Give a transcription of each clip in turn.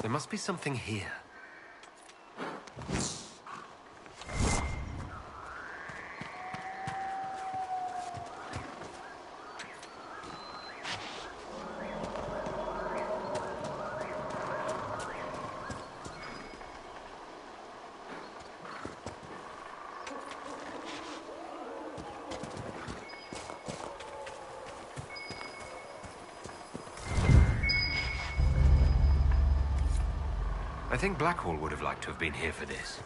There must be something here. I think Blackhall would have liked to have been here for this.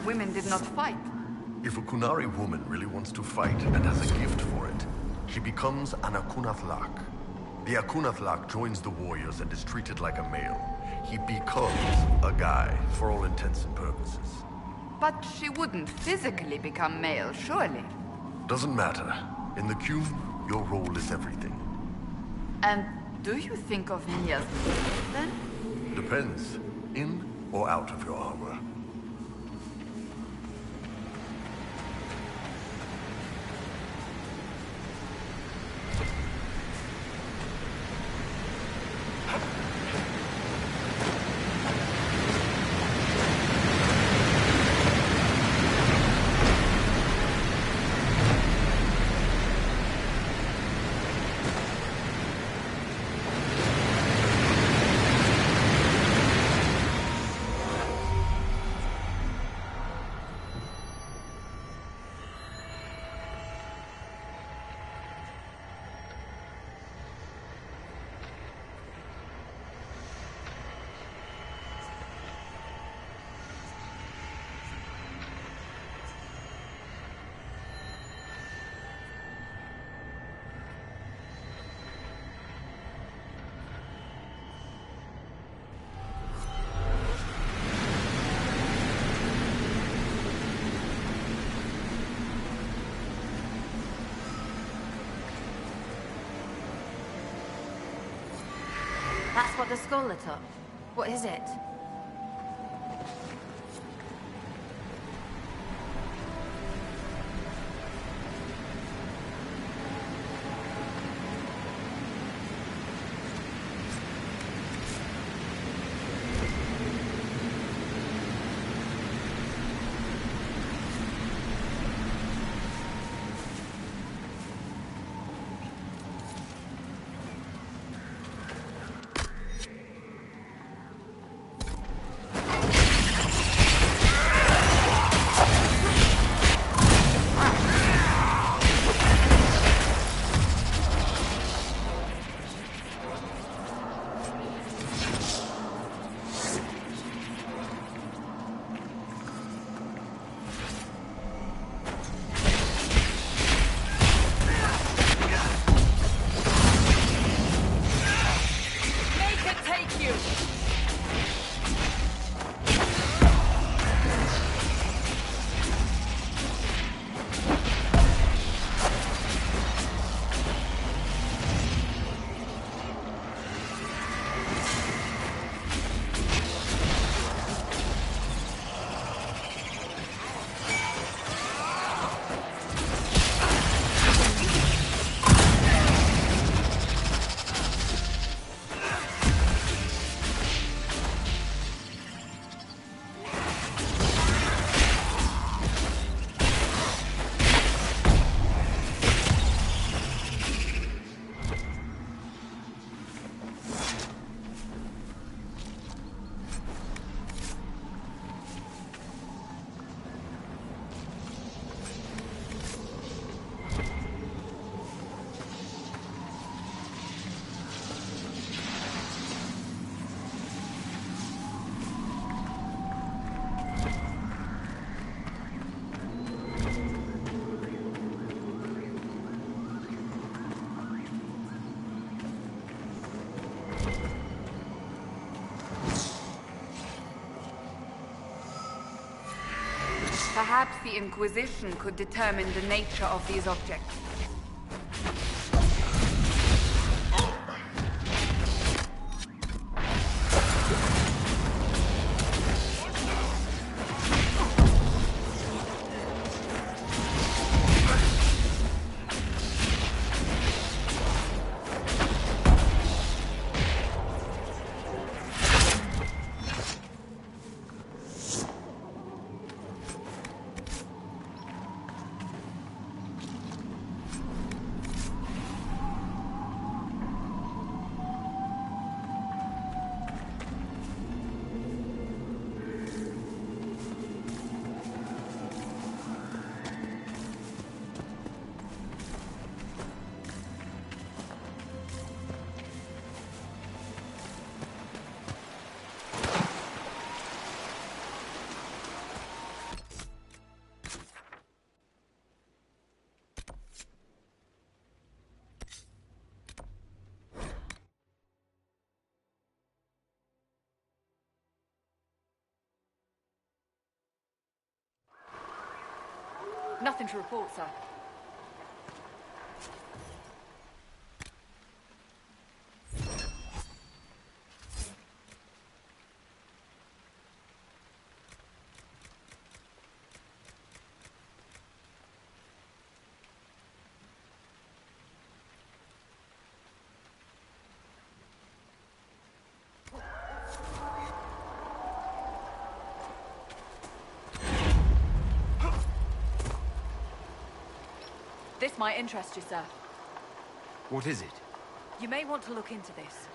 women did not fight. If a Kunari woman really wants to fight and has a gift for it, she becomes an Akunath-Lak. The Akunath-Lak joins the warriors and is treated like a male. He becomes a guy, for all intents and purposes. But she wouldn't physically become male, surely. Doesn't matter. In the Cume, your role is everything. And do you think of me as male, then? Depends. In or out of your armor. That's what the skull lit up. What is it? Perhaps the Inquisition could determine the nature of these objects. Nothing to report, sir. This might interest you, sir. What is it? You may want to look into this.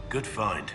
Good find.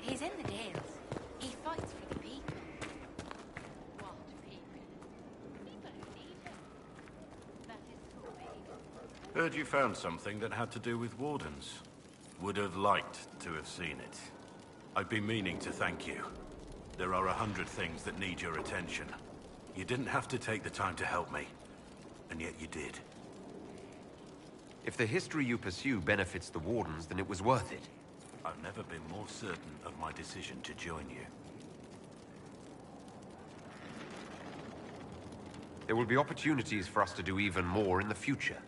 He's in the Dales. He fights for the people. What people? People who need him. That is so big. Heard you found something that had to do with wardens. Would have liked to have seen it. I've been meaning to thank you. There are 100 things that need your attention. You didn't have to take the time to help me, and yet you did. If the history you pursue benefits the Wardens, then it was worth it. I've never been more certain of my decision to join you. There will be opportunities for us to do even more in the future.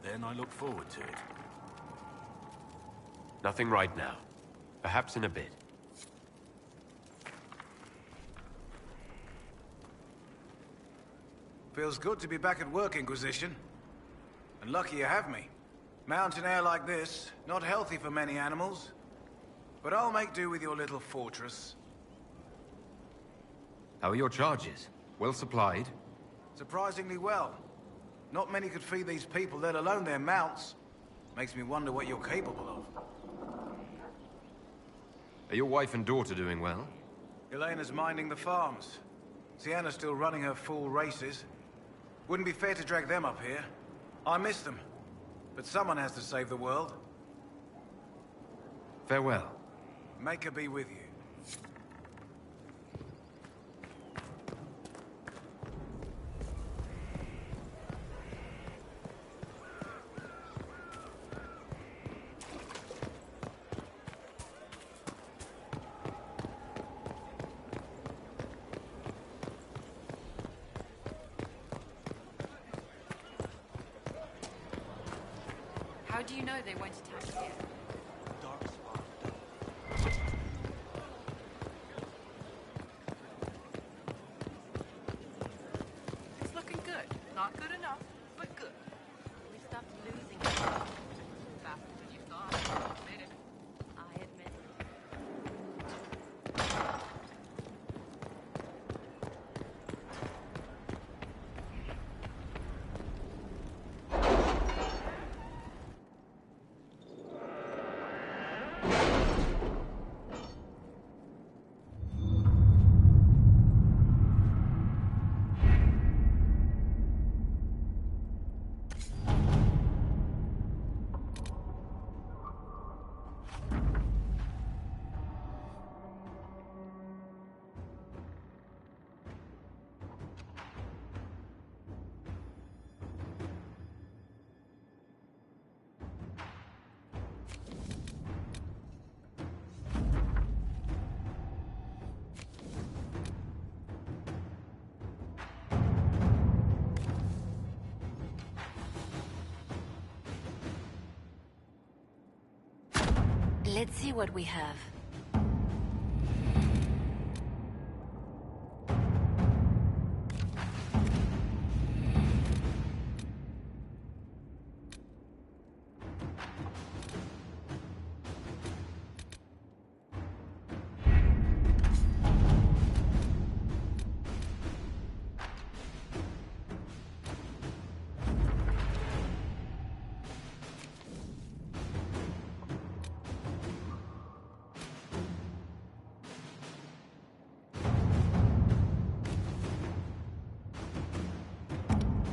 Then I look forward to it. Nothing right now. Perhaps in a bit. Feels good to be back at work, Inquisition. And lucky you have me. Mountain air like this, not healthy for many animals. But I'll make do with your little fortress. How are your charges? Well supplied? Surprisingly well. Not many could feed these people, let alone their mounts. Makes me wonder what you're capable of. Are your wife and daughter doing well? Elena's minding the farms. Sienna's still running her full races. Wouldn't be fair to drag them up here. I miss them. But someone has to save the world. Farewell. Make her be with you. How do you know they won't attack here? It's looking good. Not good enough, but good. We stopped losing it. Faster than you thought. Admit it. I admit it. Let's see what we have.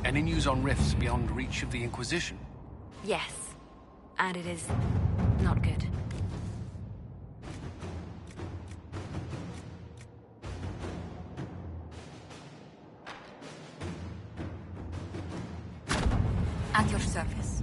Any news on rifts beyond reach of the Inquisition? Yes. And it is not good. At your service.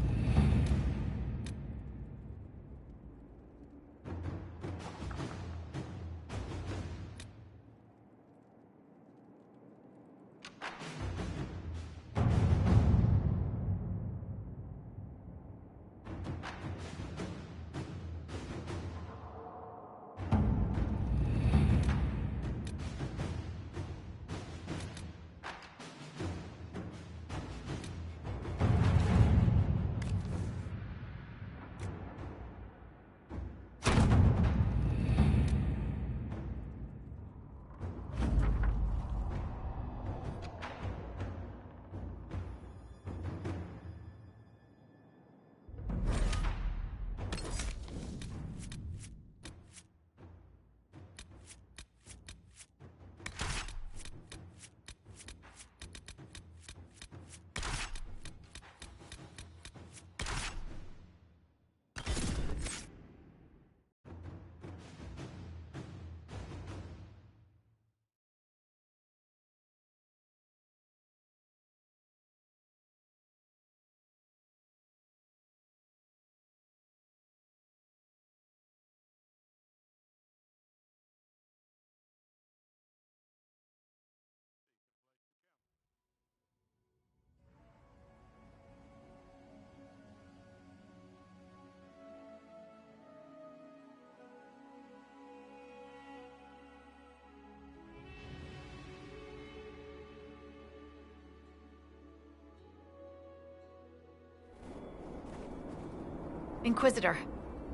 Inquisitor,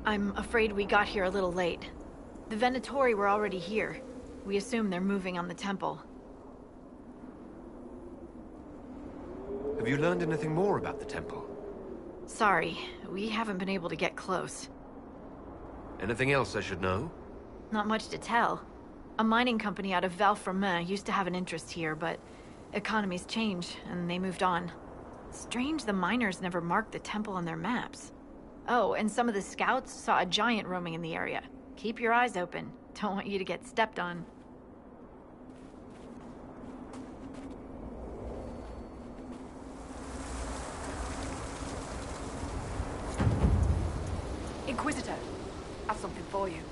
I'm afraid we got here a little late. The Venatori were already here. We assume they're moving on the temple. Have you learned anything more about the temple? Sorry, we haven't been able to get close. Anything else I should know? Not much to tell. A mining company out of Val-Fermin used to have an interest here, but economies change, and they moved on. Strange the miners never marked the temple on their maps. Oh, and some of the scouts saw a giant roaming in the area. Keep your eyes open. Don't want you to get stepped on. Inquisitor, I've something for you.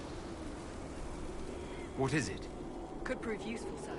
What is it? Could prove useful, sir.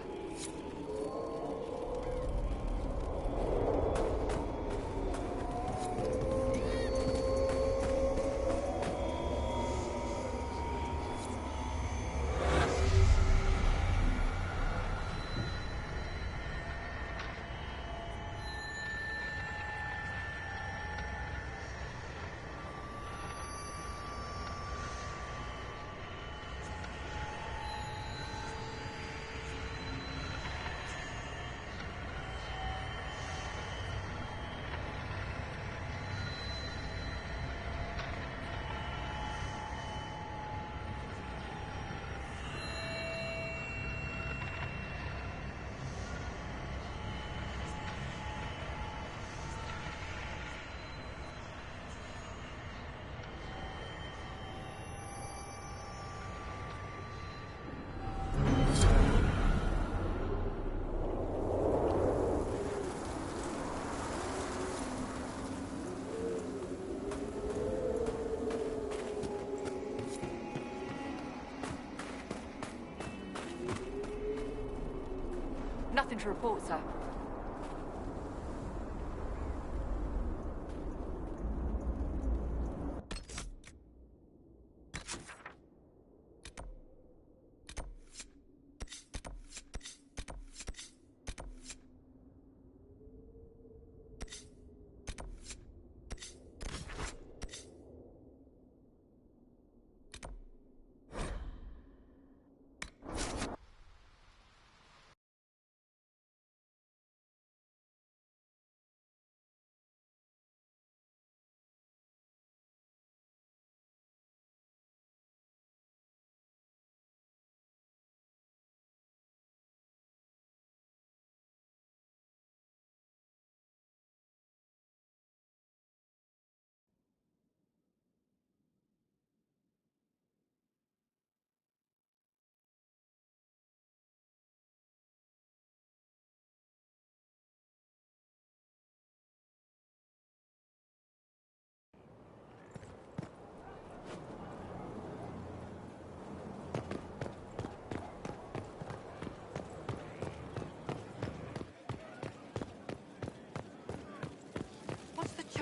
Nothing to report, sir.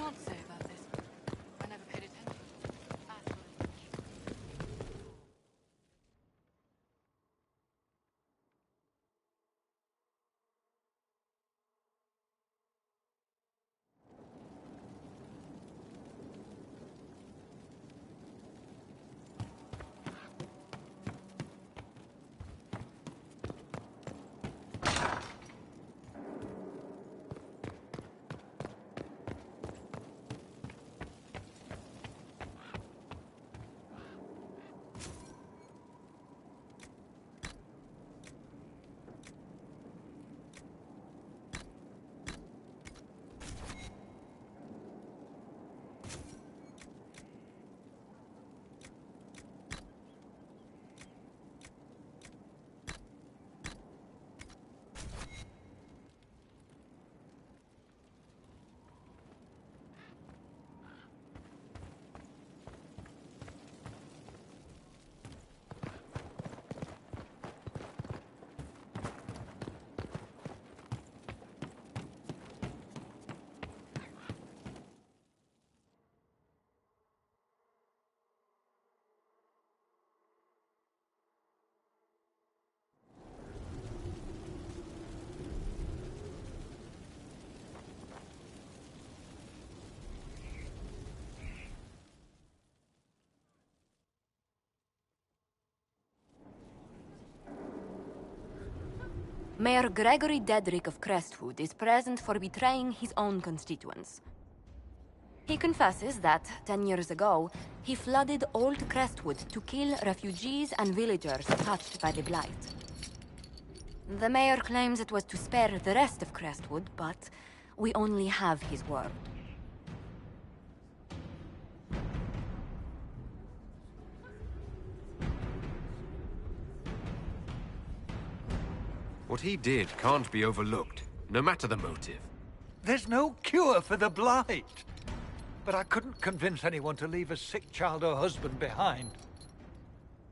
can't say about this. I never paid attention. Fast was- Mayor Gregory Dedrick of Crestwood is present for betraying his own constituents. He confesses that, 10 years ago, he flooded Old Crestwood to kill refugees and villagers touched by the Blight. The mayor claims it was to spare the rest of Crestwood, but we only have his word. What he did can't be overlooked, no matter the motive. There's no cure for the Blight. But I couldn't convince anyone to leave a sick child or husband behind.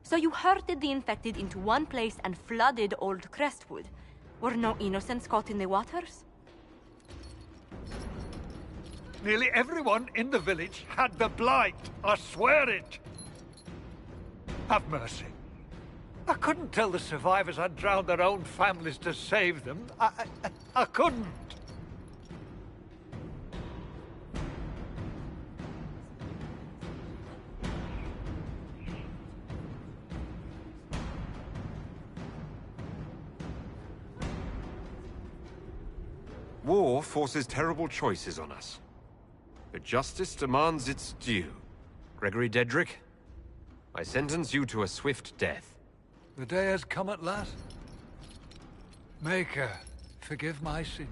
So you herded the infected into one place and flooded Old Crestwood? Were no innocents caught in the waters? Nearly everyone in the village had the Blight. I swear it. Have mercy. I couldn't tell the survivors I'd drowned their own families to save them. I couldn't. War forces terrible choices on us. But justice demands its due. Gregory Dedrick, I sentence you to a swift death. The day has come at last. Maker, forgive my sins.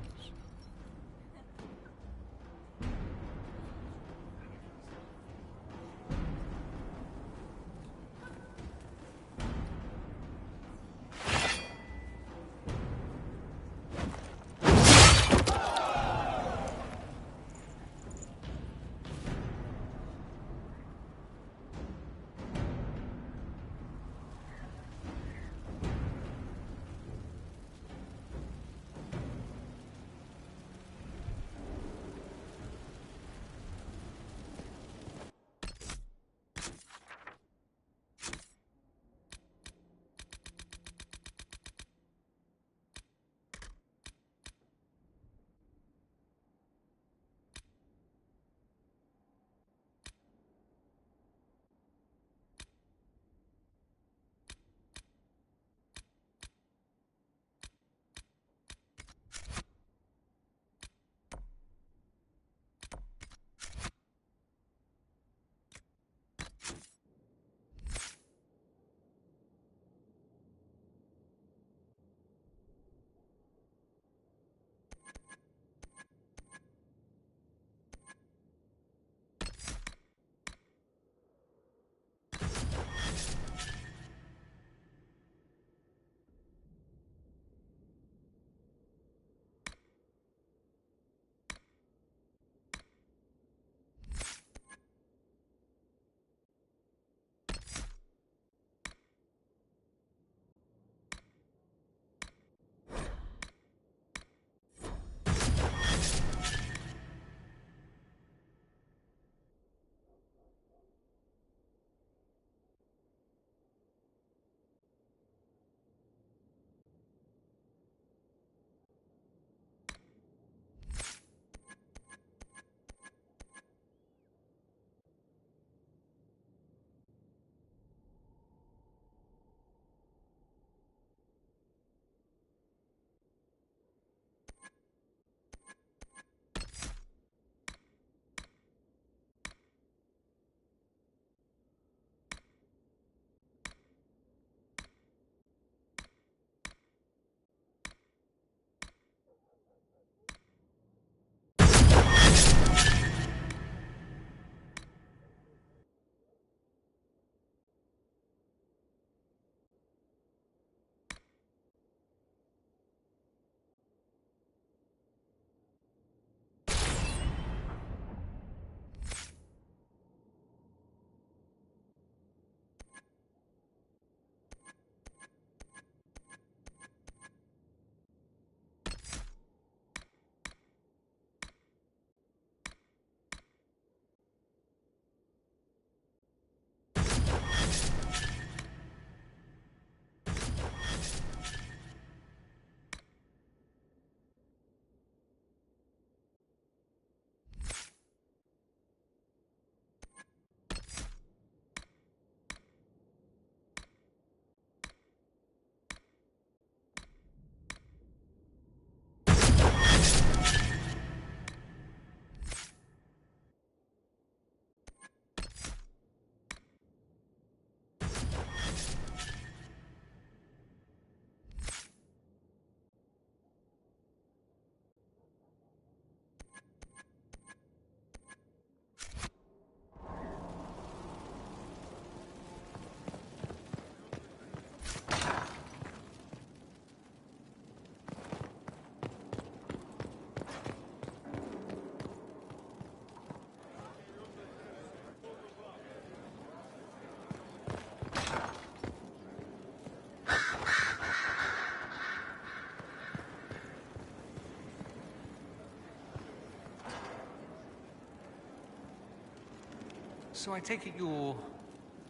So I take it you're...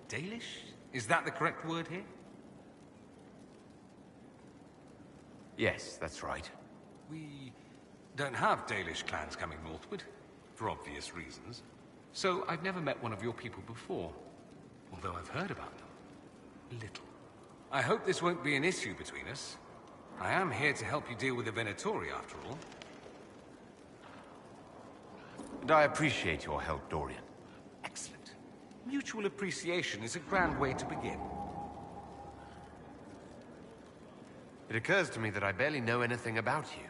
Dalish? Is that the correct word here? Yes, that's right. We don't have Dalish clans coming northward, for obvious reasons. So I've never met one of your people before, although I've heard about them. Little. I hope this won't be an issue between us. I am here to help you deal with the Venatori, after all. And I appreciate your help, Dorian. Excellent. Mutual appreciation is a grand way to begin. It occurs to me that I barely know anything about you.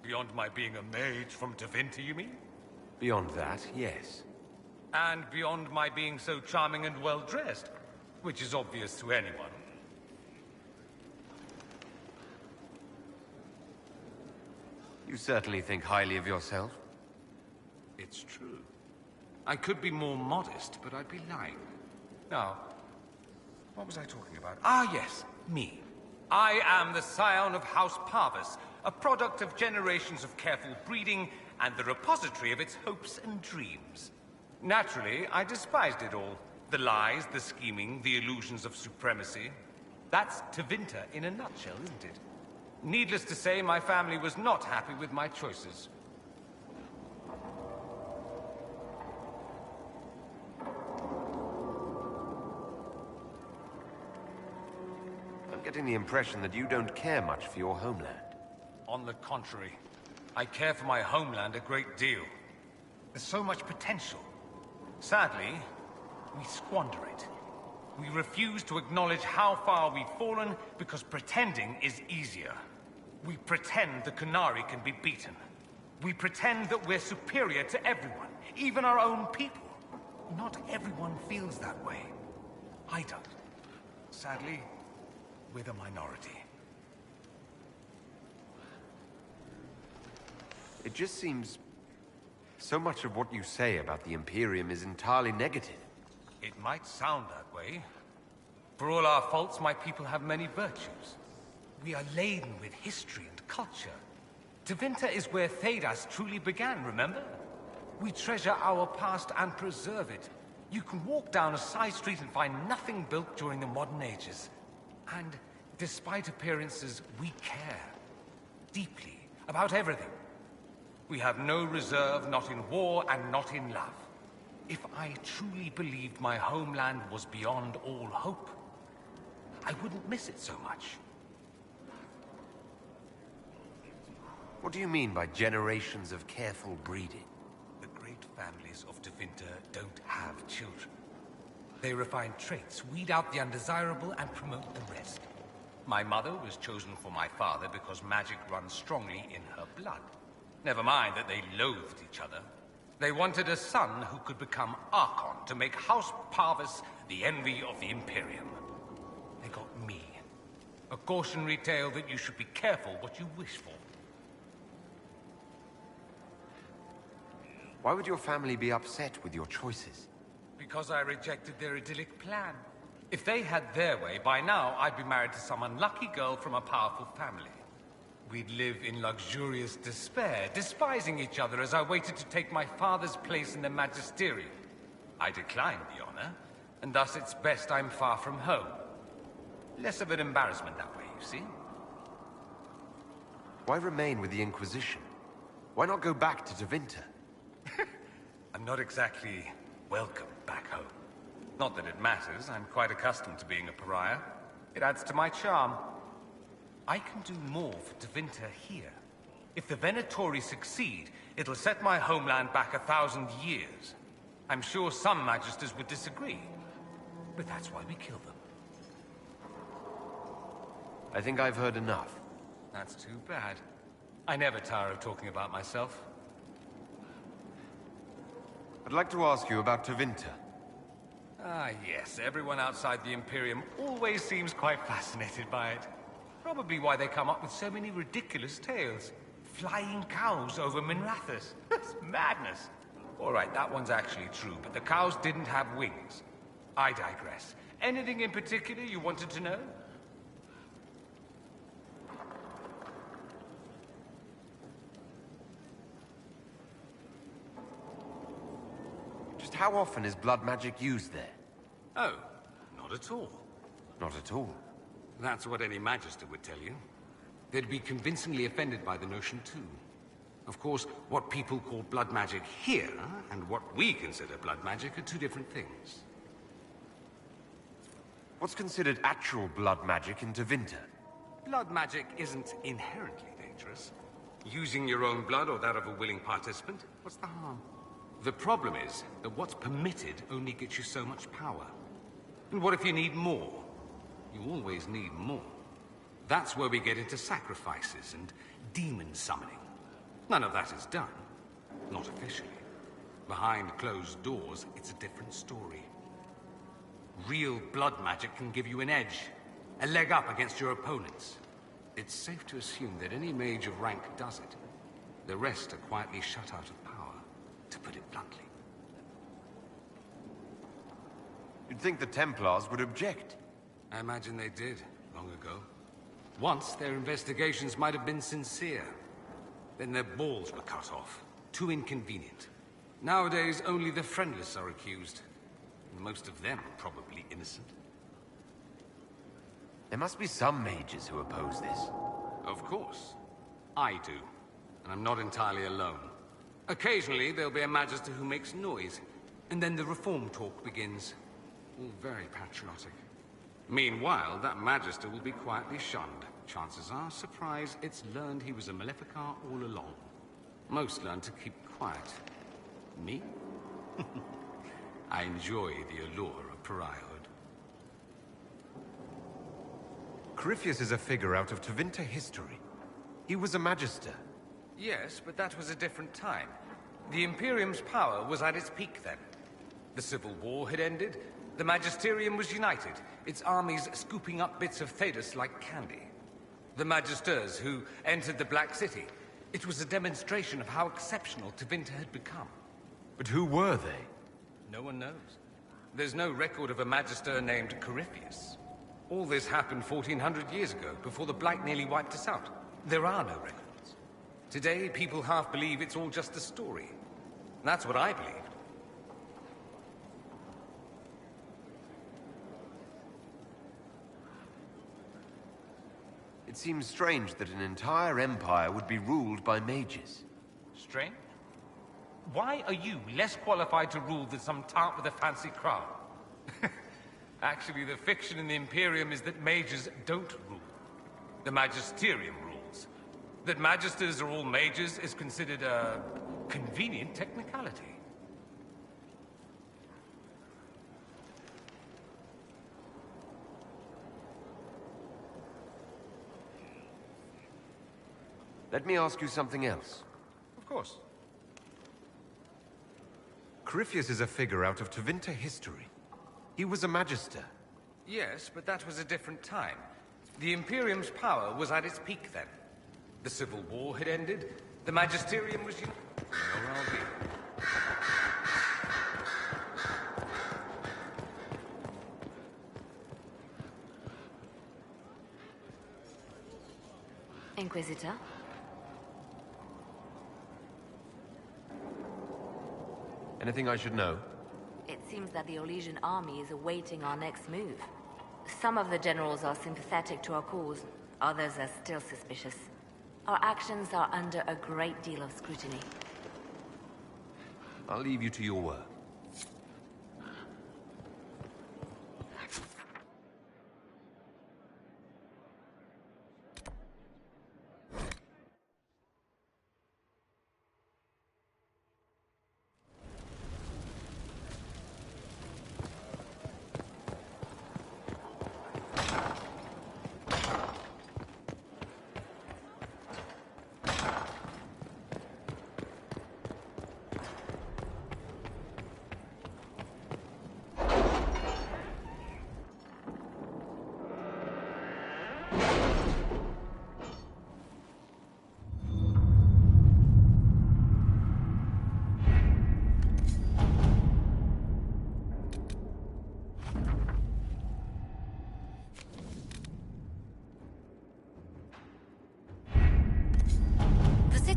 Beyond my being a mage from Tevinter, you mean? Beyond that, yes. And beyond my being so charming and well-dressed, which is obvious to anyone. You certainly think highly of yourself. It's true. I could be more modest, but I'd be lying. Now, what was I talking about? Ah, yes, me. I am the scion of House Parvis, a product of generations of careful breeding and the repository of its hopes and dreams. Naturally, I despised it all. The lies, the scheming, the illusions of supremacy. That's Tevinter in a nutshell, isn't it? Needless to say, my family was not happy with my choices. I'm getting the impression that you don't care much for your homeland. On the contrary, I care for my homeland a great deal. There's so much potential. Sadly, we squander it. We refuse to acknowledge how far we've fallen because pretending is easier. We pretend the Qunari can be beaten. We pretend that we're superior to everyone, even our own people. Not everyone feels that way. I don't. Sadly, we're the minority. It just seems... so much of what you say about the Imperium is entirely negative. It might sound that way. For all our faults, my people have many virtues. We are laden with history and culture. Tevinter is where Thedas truly began, remember? We treasure our past and preserve it. You can walk down a side street and find nothing built during the modern ages. And despite appearances, we care. Deeply. About everything. We have no reserve, not in war and not in love. If I truly believed my homeland was beyond all hope, I wouldn't miss it so much. What do you mean by generations of careful breeding? The great families of Tevinter don't have children. They refine traits, weed out the undesirable, and promote the rest. My mother was chosen for my father because magic runs strongly in her blood. Never mind that they loathed each other. They wanted a son who could become Archon to make House Parvis the envy of the Imperium. They got me. A cautionary tale that you should be careful what you wish for. Why would your family be upset with your choices? Because I rejected their idyllic plan. If they had their way, by now I'd be married to some unlucky girl from a powerful family. We'd live in luxurious despair, despising each other as I waited to take my father's place in the magisterium. I declined the honor, and thus it's best I'm far from home. Less of an embarrassment that way, you see? Why remain with the Inquisition? Why not go back to Tevinter? I'm not exactly welcome back home. Not that it matters, I'm quite accustomed to being a pariah. It adds to my charm. I can do more for Tevinter here. If the Venatori succeed, it'll set my homeland back 1,000 years. I'm sure some magisters would disagree, but that's why we kill them. I think I've heard enough. That's too bad. I never tire of talking about myself. I'd like to ask you about Tevinter. Ah, yes. Everyone outside the Imperium always seems quite fascinated by it. Probably why they come up with so many ridiculous tales. Flying cows over Minrathous. That's madness. All right, that one's actually true, but the cows didn't have wings. I digress. Anything in particular you wanted to know? Just how often is blood magic used there? Oh, not at all. Not at all. That's what any Magister would tell you. They'd be convincingly offended by the notion, too. Of course, what people call blood magic here, and what we consider blood magic, are two different things. What's considered actual blood magic in Tevinter? Blood magic isn't inherently dangerous. Using your own blood or that of a willing participant, what's the harm? The problem is that what's permitted only gets you so much power. And what if you need more? You always need more. That's where we get into sacrifices and demon summoning. None of that is done. Not officially. Behind closed doors, it's a different story. Real blood magic can give you an edge, a leg up against your opponents. It's safe to assume that any mage of rank does it. The rest are quietly shut out of power, to put it bluntly. You'd think the Templars would object. I imagine they did, long ago. Once, their investigations might have been sincere. Then their balls were cut off. Too inconvenient. Nowadays, only the friendless are accused. Most of them probably innocent. There must be some mages who oppose this. Of course. I do. And I'm not entirely alone. Occasionally, there'll be a Magister who makes noise, and then the reform talk begins. All very patriotic. Meanwhile, that Magister will be quietly shunned. Chances are, surprise, it's learned he was a Maleficar all along. Most learn to keep quiet. Me? I enjoy the allure of pariahhood. Corypheus is a figure out of Tevinter history. He was a Magister. Yes, but that was a different time. The Imperium's power was at its peak then. The Civil War had ended. The Magisterium was united, its armies scooping up bits of Thedas like candy. The Magisters who entered the Black City. It was a demonstration of how exceptional Tevinter had become. But who were they? No one knows. There's no record of a Magister named Corypheus. All this happened 1400 years ago, before the Blight nearly wiped us out. There are no records. Today, people half believe it's all just a story. That's what I believed. It seems strange that an entire empire would be ruled by mages. Strange? Why are you less qualified to rule than some tart with a fancy crown? Actually, the fiction in the Imperium is that mages don't rule. The Magisterium rules. That Magisters are all mages is considered a convenient technicality. Let me ask you something else. Of course. Corypheus is a figure out of Tevinter history. He was a Magister. Yes, but that was a different time. The Imperium's power was at its peak then. The Civil War had ended. The Magisterium was united. Inquisitor? Anything I should know? It seems that the Orlesian army is awaiting our next move. Some of the generals are sympathetic to our cause, others are still suspicious. Our actions are under a great deal of scrutiny. I'll leave you to your work.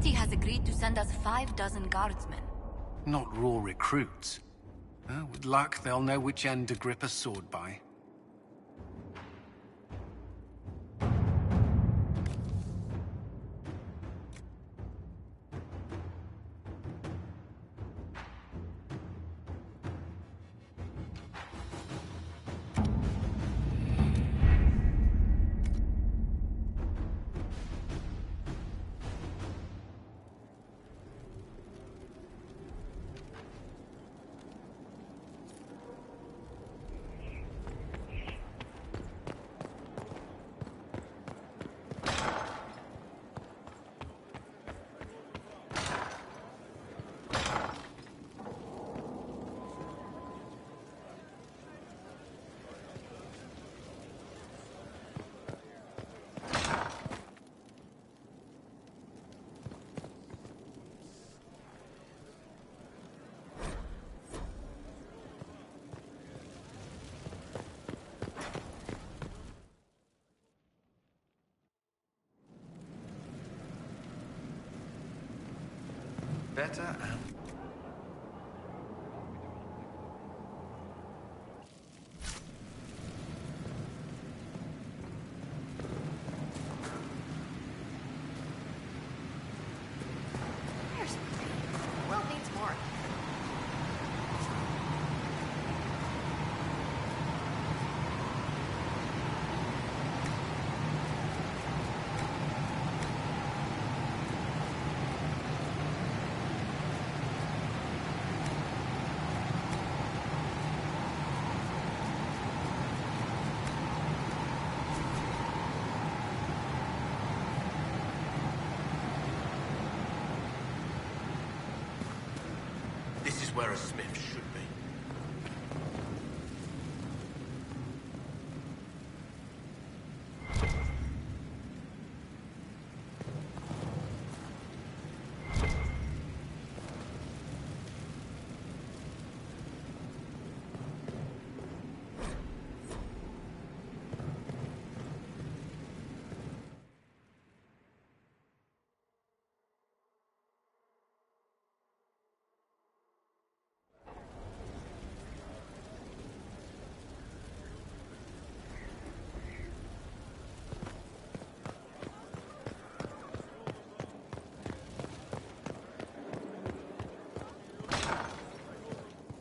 Has agreed to send us 6 guardsmen. Not raw recruits. With luck, they'll know which end to grip a sword by. Better and... There's the world needs more. This is where a smith should be.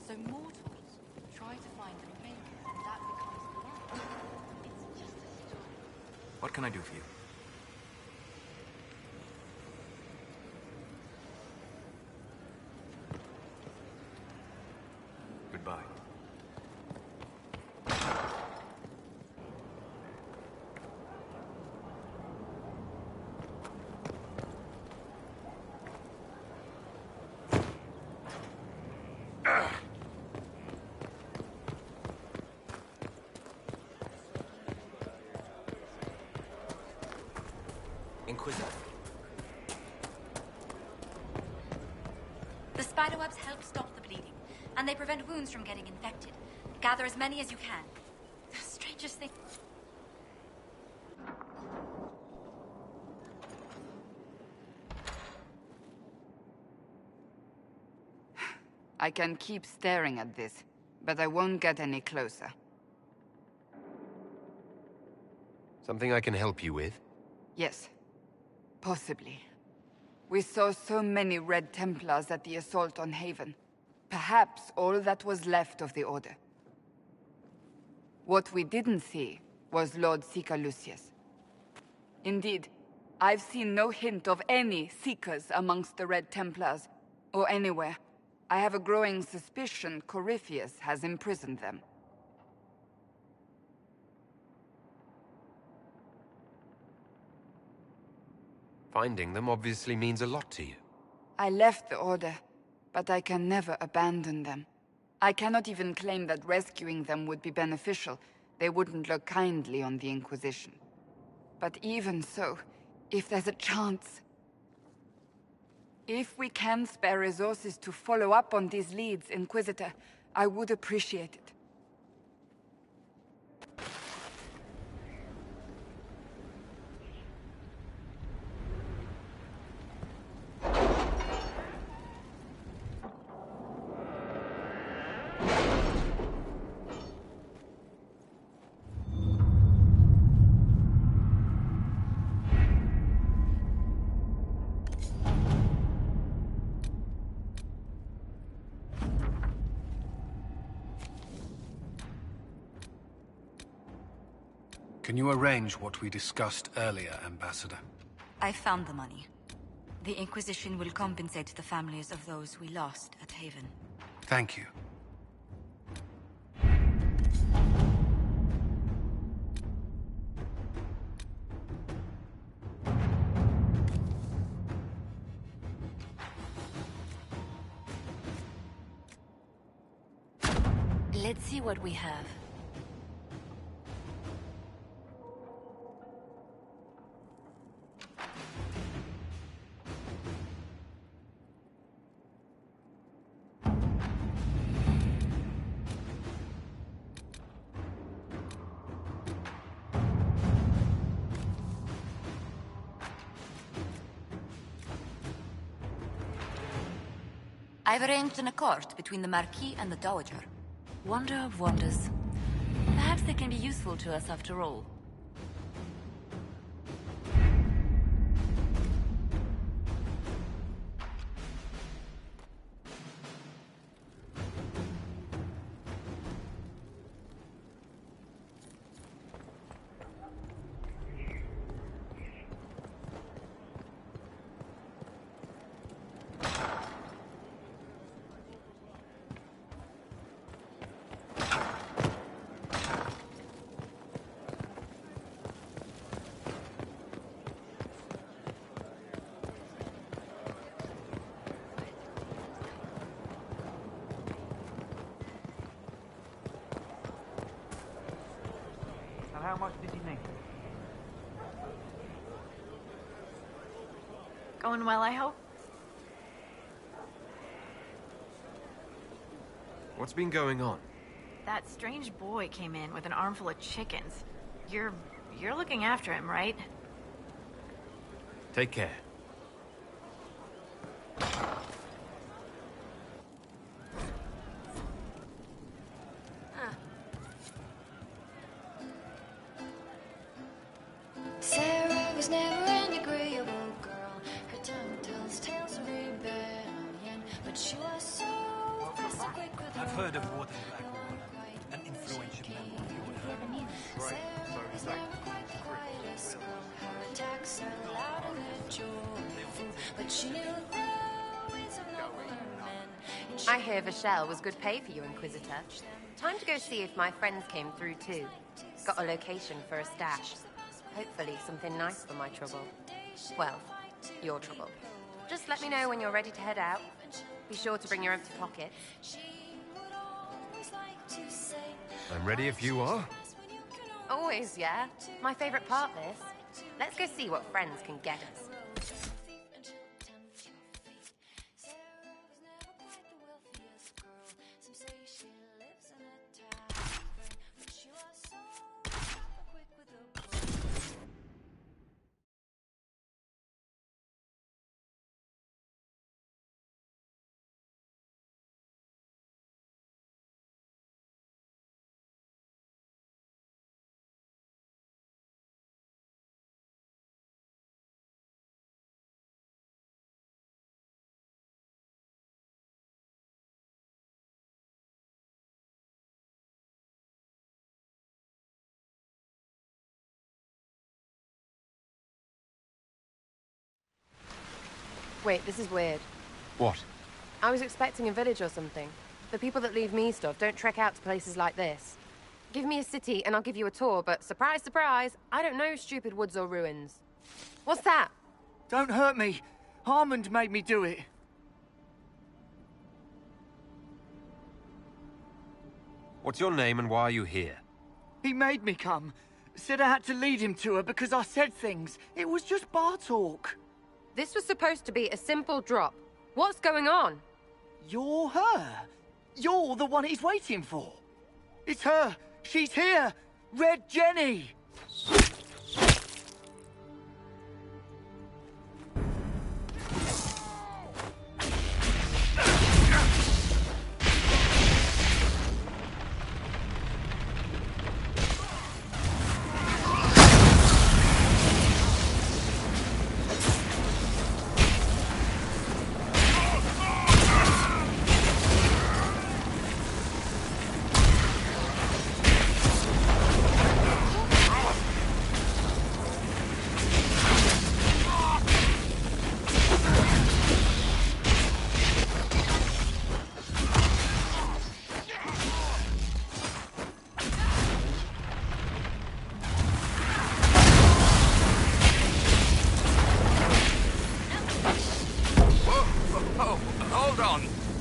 So mortals try to find a maiden, and that becomes the world. It's just a story. What can I do for you? Goodbye. Inquisitor. The spiderwebs help stop the bleeding, and they prevent wounds from getting infected. Gather as many as you can. The strangest thing... I can keep staring at this, but I won't get any closer. Something I can help you with? Yes. Possibly. We saw so many Red Templars at the assault on Haven. Perhaps all that was left of the Order. What we didn't see was Lord Seeker Lucius. Indeed, I've seen no hint of any Seekers amongst the Red Templars, or anywhere. I have a growing suspicion Corypheus has imprisoned them. Finding them obviously means a lot to you. I left the Order, but I can never abandon them. I cannot even claim that rescuing them would be beneficial. They wouldn't look kindly on the Inquisition. But even so, if there's a chance... If we can spare resources to follow up on these leads, Inquisitor, I would appreciate it. Can you arrange what we discussed earlier, Ambassador? I found the money. The Inquisition will compensate the families of those we lost at Haven. Thank you. Let's see what we have. I've arranged an accord between the Marquis and the Dowager. Wonder of wonders. Perhaps they can be useful to us after all. How much did you need? Going well, I hope? What's been going on? That strange boy came in with an armful of chickens. You're looking after him, right? Take care. Sarah was never an agreeable girl. Her tongue tells tales of rebellion, but she was so fast and quick with I've her heard of Warden Blackwater, an influential member of the Order. Sarah was never quite the quietest girl. Her attacks are loud and they're joyful, but she knew the ways of nobler men. I hear Vashel was good pay for you, Inquisitor. Time to go see if my friends came through too. Got a location for a stash. Hopefully something nice for my trouble. Well, your trouble. Just let me know when you're ready to head out. Be sure to bring your empty pockets. I'm ready if you are. Always, yeah. My favorite part, this. Let's go see what friends can get us. Wait, this is weird. What? I was expecting a village or something. The people that leave me stuff don't trek out to places like this. Give me a city and I'll give you a tour, but surprise, surprise, I don't know stupid woods or ruins. What's that? Don't hurt me. Harmond made me do it. What's your name and why are you here? He made me come. Said I had to lead him to her because I said things. It was just bar talk. This was supposed to be a simple drop. What's going on? You're her. You're the one he's waiting for. It's her. She's here. Red Jenny.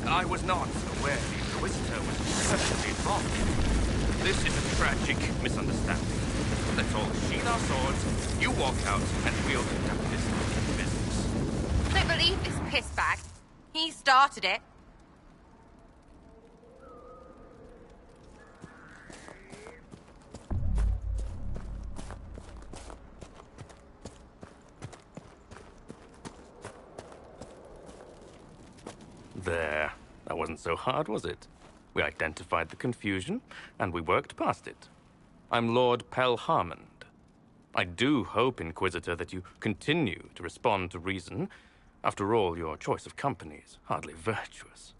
I was not aware the Inquisitor was personally involved. This is a tragic misunderstanding. Let's all sheathe our swords, you walk out, and we'll conduct this business. Don't believe this pissbag. He started it. There. That wasn't so hard, was it? We identified the confusion, and we worked past it. I'm Lord Pelharmond. I do hope, Inquisitor, that you continue to respond to reason. After all, your choice of company is hardly virtuous.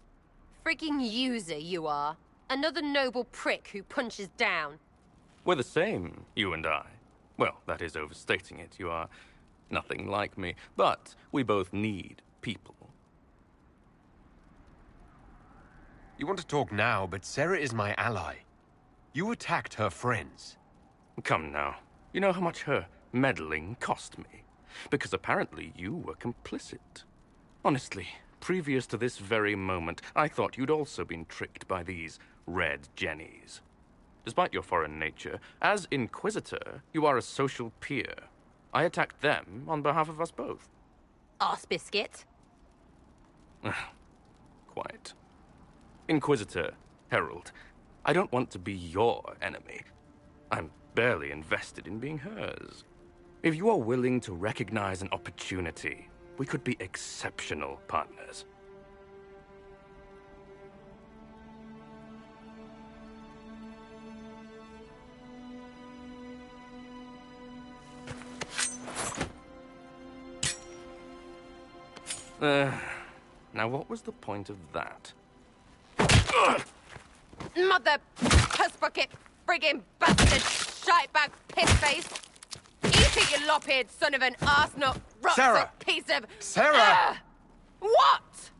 Freaking user, you are. Another noble prick who punches down. We're the same, you and I. Well, that is overstating it. You are nothing like me. But we both need people. You want to talk now, but Sarah is my ally. You attacked her friends. Come now. You know how much her meddling cost me. Because apparently you were complicit. Honestly, previous to this very moment, I thought you'd also been tricked by these red jennies. Despite your foreign nature, as Inquisitor, you are a social peer. I attacked them on behalf of us both. Arse biscuit. Quiet. Inquisitor, Herald, I don't want to be your enemy. I'm barely invested in being hers. If you are willing to recognize an opportunity, we could be exceptional partners. Now what was the point of that? Mother puss bucket, friggin' bastard, shitebag pissface. Eat it, you lop-eared son of an arsenal, Sarah! piece of... Sarah! What?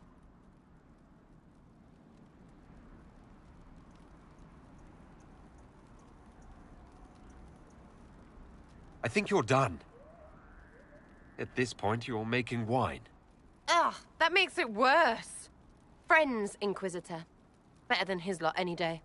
I think you're done. At this point, you're making wine. Ugh, that makes it worse. Friends, Inquisitor. Better than his lot any day.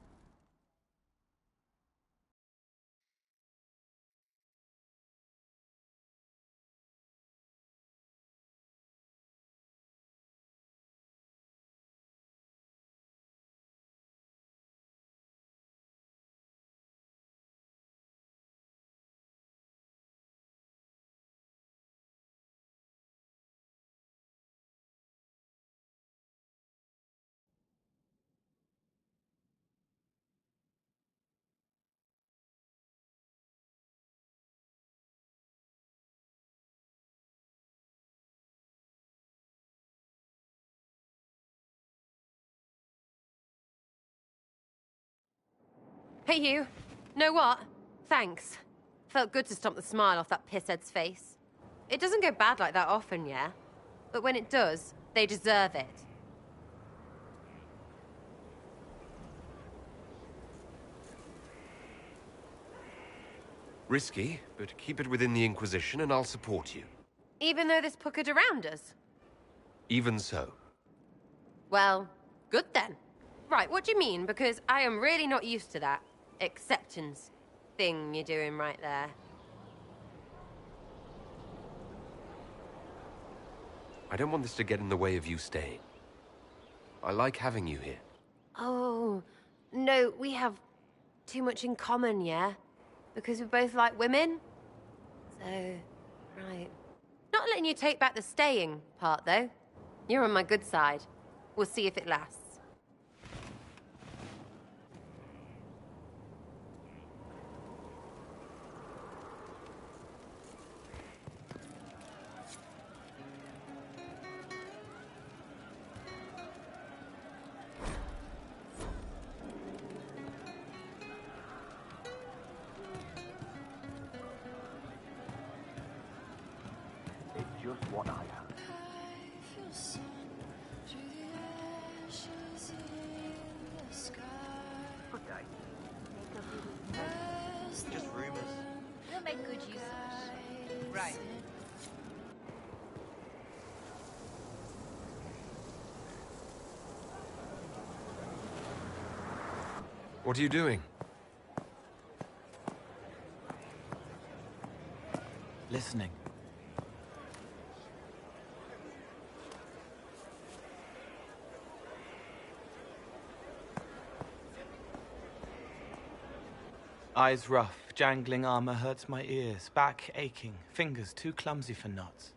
Hey, you. Know what? Thanks. Felt good to stomp the smile off that pisshead's face. It doesn't go bad like that often, yeah? But when it does, they deserve it. Risky, but keep it within the Inquisition and I'll support you. Even though this puckered around us? Even so. Well, good then. Right, what do you mean? Because I am really not used to that acceptance thing you're doing right there. I don't want this to get in the way of you staying. I like having you here. Oh, no, we have too much in common, yeah? Because we both like women? So, right. Not letting you take back the staying part, though. You're on my good side. We'll see if it lasts. Just what I have. Good day. Just rumors. We'll make good use of it. Right. What are you doing? Listening. Eyes rough, jangling armor hurts my ears, back aching, fingers too clumsy for knots.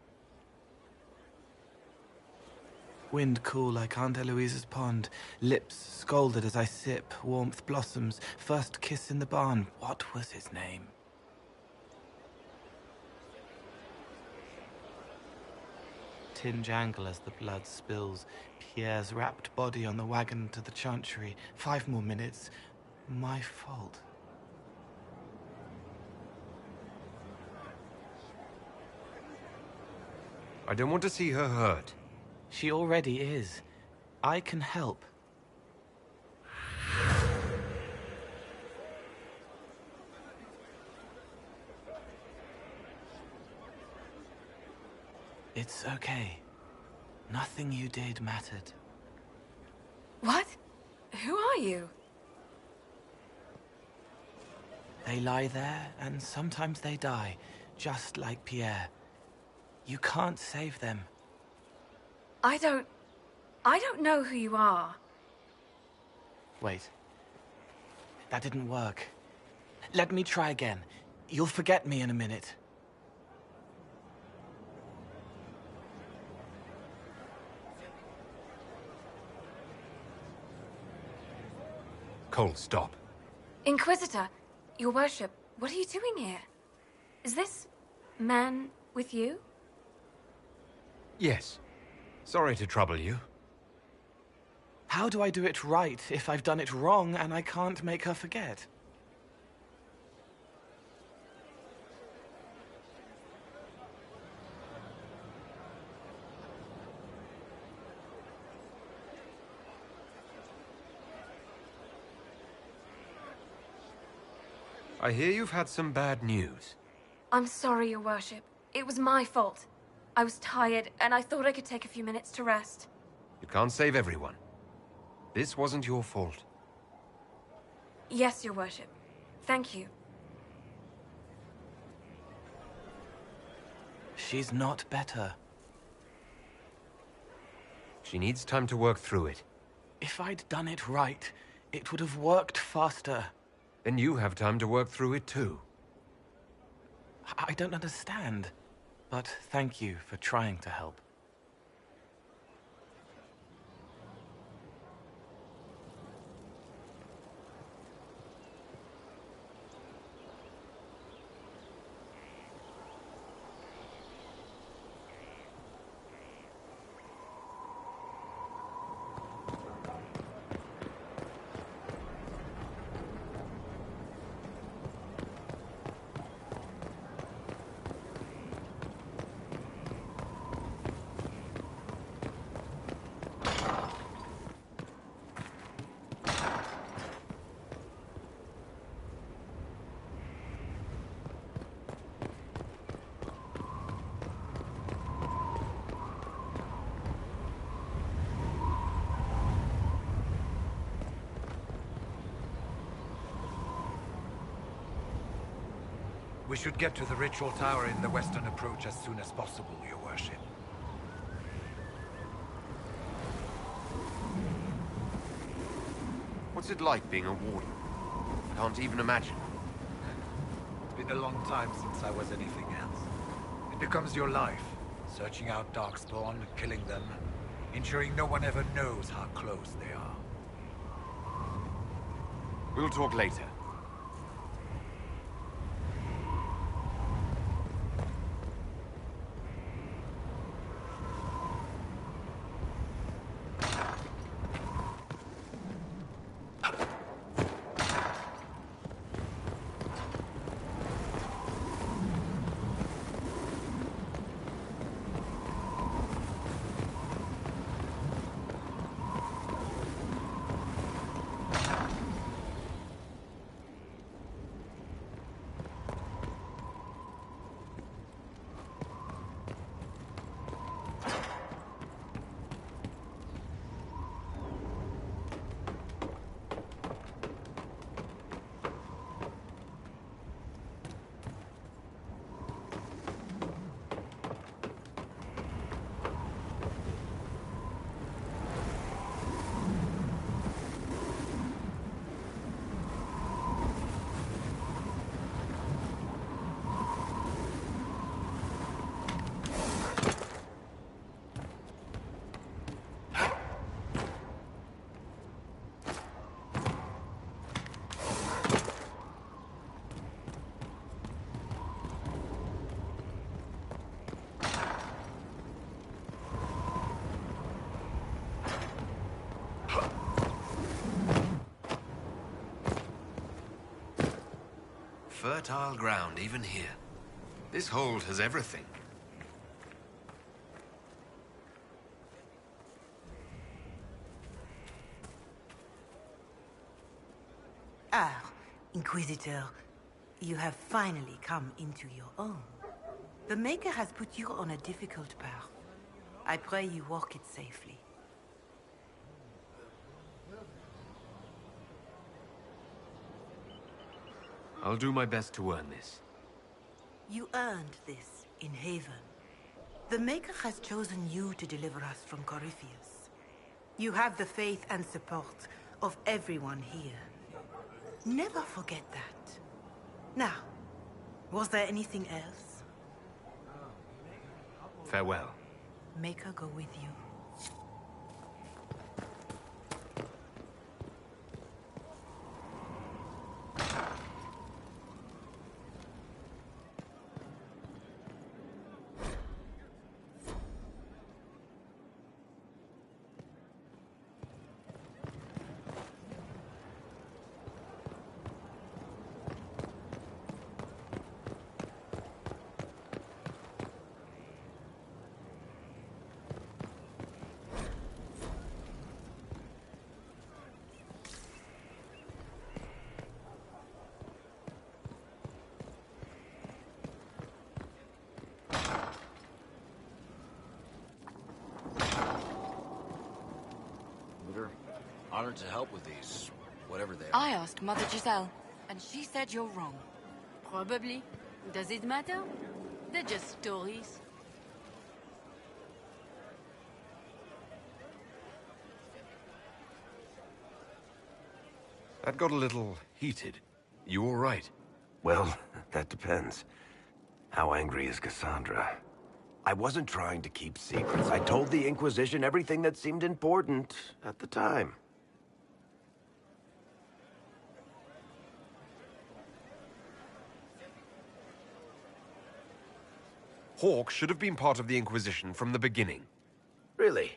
Wind cool like Aunt Eloise's pond, lips scalded as I sip, warmth blossoms, first kiss in the barn. What was his name? Tin jangle as the blood spills, Pierre's wrapped body on the wagon to the chantry. 5 more minutes. My fault. I don't want to see her hurt. She already is. I can help. It's okay. Nothing you did mattered. What? Who are you? They lie there, and sometimes they die, just like Pierre. You can't save them. I don't know who you are. Wait. That didn't work. Let me try again. You'll forget me in a minute. Cole, stop. Inquisitor, your worship, what are you doing here? Is this man with you? Yes. Sorry to trouble you. How do I do it right if I've done it wrong and I can't make her forget? I hear you've had some bad news. I'm sorry, your worship. It was my fault. I was tired, and I thought I could take a few minutes to rest. You can't save everyone. This wasn't your fault. Yes, your worship. Thank you. She's not better. She needs time to work through it. If I'd done it right, it would have worked faster. Then you have time to work through it too. I don't understand, but thank you for trying to help. We should get to the ritual tower in the western approach as soon as possible, your worship. What's it like being a warden? Can't even imagine. It's been a long time since I was anything else. It becomes your life, searching out Darkspawn, killing them, ensuring no one ever knows how close they are. We'll talk later. fertile ground even here. This hold has everything. Ah, Inquisitor, you have finally come into your own. The Maker has put you on a difficult path. I pray you walk it safely. I'll do my best to earn this. You earned this in Haven. The Maker has chosen you to deliver us from Corypheus. You have the faith and support of everyone here. Never forget that. Now, was there anything else? Farewell. Maker go with you. Honored to help with these, whatever they are. I asked Mother Giselle, and she said you're wrong. Probably. Does it matter? They're just stories. That got a little heated. You all right? Well, that depends. How angry is Cassandra? I wasn't trying to keep secrets. I told the Inquisition everything that seemed important at the time. Hawke should have been part of the Inquisition from the beginning. Really?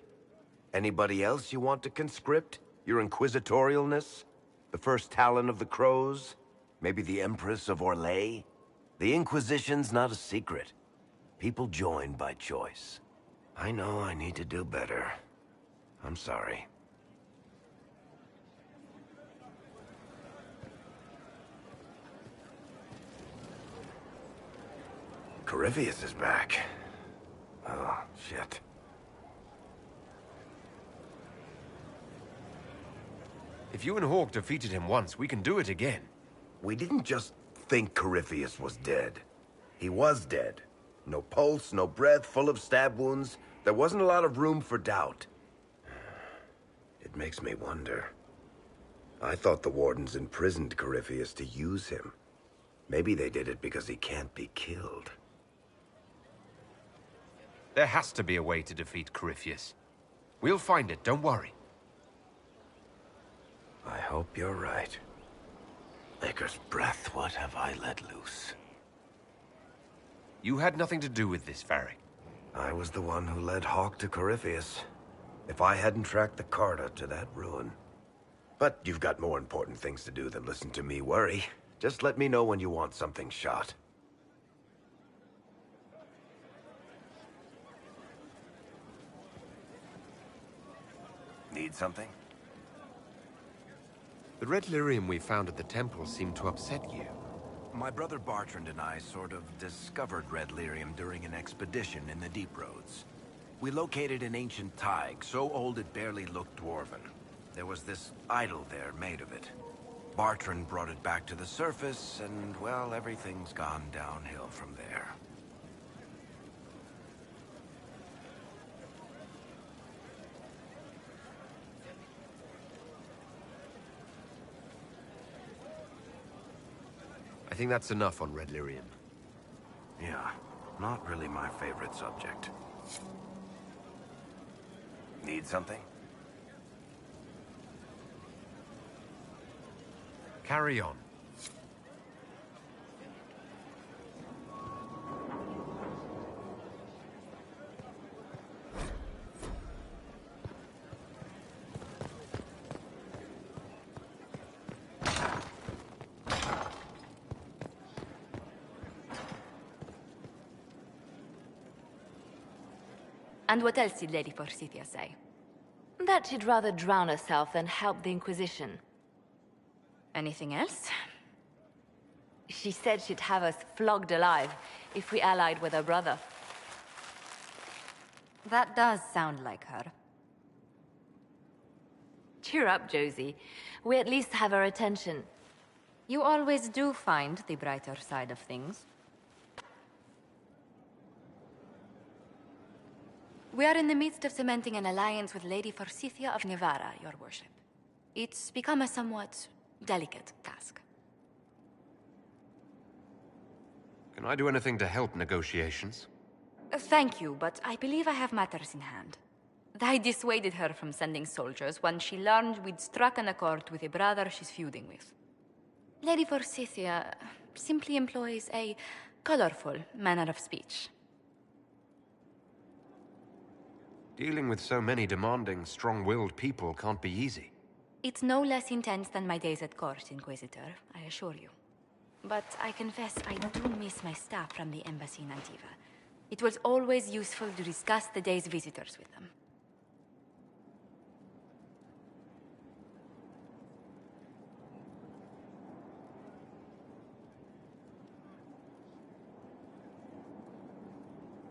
Anybody else you want to conscript? Your inquisitorialness? The first Talon of the Crows? Maybe the Empress of Orlais? The Inquisition's not a secret. People join by choice. I know I need to do better. I'm sorry. Corypheus is back. Oh, shit. If you and Hawke defeated him once, we can do it again. We didn't just think Corypheus was dead. He was dead. No pulse, no breath, full of stab wounds. There wasn't a lot of room for doubt. It makes me wonder. I thought the Wardens imprisoned Corypheus to use him. Maybe they did it because he can't be killed. There has to be a way to defeat Corypheus. We'll find it, don't worry. I hope you're right. Maker's breath, what have I let loose? You had nothing to do with this, Varric. I was the one who led Hawke to Corypheus. If I hadn't tracked the Carta to that ruin. But you've got more important things to do than listen to me worry. Just let me know when you want something shot. Need something? The red lyrium we found at the temple seemed to upset you. My brother Bartrand and I sort of discovered red lyrium during an expedition in the Deep Roads. We located an ancient Tig, so old it barely looked dwarven. There was this idol there made of it. Bartrand brought it back to the surface, and, well, everything's gone downhill from there. I think that's enough on red lyrium. Yeah, not really my favorite subject. Need something? Carry on. And what else did Lady Forsythia say? That she'd rather drown herself than help the Inquisition. Anything else? She said she'd have us flogged alive if we allied with her brother. That does sound like her. Cheer up, Josie. We at least have her attention. You always do find the brighter side of things. We are in the midst of cementing an alliance with Lady Forsythia of Navarra, your worship. It's become a somewhat delicate task. Can I do anything to help negotiations? Thank you, but I believe I have matters in hand. I dissuaded her from sending soldiers when she learned we'd struck an accord with a brother she's feuding with. Lady Forsythia simply employs a colorful manner of speech. Dealing with so many demanding, strong-willed people can't be easy. It's no less intense than my days at court, Inquisitor, I assure you. But I confess I do miss my staff from the embassy in Antiva. It was always useful to discuss the day's visitors with them.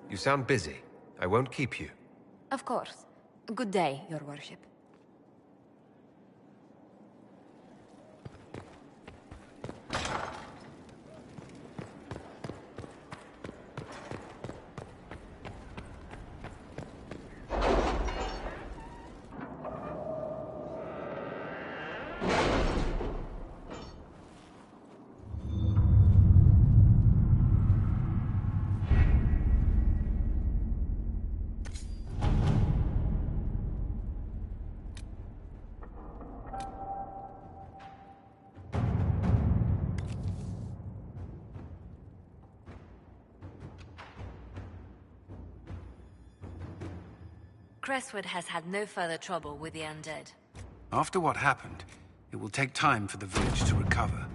You sound busy. I won't keep you. Of course. Good day, your worship. Crestwood has had no further trouble with the undead. After what happened, it will take time for the village to recover.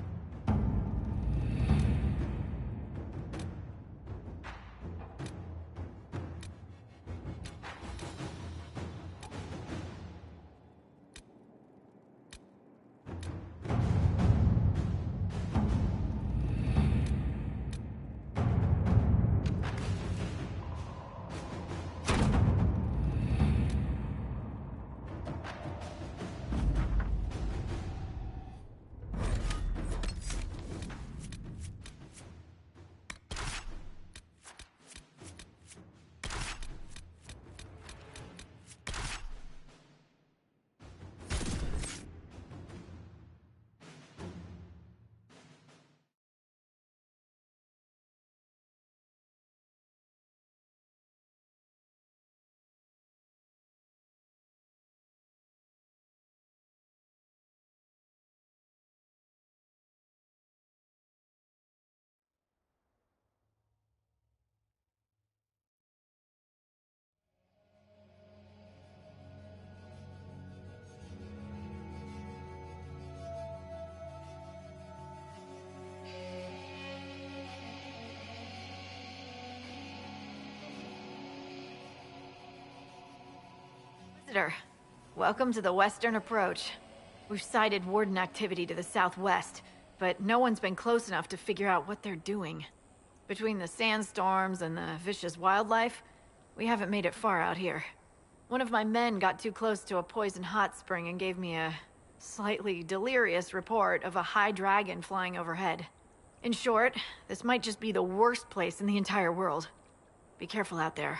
Visitor, welcome to the Western Approach. We've sighted Warden activity to the southwest, but no one's been close enough to figure out what they're doing. Between the sandstorms and the vicious wildlife, we haven't made it far out here. One of my men got too close to a poison hot spring and gave me a slightly delirious report of a high dragon flying overhead. In short, this might just be the worst place in the entire world. Be careful out there.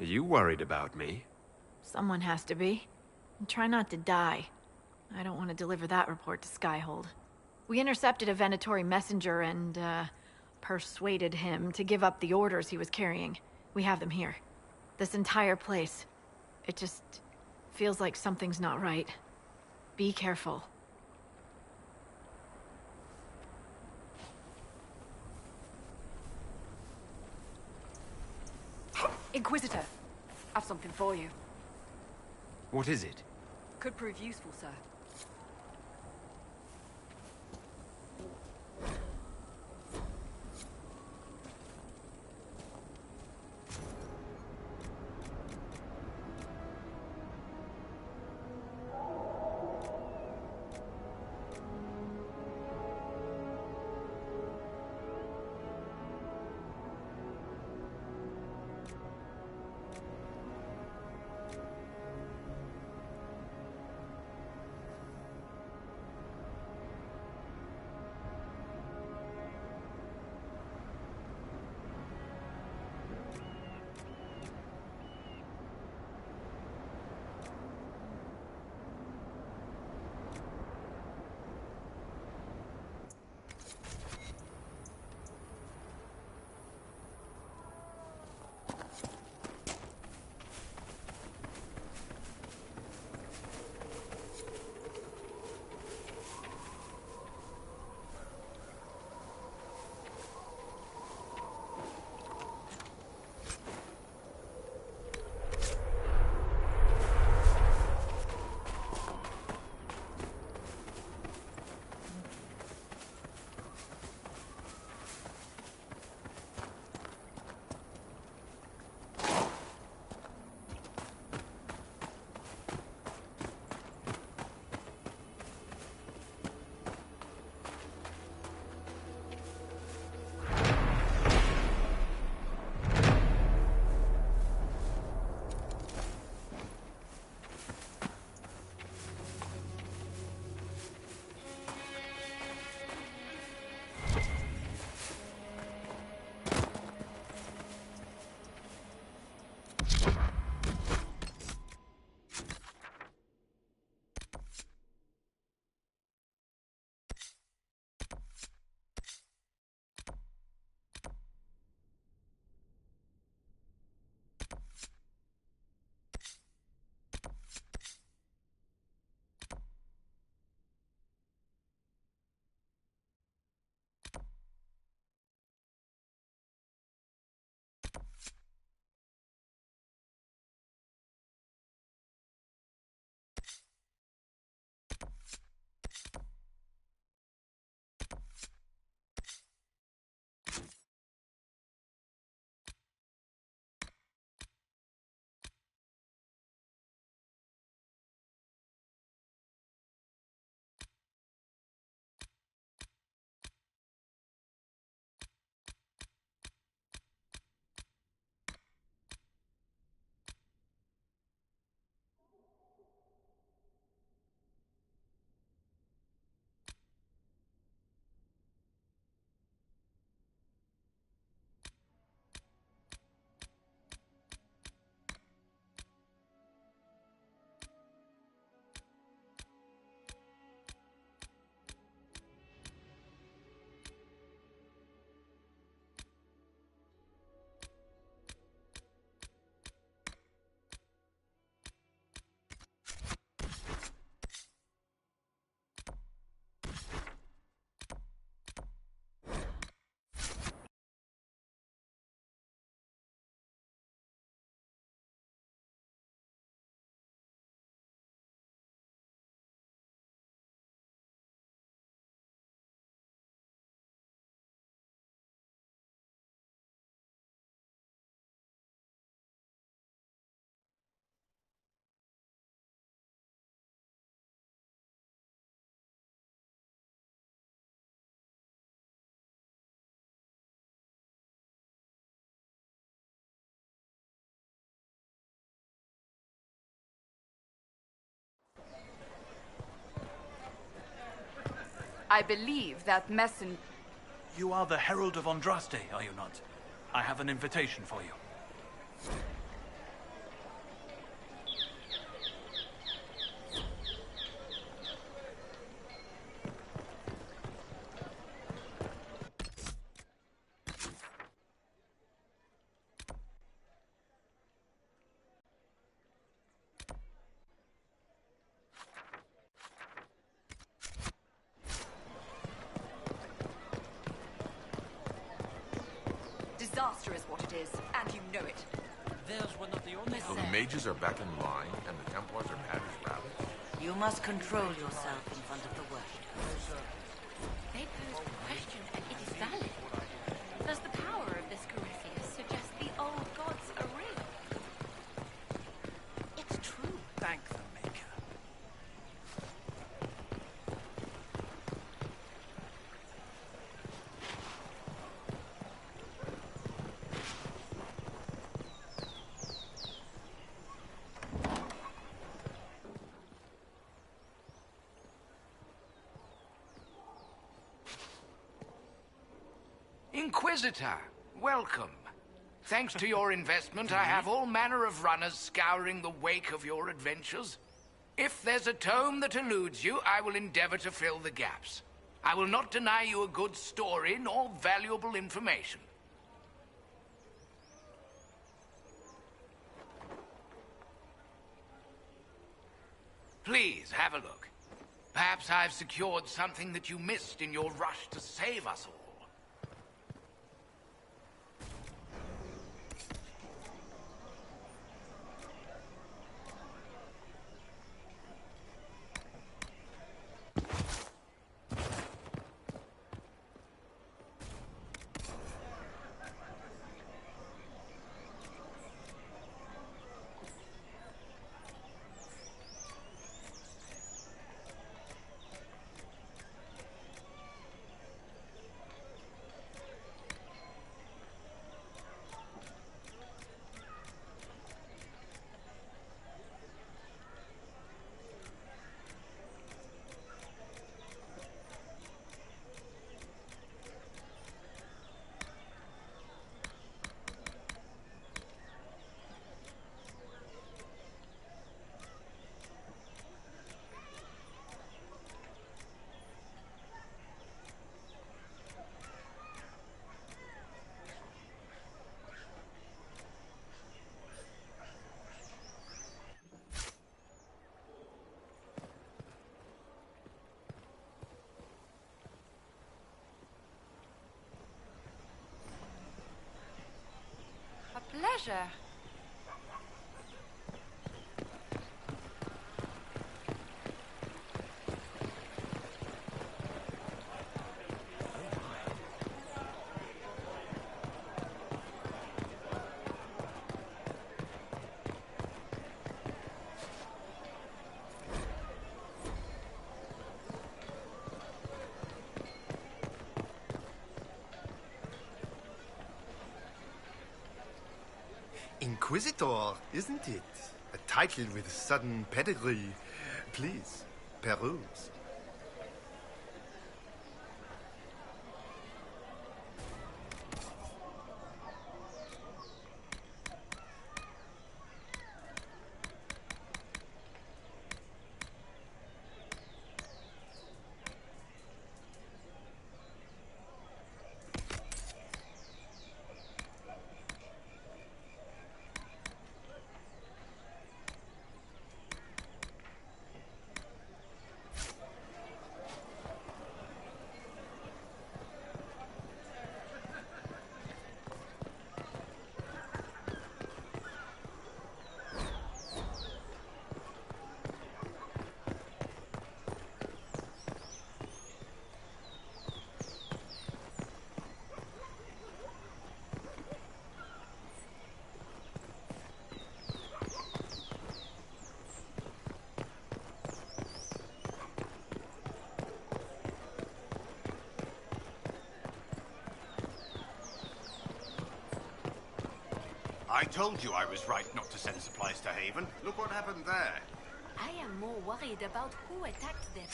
Are you worried about me? Someone has to be. And try not to die. I don't want to deliver that report to Skyhold. We intercepted a Venatori messenger and, persuaded him to give up the orders he was carrying. We have them here. This entire place. It just feels like something's not right. Be careful. Inquisitor, I've something for you. What is it? Could prove useful, sir. I believe that messenger... You are the Herald of Andraste, are you not? I have an invitation for you. Disaster is what it is, and you know it. Theirs were not the only... So the mages are back in line, and the Templars are Paddy's rabbits? You must control yourself in front of the world. They pose a question, and it is valid. Does the power of this Corypheus suggest the old gods are real? It's true. Thank the Maker. Inquisitor, welcome. Thanks to your investment, I have all manner of runners scouring the wake of your adventures. If there's a tome that eludes you, I will endeavor to fill the gaps. I will not deny you a good story nor valuable information. Please, have a look. Perhaps I've secured something that you missed in your rush to save us all. Pleasure. Inquisitor, isn't it? A title with sudden pedigree. Please, peruse. I told you I was right not to send supplies to Haven. Look what happened there. I am more worried about who attacked them.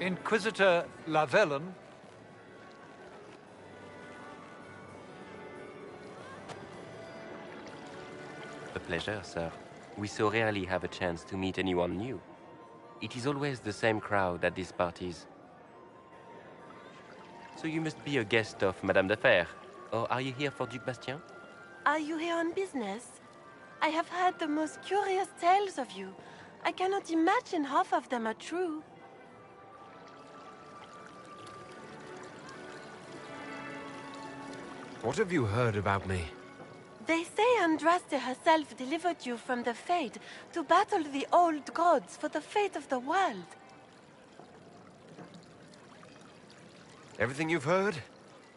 Inquisitor Lavellen. A pleasure, sir. We so rarely have a chance to meet anyone new. It is always the same crowd at these parties. So you must be a guest of Madame de Fer, or are you here for Duc Bastien? Are you here on business? I have heard the most curious tales of you. I cannot imagine half of them are true. What have you heard about me? They say Andraste herself delivered you from the Fate to battle the old gods for the fate of the world. Everything you've heard?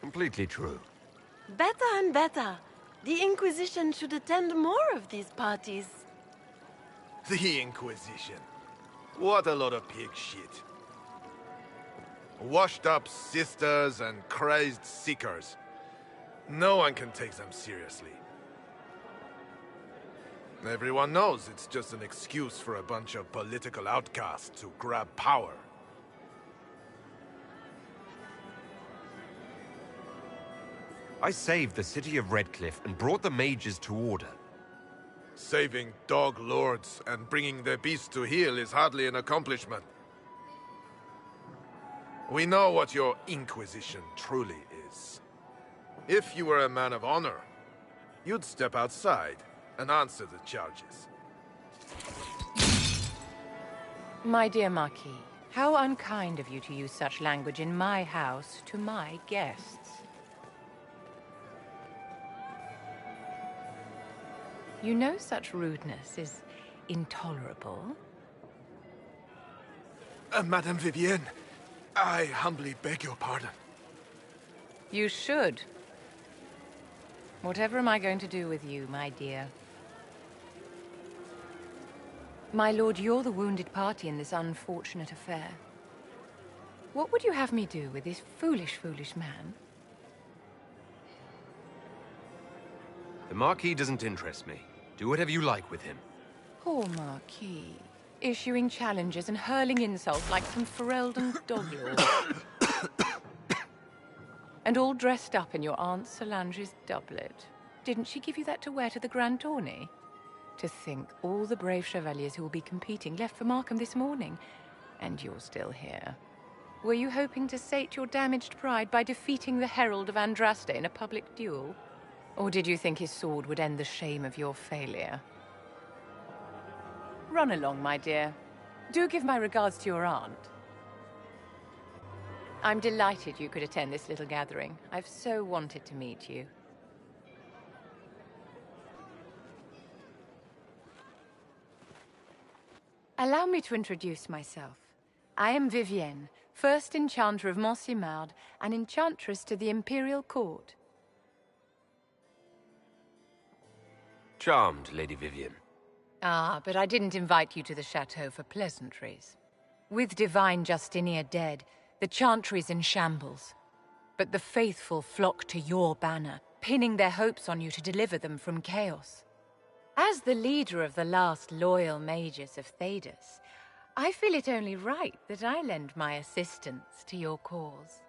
Completely true. Better and better. The Inquisition should attend more of these parties. The Inquisition. What a lot of pig shit. Washed up sisters and crazed seekers. No one can take them seriously. Everyone knows it's just an excuse for a bunch of political outcasts to grab power. I saved the city of Redcliffe and brought the mages to order. Saving dog lords and bringing their beasts to heel is hardly an accomplishment. We know what your Inquisition truly is. If you were a man of honor, you'd step outside and answer the charges. My dear Marquis, how unkind of you to use such language in my house to my guests. You know such rudeness is intolerable. Madame Vivienne, I humbly beg your pardon. You should. Whatever am I going to do with you, my dear? My lord, you're the wounded party in this unfortunate affair. What would you have me do with this foolish, foolish man? The Marquis doesn't interest me. Do whatever you like with him. Poor Marquis. Issuing challenges and hurling insults like some Ferelden doglord. And all dressed up in your Aunt Solange's doublet. Didn't she give you that to wear to the Grand Tourney? To think all the brave chevaliers who will be competing left for Markham this morning, and you're still here. Were you hoping to sate your damaged pride by defeating the Herald of Andraste in a public duel? Or did you think his sword would end the shame of your failure? Run along, my dear. Do give my regards to your aunt. I'm delighted you could attend this little gathering. I've so wanted to meet you. Allow me to introduce myself. I am Vivienne, first Enchanter of Montsimard and Enchantress to the Imperial Court. Charmed, Lady Vivienne. Ah, but I didn't invite you to the chateau for pleasantries. With Divine Justinia dead, the Chantry's in shambles. But the faithful flock to your banner, pinning their hopes on you to deliver them from chaos. As the leader of the last loyal mages of Thedas, I feel it only right that I lend my assistance to your cause.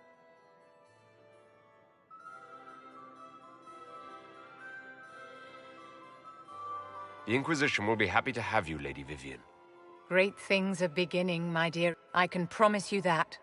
The Inquisition will be happy to have you, Lady Vivienne. Great things are beginning, my dear. I can promise you that.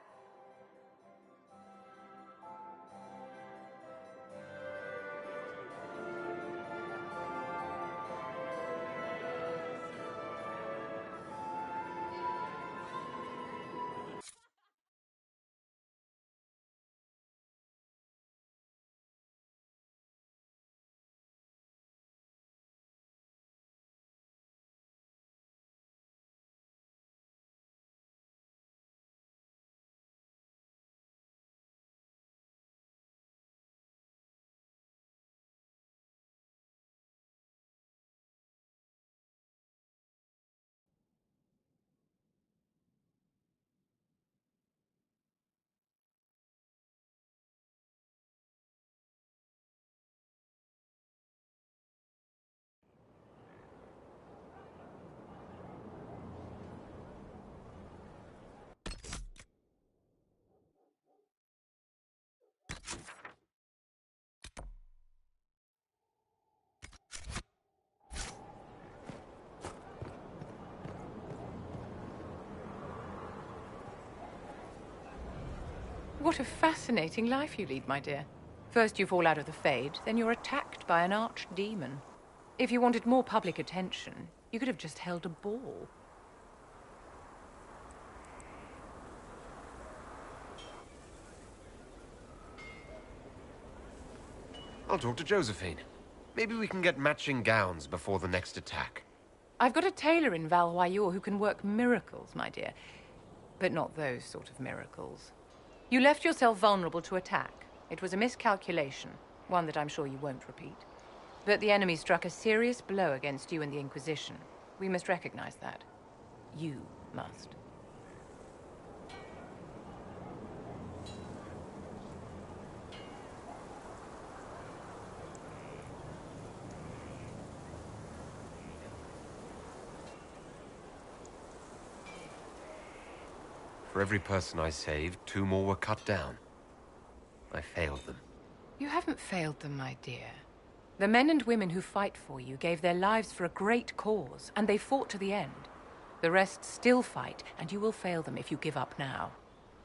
What a fascinating life you lead, my dear. First you fall out of the Fade, then you're attacked by an archdemon. If you wanted more public attention, you could have just held a ball. I'll talk to Josephine. Maybe we can get matching gowns before the next attack. I've got a tailor in Val-Royaux who can work miracles, my dear. But not those sort of miracles. You left yourself vulnerable to attack. It was a miscalculation, one that I'm sure you won't repeat. But the enemy struck a serious blow against you and the Inquisition. We must recognize that. You must. For every person I saved, 2 more were cut down. I failed them. You haven't failed them, my dear. The men and women who fight for you gave their lives for a great cause, and they fought to the end. The rest still fight, and you will fail them if you give up now.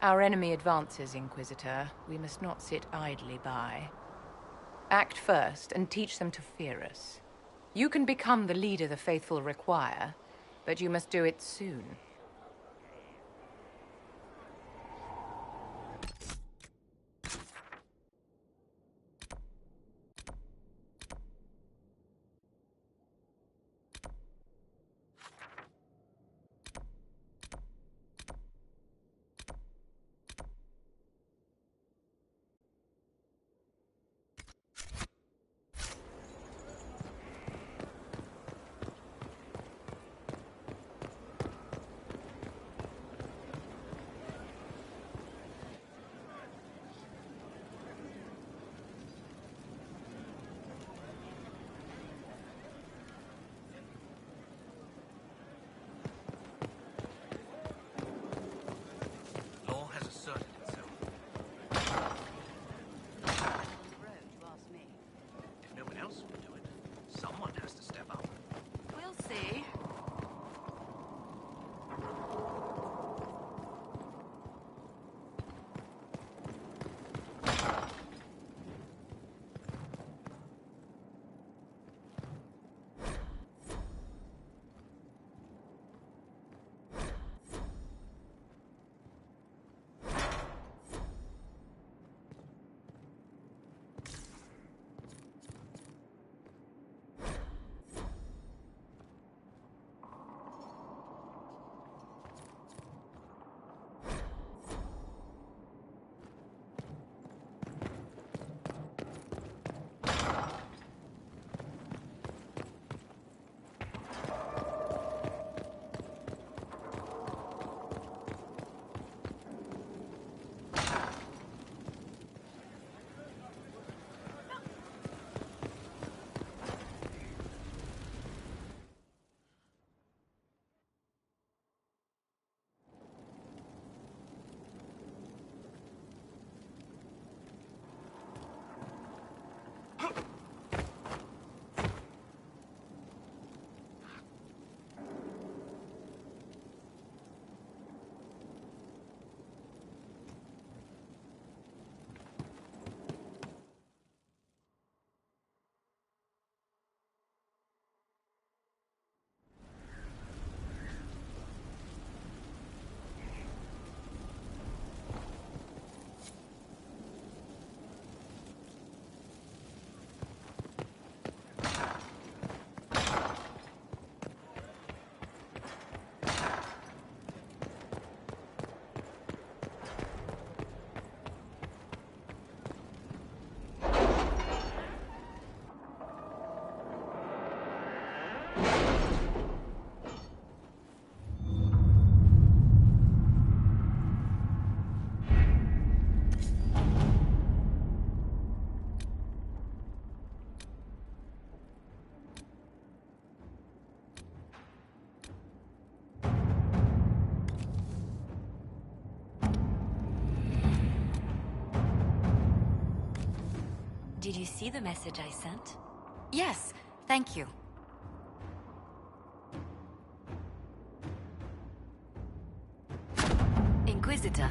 Our enemy advances, Inquisitor. We must not sit idly by. Act first, and teach them to fear us. You can become the leader the faithful require, but you must do it soon. Law has asserted itself. If no one else will do it, someone has to step up. We'll see. Did you see the message I sent? Yes, thank you. Inquisitor.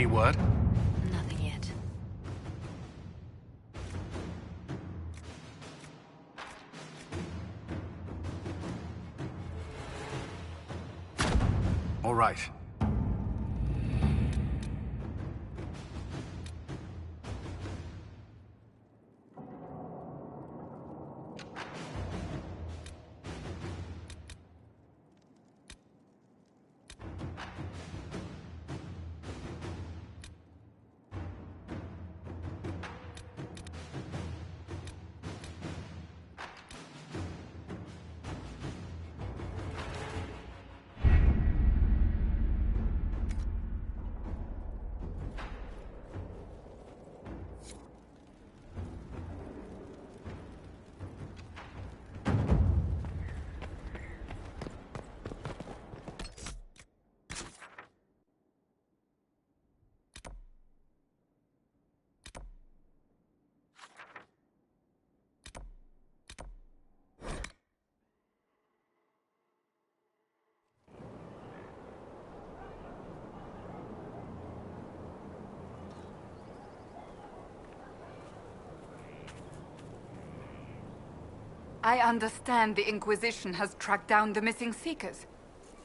Any word? Nothing yet. All right. I understand the Inquisition has tracked down the missing Seekers.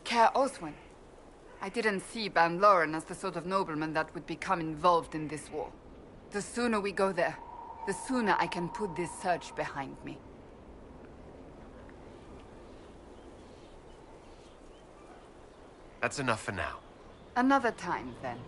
Care Oswin. I didn't see Ban Loren as the sort of nobleman that would become involved in this war. The sooner we go there, the sooner I can put this search behind me. That's enough for now. Another time, then.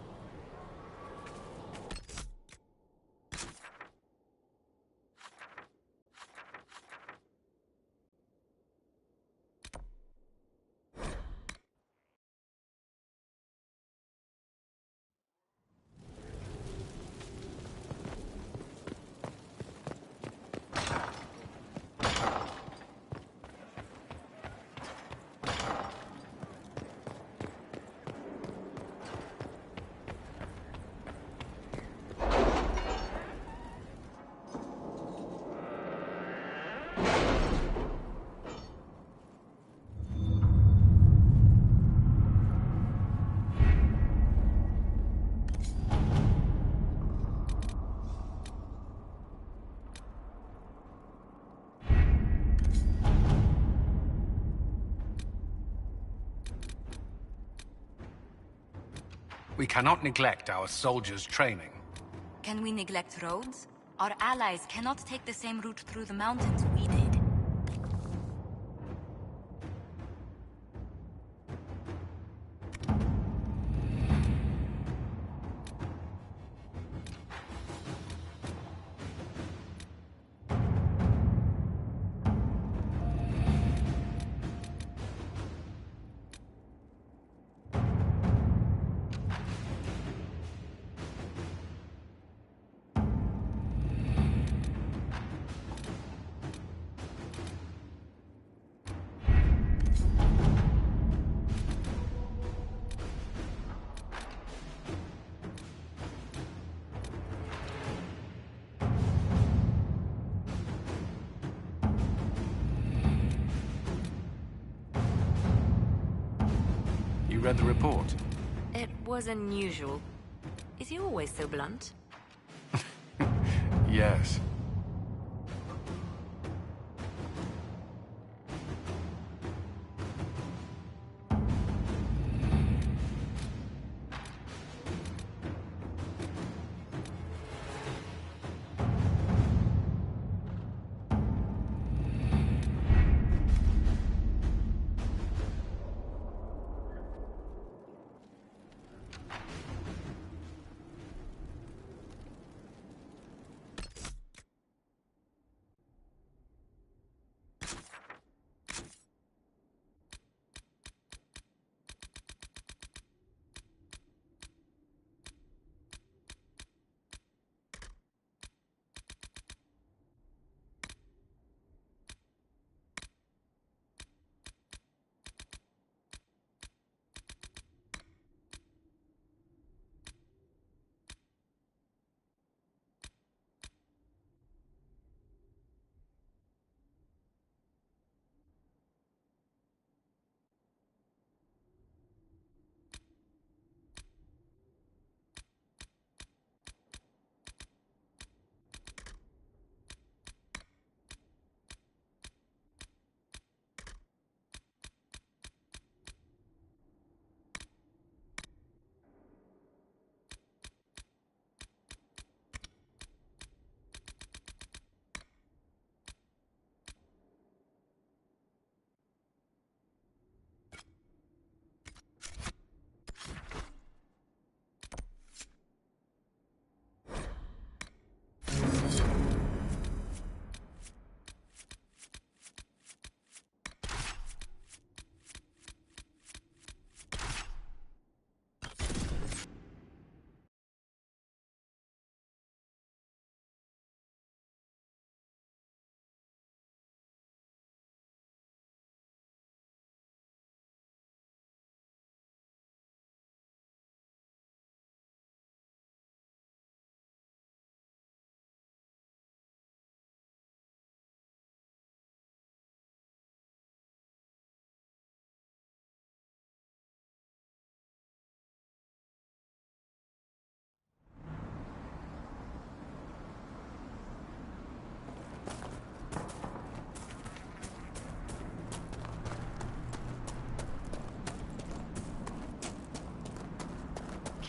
We cannot neglect our soldiers' training. Can we neglect roads? Our allies cannot take the same route through the mountains we did. You read the report? It was unusual. Is he always so blunt? Yes.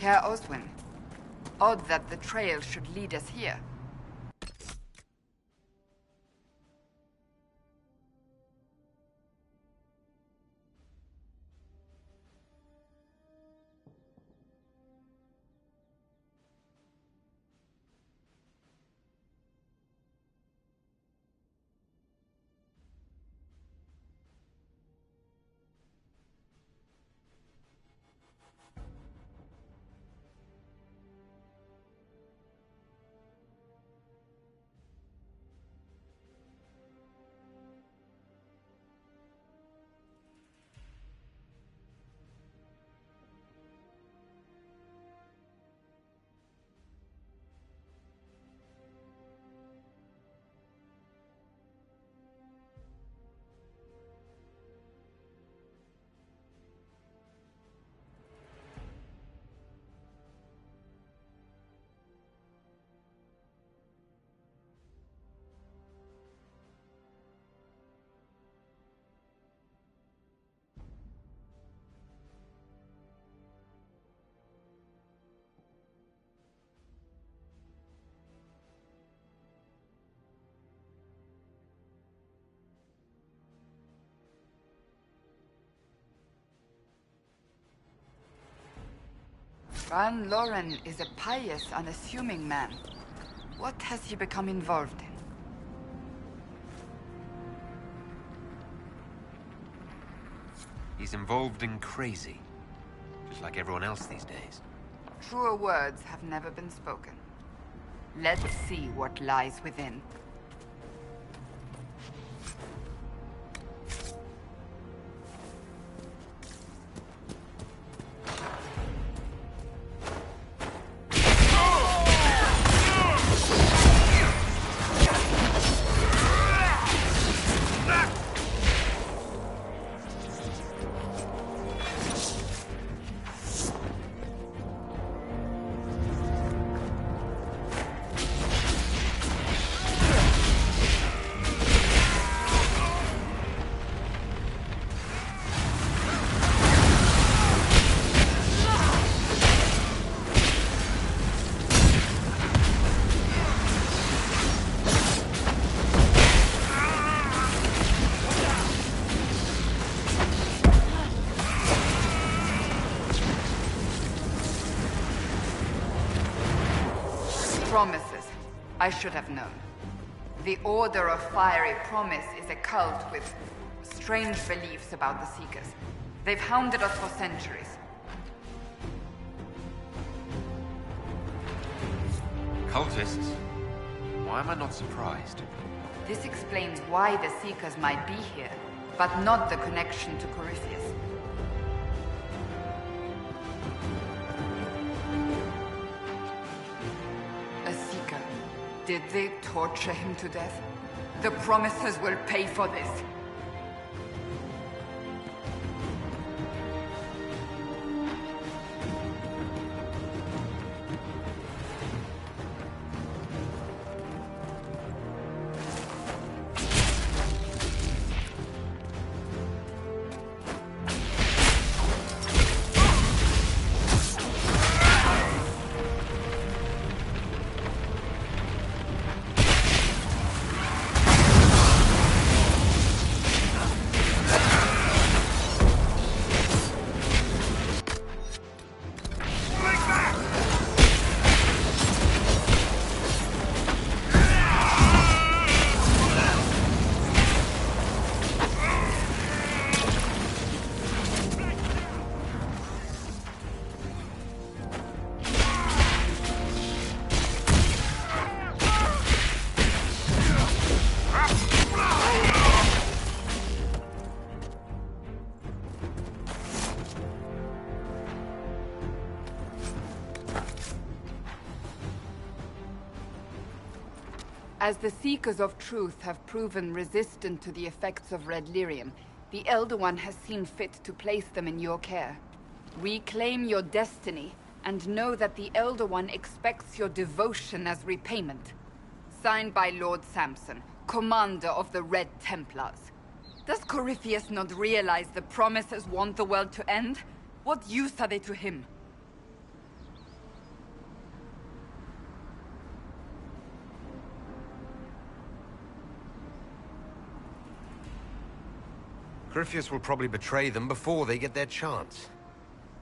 Care Oswin. Odd that the trail should lead us here. Van Loren is a pious, unassuming man. What has he become involved in? He's involved in crazy. Just like everyone else these days. Truer words have never been spoken. Let's see what lies within. Promises. I should have known. The Order of Fiery Promise is a cult with strange beliefs about the Seekers. They've hounded us for centuries. Cultists? Why am I not surprised? This explains why the Seekers might be here, but not the connection to Corypheus. A Seeker. Did they torture him to death? The Promisers will pay for this. As the Seekers of Truth have proven resistant to the effects of red lyrium, the Elder One has seen fit to place them in your care. Reclaim your destiny, and know that the Elder One expects your devotion as repayment. Signed by Lord Samson, Commander of the Red Templars. Does Corypheus not realize the Promisers want the world to end? What use are they to him? Corypheus will probably betray them before they get their chance.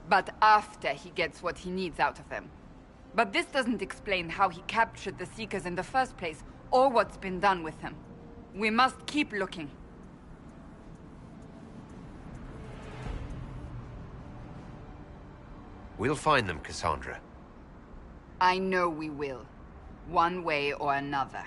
But after he gets what he needs out of them. But this doesn't explain how he captured the Seekers in the first place, or what's been done with them. We must keep looking. We'll find them, Cassandra. I know we will. One way or another.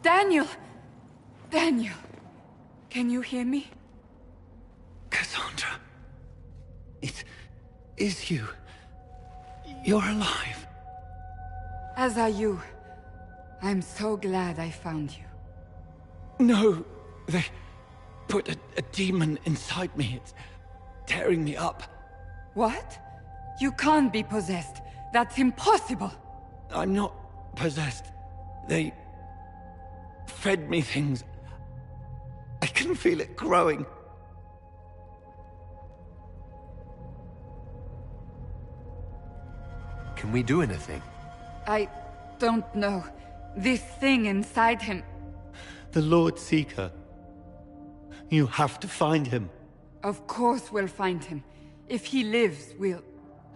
Daniel! Daniel! Can you hear me? Cassandra. It is you. You're alive. As are you. I'm so glad I found you. No, they put a demon inside me. It's tearing me up. What? You can't be possessed. That's impossible. I'm not possessed. They fed me things. I can feel it growing. Can we do anything? I don't know. This thing inside him... The Lord Seeker. You have to find him. Of course we'll find him. If he lives, we'll...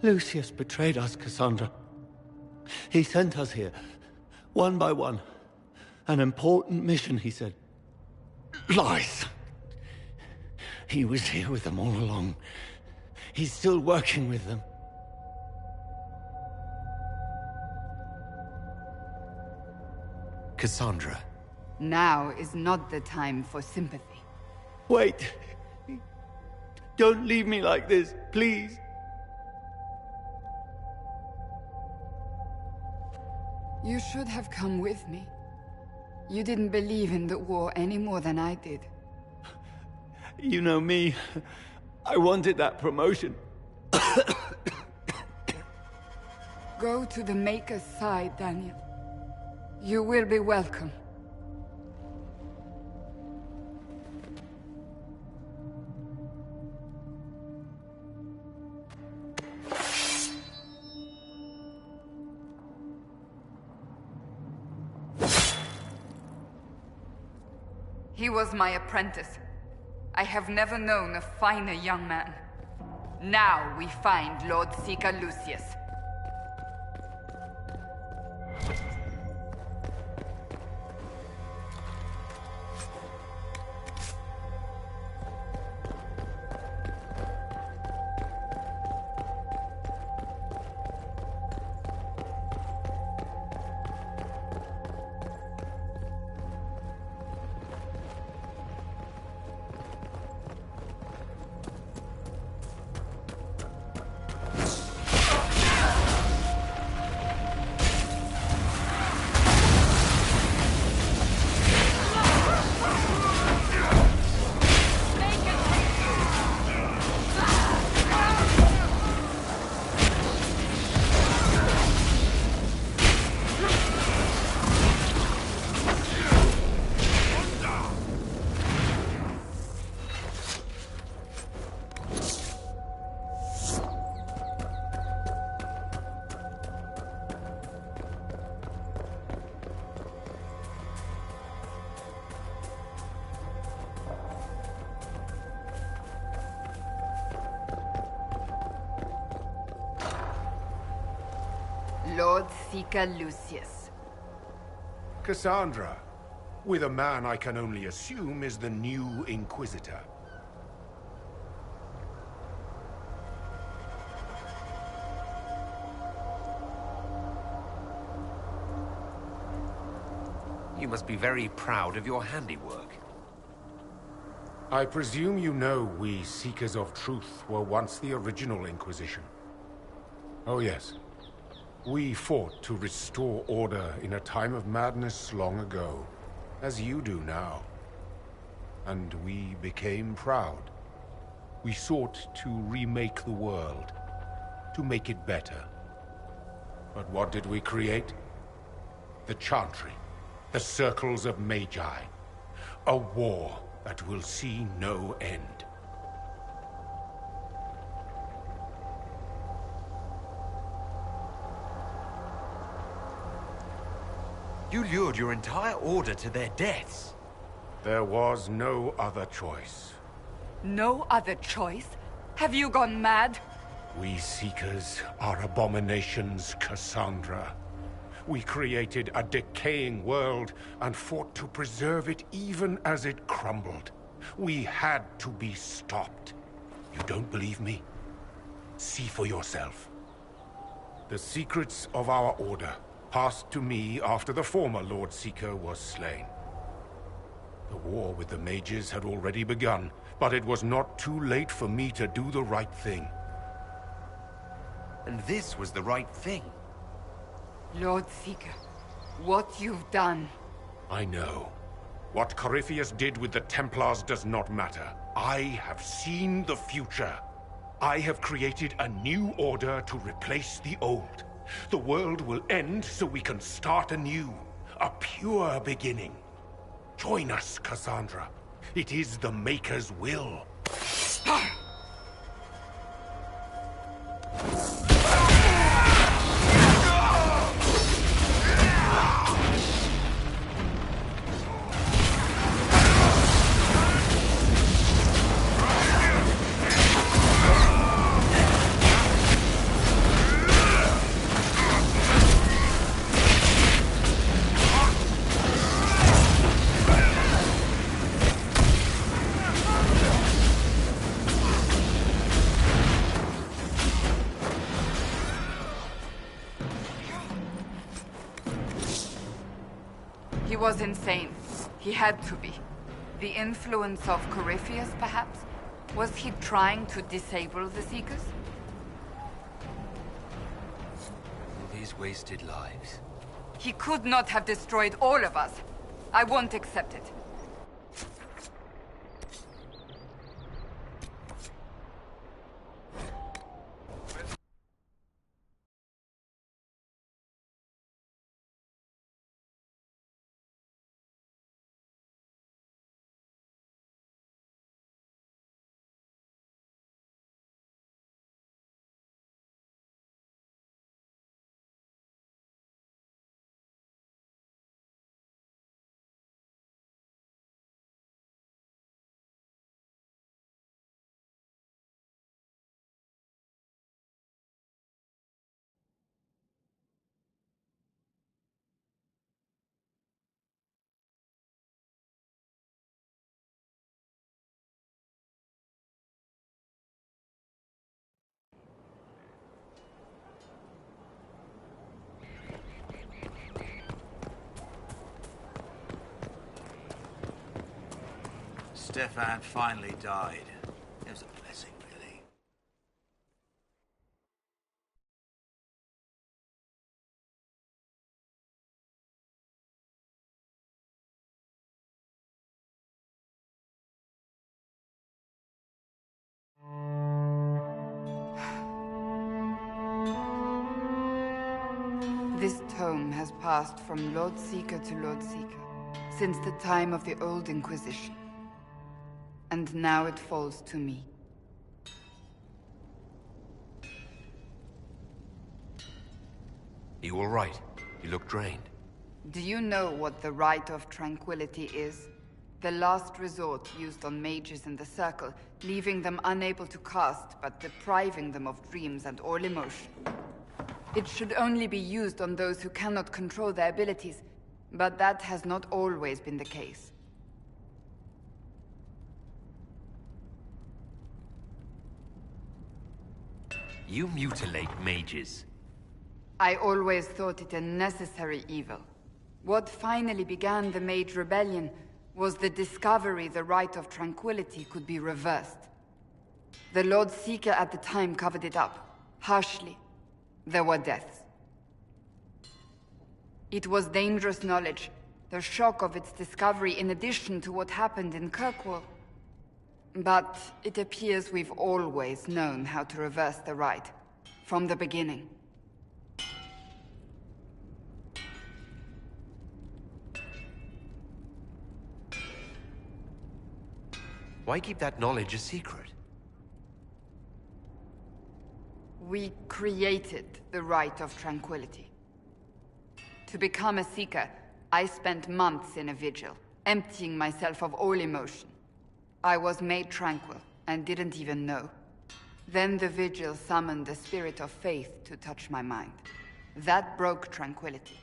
Lucius betrayed us, Cassandra. He sent us here, one by one. An important mission, he said. Lies! He was here with them all along. He's still working with them. Cassandra. Now is not the time for sympathy. Wait! Don't leave me like this, please! You should have come with me. You didn't believe in the war any more than I did. You know me. I wanted that promotion. Go to the Maker's side, Daniel. You will be welcome. He was my apprentice. I have never known a finer young man. Now we find Lord Seeker Lucius. Lord Seeker Lucius. Cassandra, with a man I can only assume is the new Inquisitor. You must be very proud of your handiwork. I presume you know we Seekers of Truth were once the original Inquisition. Oh yes. We fought to restore order in a time of madness long ago, as you do now. And we became proud. We sought to remake the world, to make it better. But what did we create? The Chantry, the Circles of Magi. A war that will see no end. You lured your entire order to their deaths. There was no other choice. No other choice? Have you gone mad? We Seekers are abominations, Cassandra. We created a decaying world and fought to preserve it even as it crumbled. We had to be stopped. You don't believe me? See for yourself. The secrets of our order passed to me after the former Lord Seeker was slain. The war with the mages had already begun, but it was not too late for me to do the right thing. And this was the right thing. Lord Seeker, what you've done. I know. What Corypheus did with the Templars does not matter. I have seen the future. I have created a new order to replace the old. The world will end so we can start anew. A pure beginning. Join us, Cassandra. It is the Maker's will. He was insane. He had to be. The influence of Corypheus, perhaps? Was he trying to disable the Seekers? All these wasted lives. He could not have destroyed all of us. I won't accept it. Stefan finally died. It was a blessing, really. This tome has passed from Lord Seeker to Lord Seeker since the time of the Old Inquisition. And now it falls to me. You all right? You look drained. Do you know what the Rite of Tranquility is? The last resort used on mages in the Circle, leaving them unable to cast, but depriving them of dreams and all emotion. It should only be used on those who cannot control their abilities, but that has not always been the case. You mutilate mages. I always thought it a necessary evil. What finally began the Mage Rebellion was the discovery the Rite of Tranquility could be reversed. The Lord Seeker at the time covered it up, harshly. There were deaths. It was dangerous knowledge, the shock of its discovery in addition to what happened in Kirkwall. But it appears we've always known how to reverse the rite, from the beginning. Why keep that knowledge a secret? We created the Rite of Tranquility. To become a Seeker, I spent months in a vigil, emptying myself of all emotion. I was made tranquil, and didn't even know. Then the vigil summoned the spirit of faith to touch my mind. That broke tranquility,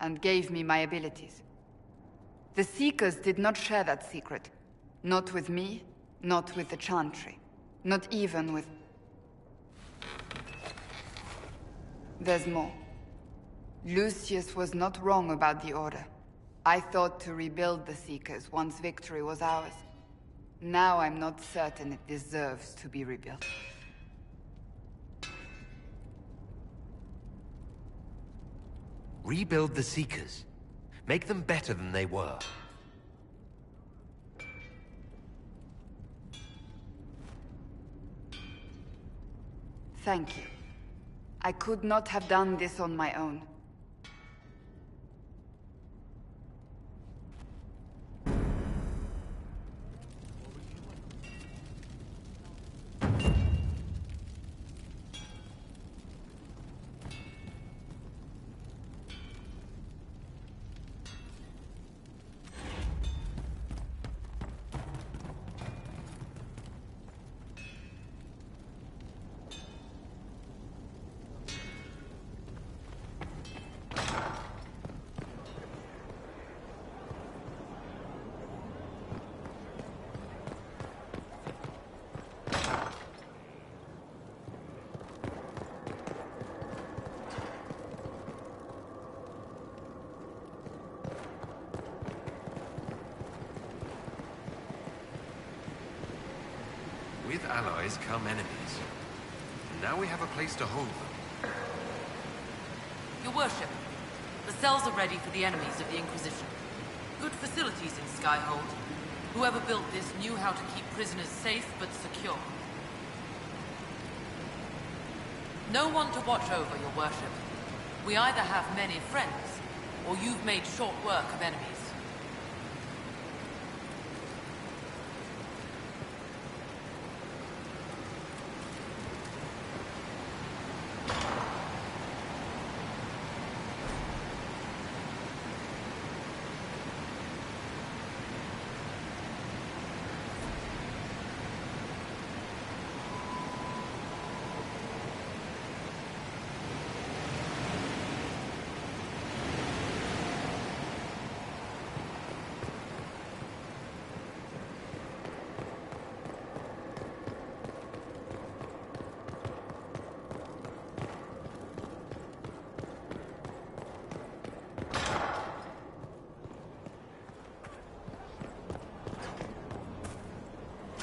and gave me my abilities. The Seekers did not share that secret. Not with me, not with the Chantry, not even with... There's more. Lucius was not wrong about the Order. I thought to rebuild the Seekers once victory was ours. Now I'm not certain it deserves to be rebuilt. Rebuild the Seekers. Make them better than they were. Thank you. I could not have done this on my own. With allies come enemies. And now we have a place to hold them. Your worship, the cells are ready for the enemies of the Inquisition. Good facilities in Skyhold. Whoever built this knew how to keep prisoners safe but secure. No one to watch over, your worship. We either have many friends, or you've made short work of enemies.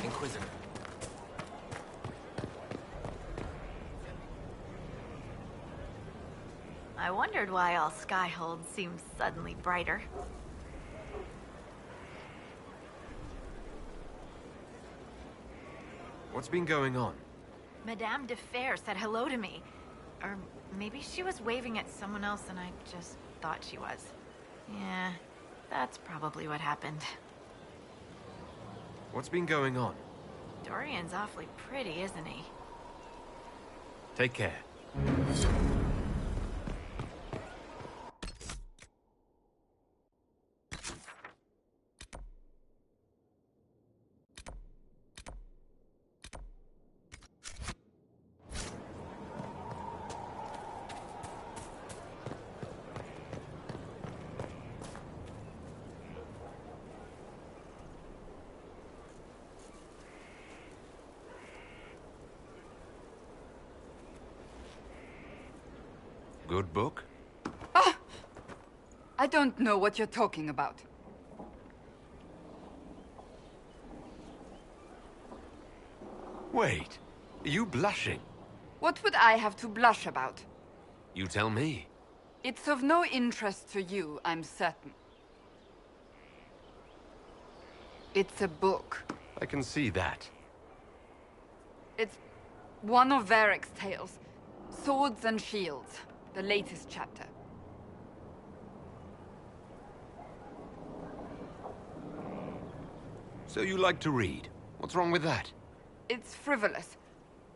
Inquisitor. I wondered why all Skyhold seems suddenly brighter. What's been going on? Madame de Fer said hello to me. Or maybe she was waving at someone else and I just thought she was. Yeah, that's probably what happened. What's been going on? Dorian's awfully pretty, isn't he? Take care. good book? Ah! I don't know what you're talking about. Wait, are you blushing? What would I have to blush about? You tell me. It's of no interest to you, I'm certain. It's a book. I can see that. It's one of Varric's tales. Swords and Shields, the latest chapter. So you like to read. What's wrong with that? It's frivolous.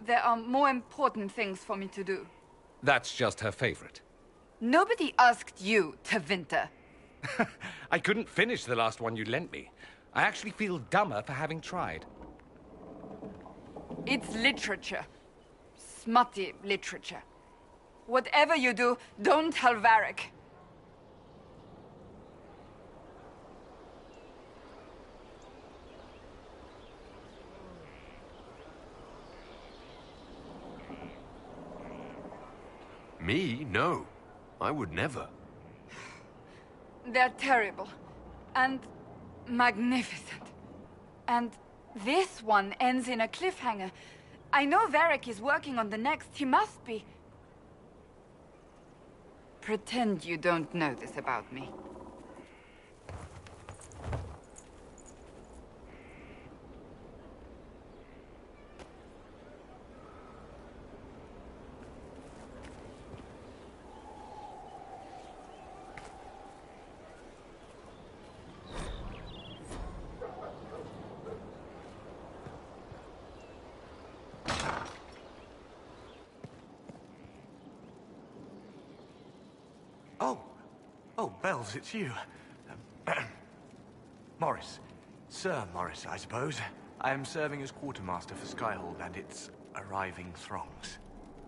There are more important things for me to do. That's just her favorite. Nobody asked you to winter. I couldn't finish the last one you lent me. I actually feel dumber for having tried. It's literature. Smutty literature. Whatever you do, don't tell Varric. Me? No. I would never. They're terrible. And magnificent. And this one ends in a cliffhanger. I know Varric is working on the next. He must be. Pretend you don't know this about me. Oh, Bells, it's you. Morris. Sir Morris, I suppose. I am serving as quartermaster for Skyhold and its arriving throngs.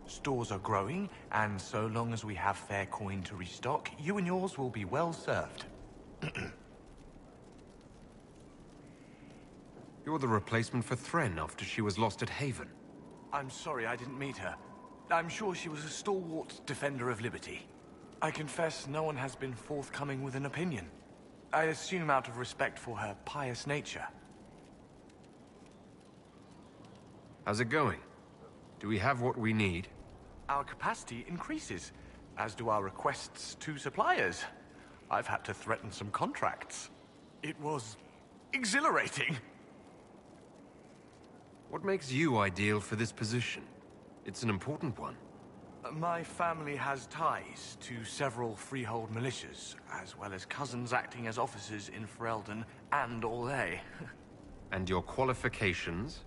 Stores are growing, and so long as we have fair coin to restock, you and yours will be well served. You're the replacement for Thren after she was lost at Haven. I'm sorry I didn't meet her. I'm sure she was a stalwart defender of liberty. I confess no one has been forthcoming with an opinion. I assume out of respect for her pious nature. How's it going? Do we have what we need? Our capacity increases, as do our requests to suppliers. I've had to threaten some contracts. It was exhilarating. What makes you ideal for this position? It's an important one. My family has ties to several freehold militias, as well as cousins acting as officers in Ferelden and Orlais. And your qualifications?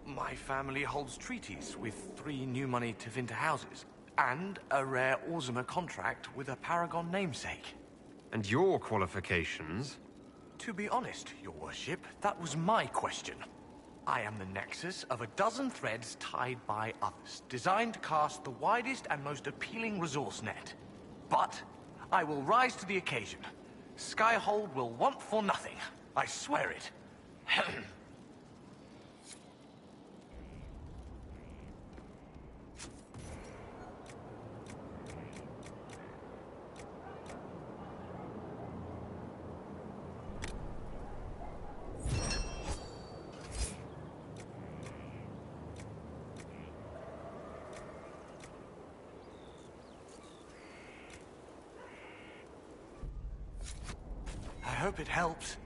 My family holds treaties with 3 new money Tevinter houses, and a rare Orzuma contract with a Paragon namesake. And your qualifications? To be honest, your worship, that was my question. I am the nexus of a dozen threads tied by others, designed to cast the widest and most appealing resource net. But I will rise to the occasion. Skyhold will want for nothing. I swear it. I hope it helps.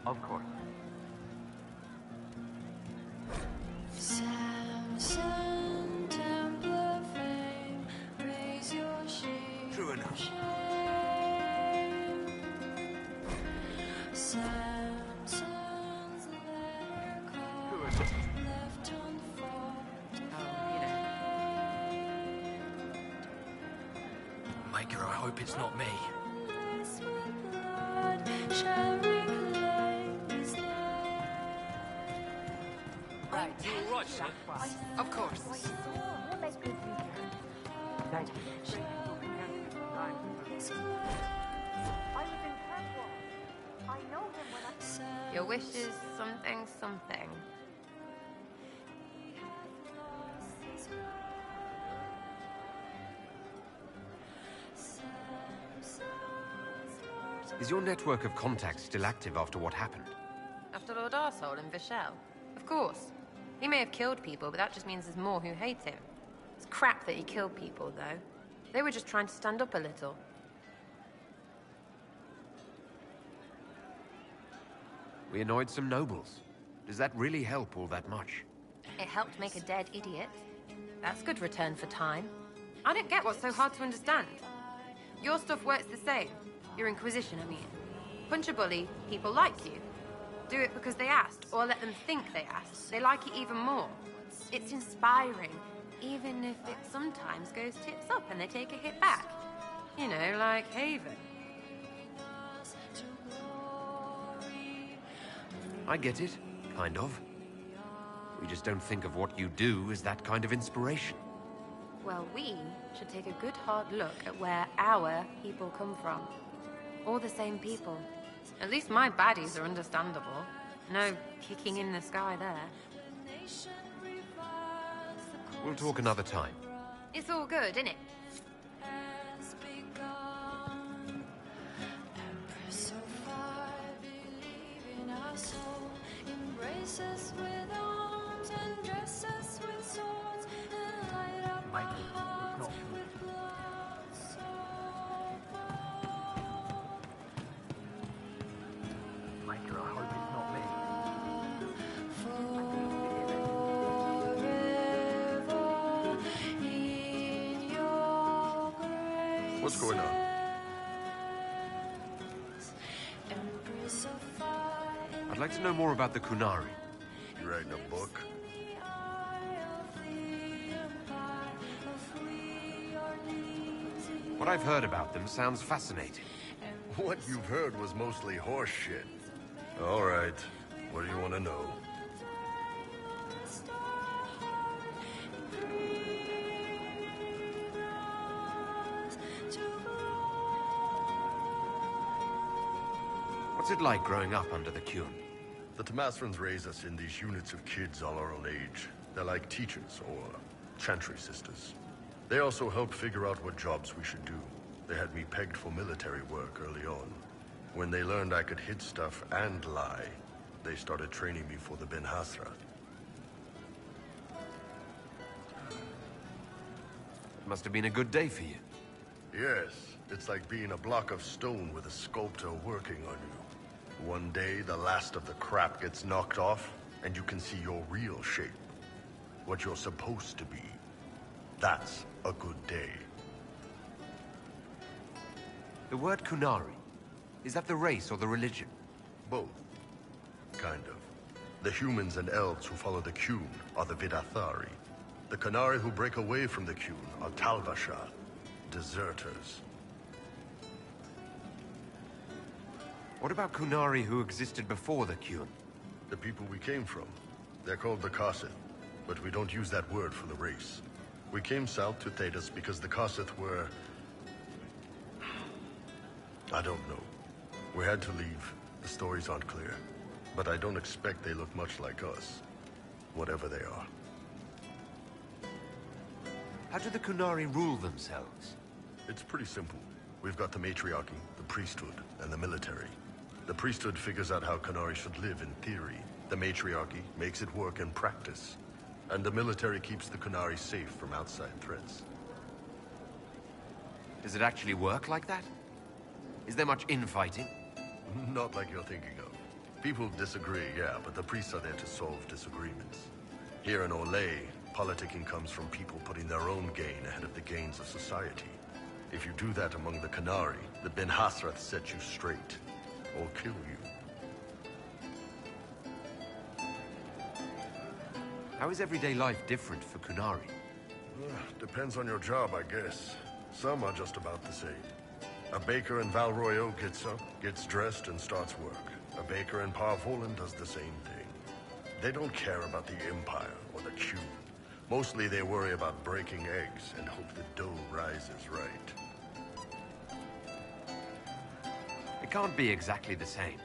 Of course. True enough. Who is it? Maker, I hope it's not me. Shall we right. You all right, sir? Of course. Thank you. Your wish is something, something. Is your network of contacts still active after what happened? After Lord Arsehole and Vishal? Of course. He may have killed people, but that just means there's more who hate him. It's crap that he killed people, though. They were just trying to stand up a little. We annoyed some nobles. Does that really help all that much? It helped make a dead idiot. That's good return for time. I don't get what's so hard to understand. Your stuff works the same. Your Inquisition, I mean. Punch a bully, people like you. Do it because they asked, or let them think they asked. They like it even more. It's inspiring, even if it sometimes goes tits up and they take a hit back. You know, like Haven. I get it, kind of. We just don't think of what you do as that kind of inspiration. Well, we should take a good hard look at where our people come from. All the same people. At least my baddies are understandable. No kicking in the sky there. We'll talk another time. It's all good, innit? What's going on? I'd like to know more about the Kunari. You writing a book? What I've heard about them sounds fascinating. What you've heard was mostly horse shit. All right. What do you want to know? What's it like growing up under the Qun? The Tamasrans raise us in these units of kids all our own age. They're like teachers, or chantry sisters. They also help figure out what jobs we should do. They had me pegged for military work early on. When they learned I could hit stuff and lie, they started training me for the Ben Hasra. It must have been a good day for you. Yes, it's like being a block of stone with a sculptor working on you. One day, the last of the crap gets knocked off, and you can see your real shape. What you're supposed to be. That's a good day. The word Kunari, is that the race or the religion? Both. Kind of. The humans and elves who follow the Qun are the Vidathari. The Kunari who break away from the Qun are Talvasha, deserters. What about Kunari who existed before the Qun? The people we came from. They're called the Kossith, but we don't use that word for the race. We came south to Thedas because the Kossith were... I don't know. We had to leave. The stories aren't clear. But I don't expect they look much like us. Whatever they are. How do the Kunari rule themselves? It's pretty simple. We've got the matriarchy, the priesthood, and the military. The priesthood figures out how Kunari should live in theory. The matriarchy makes it work in practice. And the military keeps the Kunari safe from outside threats. Does it actually work like that? Is there much infighting? Not like you're thinking of. People disagree, yeah, but the priests are there to solve disagreements. Here in Olay, politicking comes from people putting their own gain ahead of the gains of society. If you do that among the Kunari, the Ben Hasrath set you straight. Or kill you. How is everyday life different for Kunari? Depends on your job, I guess. Some are just about the same. A baker in Val Royeaux gets up, gets dressed, and starts work. A baker in Parvolan does the same thing. They don't care about the Empire or the Cube. Mostly they worry about breaking eggs and hope the dough rises right. It can't be exactly the same.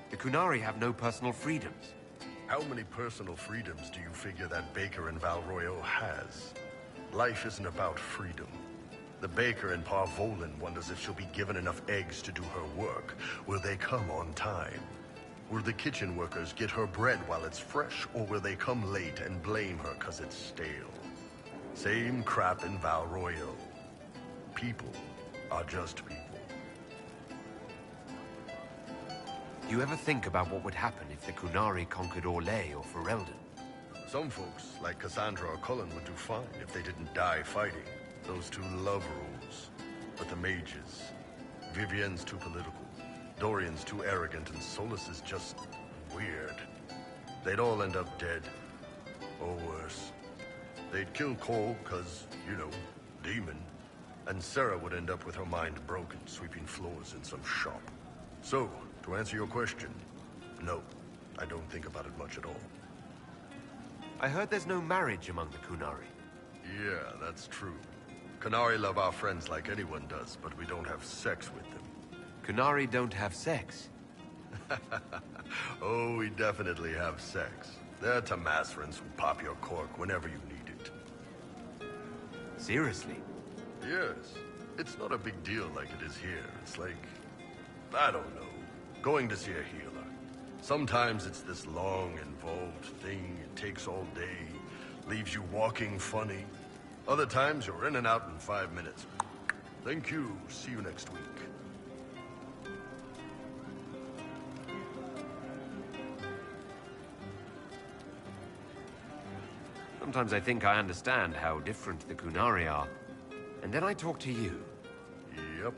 The Kunari have no personal freedoms. How many personal freedoms do you figure that baker in Val Royeaux has? Life isn't about freedom. The baker in Parvolin wonders if she'll be given enough eggs to do her work. Will they come on time? Will the kitchen workers get her bread while it's fresh, or will they come late and blame her because it's stale? Same crap in Val Royeaux. People are just people. Do you ever think about what would happen if the Kunari conquered Orlais or Ferelden? Some folks, like Cassandra or Cullen, would do fine if they didn't die fighting. Those two love rules. But the mages... Vivienne's too political. Dorian's too arrogant, and Solus is just... weird. They'd all end up dead. Or worse. They'd kill Cole, cause, you know, demon. And Sarah would end up with her mind broken, sweeping floors in some shop. So, to answer your question, no. I don't think about it much at all. I heard there's no marriage among the Kunari. Yeah, that's true. Kunari love our friends like anyone does, but we don't have sex with them. Kunari don't have sex? Oh, we definitely have sex. They're Tamasrans who pop your cork whenever you need it. Seriously? Yes. It's not a big deal like it is here. It's like... I don't know. Going to see a healer. Sometimes it's this long, involved thing. It takes all day. Leaves you walking funny. Other times you're in and out in 5 minutes. Thank you. See you next week. Sometimes I think I understand how different the Kunari are. And then I talk to you. Yep.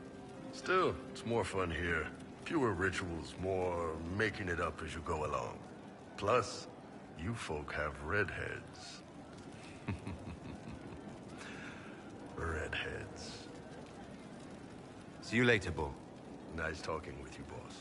Still, it's more fun here. Fewer rituals, more making it up as you go along. Plus, you folk have redheads. Redheads. See you later, Bull. Nice talking with you, boss.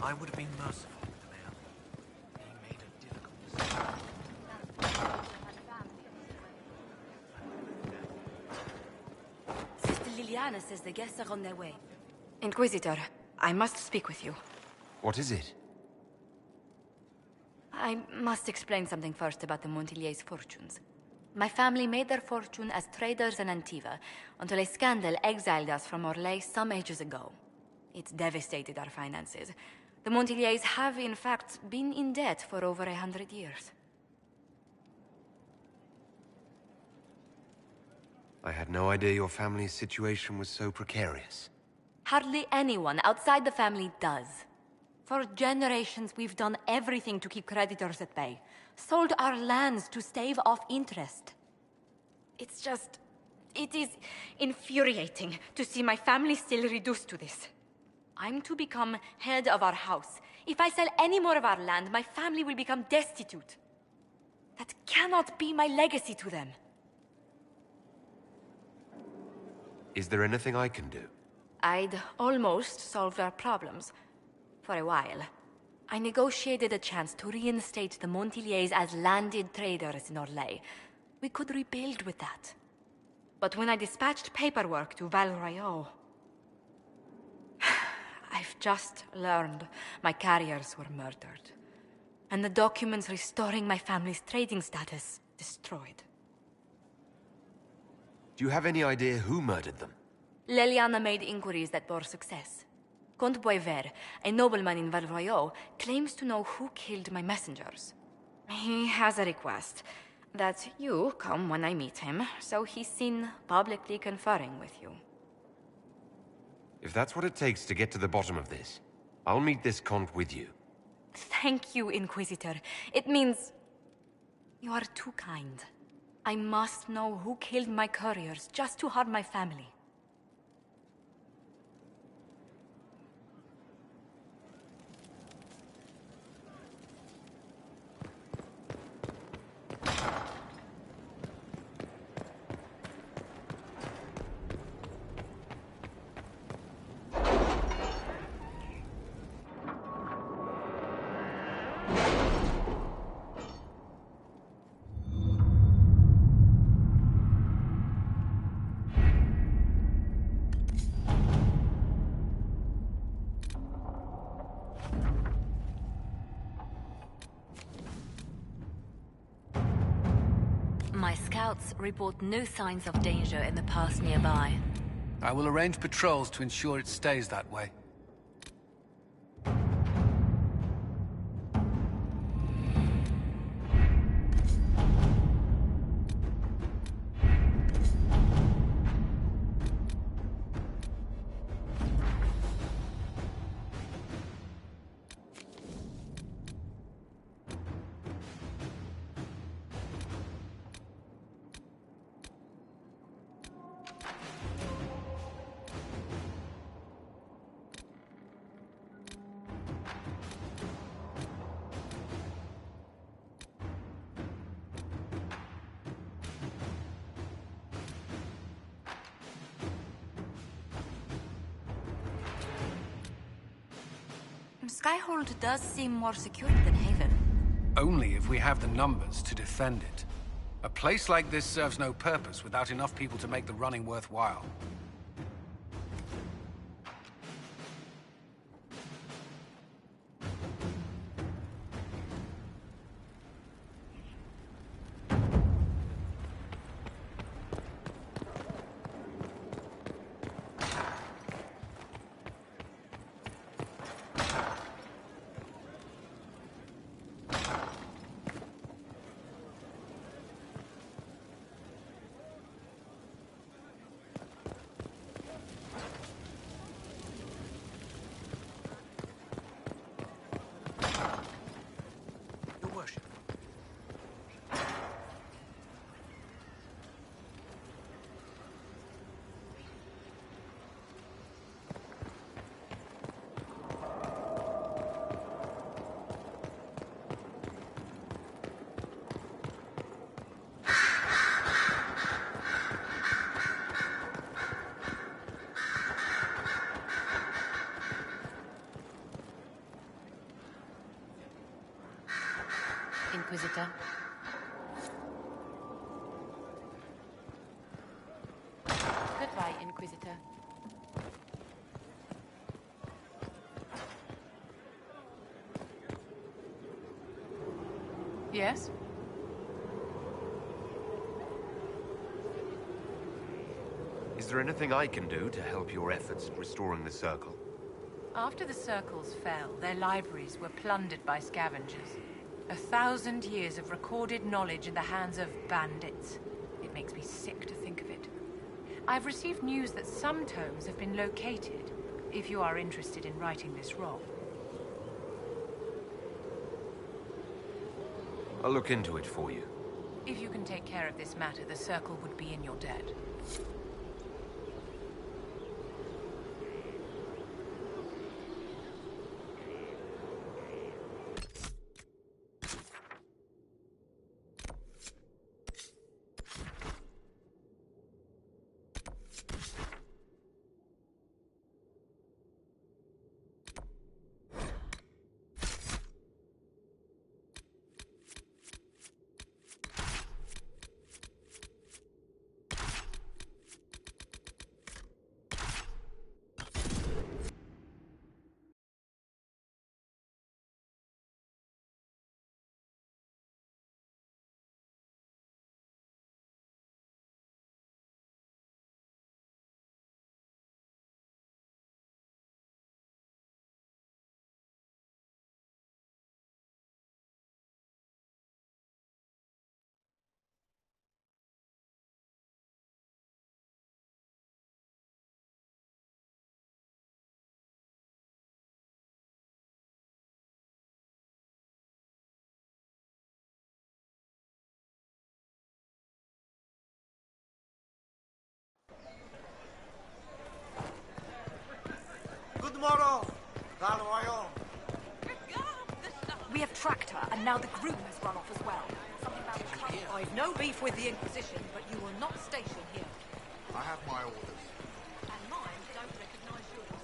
I would have been merciful with the man. He made a difficult decision. Sister Liliana says the guests are on their way. Inquisitor, I must speak with you. What is it? I must explain something first about the Montiliers' fortunes. My family made their fortune as traders in Antiva until a scandal exiled us from Orlais some ages ago. It devastated our finances. The Montiliers have, in fact, been in debt for over 100 years. I had no idea your family's situation was so precarious. Hardly anyone outside the family does. For generations, we've done everything to keep creditors at bay. Sold our lands to stave off interest. It's just... it is infuriating to see my family still reduced to this. I'm to become head of our house. If I sell any more of our land, my family will become destitute. That cannot be my legacy to them. Is there anything I can do? I'd almost solved our problems. For a while. I negotiated a chance to reinstate the Montiliers as landed traders in Orlais. We could rebuild with that. But when I dispatched paperwork to Val Royeaux... I've just learned my carriers were murdered. And the documents restoring my family's trading status destroyed. Do you have any idea who murdered them? Leliana made inquiries that bore success. Comte Boisvert, a nobleman in Val Royeaux, claims to know who killed my messengers. He has a request that you come when I meet him, so he's seen publicly conferring with you. If that's what it takes to get to the bottom of this, I'll meet this Comte with you. Thank you, Inquisitor. It means... you are too kind. I must know who killed my couriers just to harm my family. My scouts report no signs of danger in the pass nearby. I will arrange patrols to ensure it stays that way. Skyhold does seem more secure than Haven. Only if we have the numbers to defend it. A place like this serves no purpose without enough people to make the running worthwhile. Inquisitor. Goodbye, Inquisitor. Yes? Is there anything I can do to help your efforts at restoring the Circle? After the Circles fell, their libraries were plundered by scavengers. 1,000 years of recorded knowledge in the hands of bandits. It makes me sick to think of it. I've received news that some tomes have been located, if you are interested in righting this wrong. I'll look into it for you. If you can take care of this matter, the Circle would be in your debt. tomorrow, Val We have tracked her, and now the groom has run off as well. Something about the club. I've no beef with the Inquisition, but you will not station here. I have my orders. And mine don't recognize yours.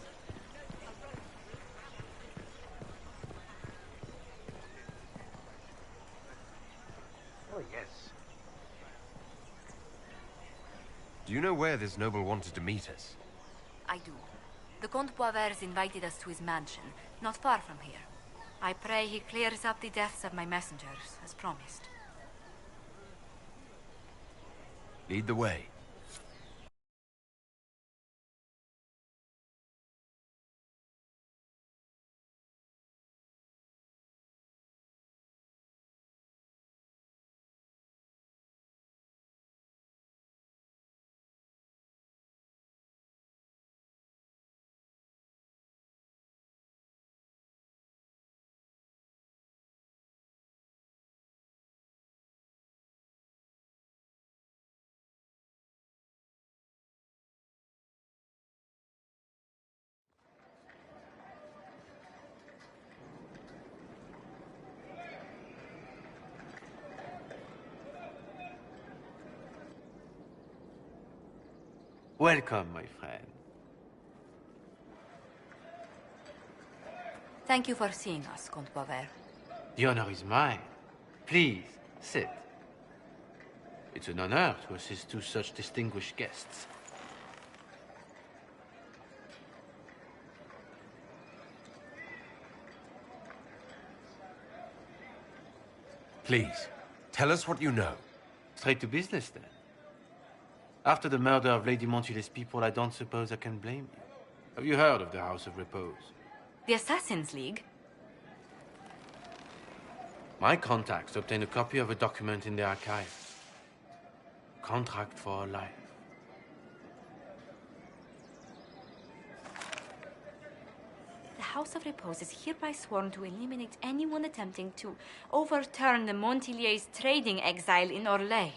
Oh, yes. Do you know where this noble wanted to meet us? I do. The Comte Boisvert invited us to his mansion, not far from here. I pray he clears up the deaths of my messengers, as promised. Lead the way. Welcome, my friend. Thank you for seeing us, Comte Boisvert. The honor is mine. Please, sit. It's an honor to assist two such distinguished guests. Please, tell us what you know. Straight to business, then. After the murder of Lady Montula's people, I don't suppose I can blame you. Have you heard of the House of Repose? The Assassin's League? My contacts obtained a copy of a document in the archives. Contract for life. The House of Repose is hereby sworn to eliminate anyone attempting to overturn the Montiliers' trading exile in Orlais.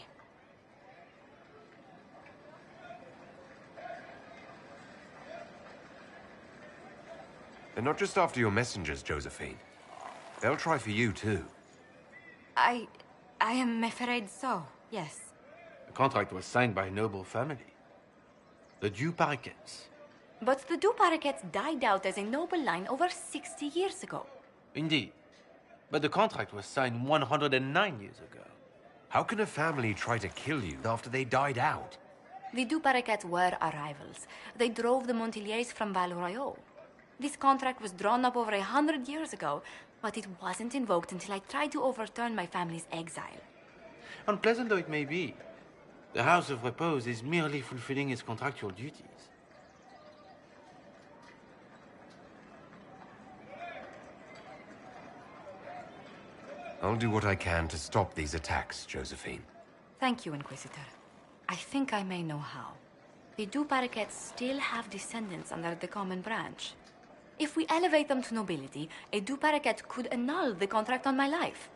They're not just after your messengers, Josephine. They'll try for you, too. I am afraid so, yes. The contract was signed by a noble family. The Du Paraquets. But the Du Paraquets died out as a noble line over 60 years ago. Indeed. But the contract was signed 109 years ago. How can a family try to kill you after they died out? The Du Paraquets were our rivals. They drove the Montiliers from Val-Royaux. This contract was drawn up over 100 years ago, but it wasn't invoked until I tried to overturn my family's exile. Unpleasant though it may be, the House of Repose is merely fulfilling its contractual duties. I'll do what I can to stop these attacks, Josephine. Thank you, Inquisitor. I think I may know how. The Du Paraquets still have descendants under the common branch. If we elevate them to nobility, a Du Paraquet could annul the contract on my life.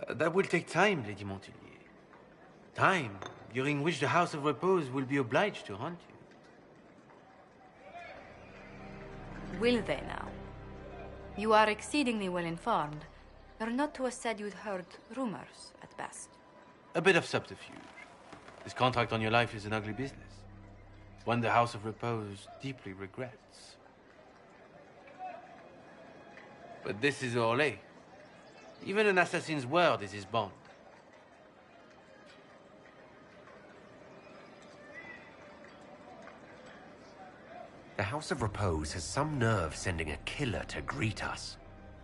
That will take time, Lady Montilier. Time during which the House of Repose will be obliged to hunt you. Will they now? You are exceedingly well informed. You're not to have said you'd heard rumors, at best. A bit of subterfuge. This contract on your life is an ugly business. One the House of Repose deeply regrets. But this is Orlais. Even an assassin's word is his bond. The House of Repose has some nerve sending a killer to greet us.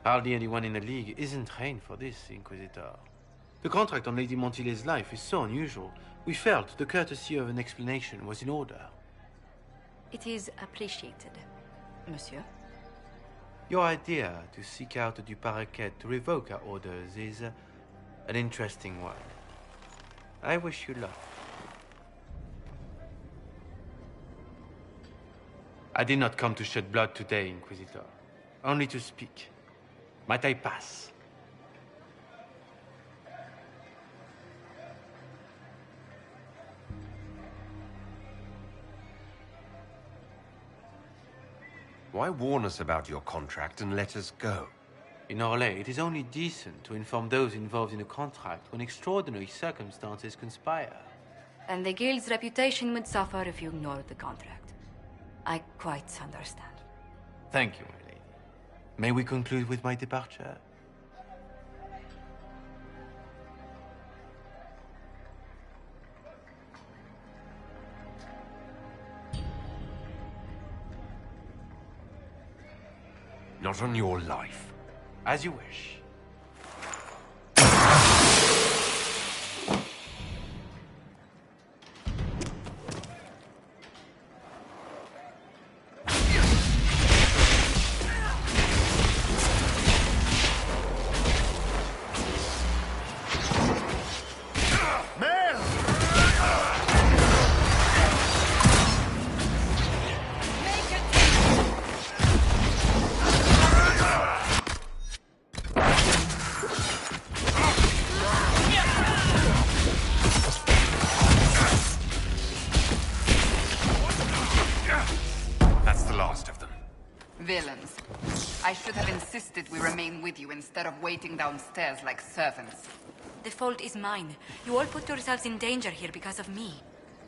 Hardly anyone in the League isn't trained for this, Inquisitor. The contract on Lady Montile's life is so unusual, we felt the courtesy of an explanation was in order. It is appreciated, Monsieur. Your idea to seek out the Du Paraquet to revoke our orders is an interesting one. I wish you luck. I did not come to shed blood today, Inquisitor. Only to speak. Might I pass? Why warn us about your contract and let us go? In Orlais, it is only decent to inform those involved in a contract when extraordinary circumstances conspire. And the guild's reputation would suffer if you ignored the contract. I quite understand. Thank you, my lady. May we conclude with my departure? Not on your life. As you wish. Villains. I should have insisted we remain with you instead of waiting downstairs like servants. The fault is mine. You all put yourselves in danger here because of me.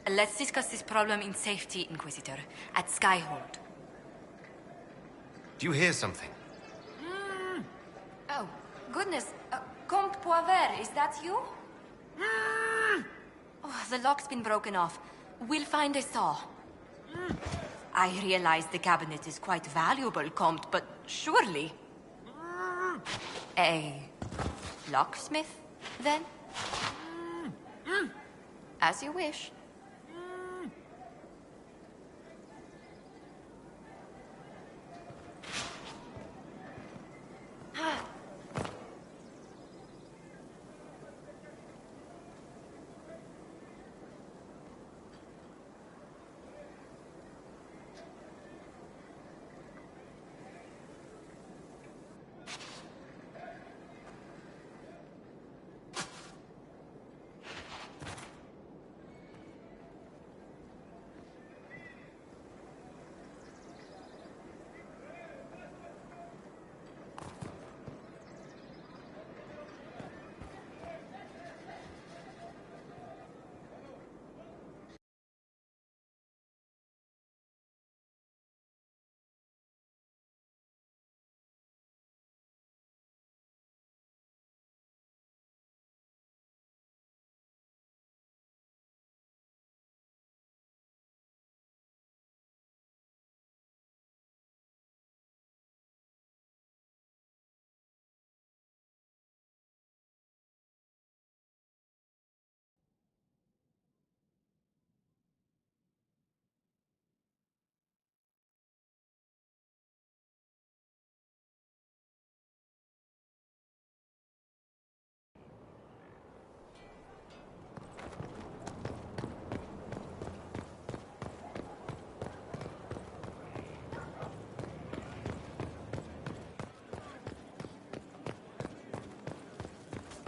Let's discuss this problem in safety, Inquisitor, at Skyhold. Do you hear something? Oh, goodness. Comte Poivert, is that you? Oh, the lock's been broken off. We'll find a saw. I realize the cabinet is quite valuable, Comte, but surely... A locksmith, then? As you wish.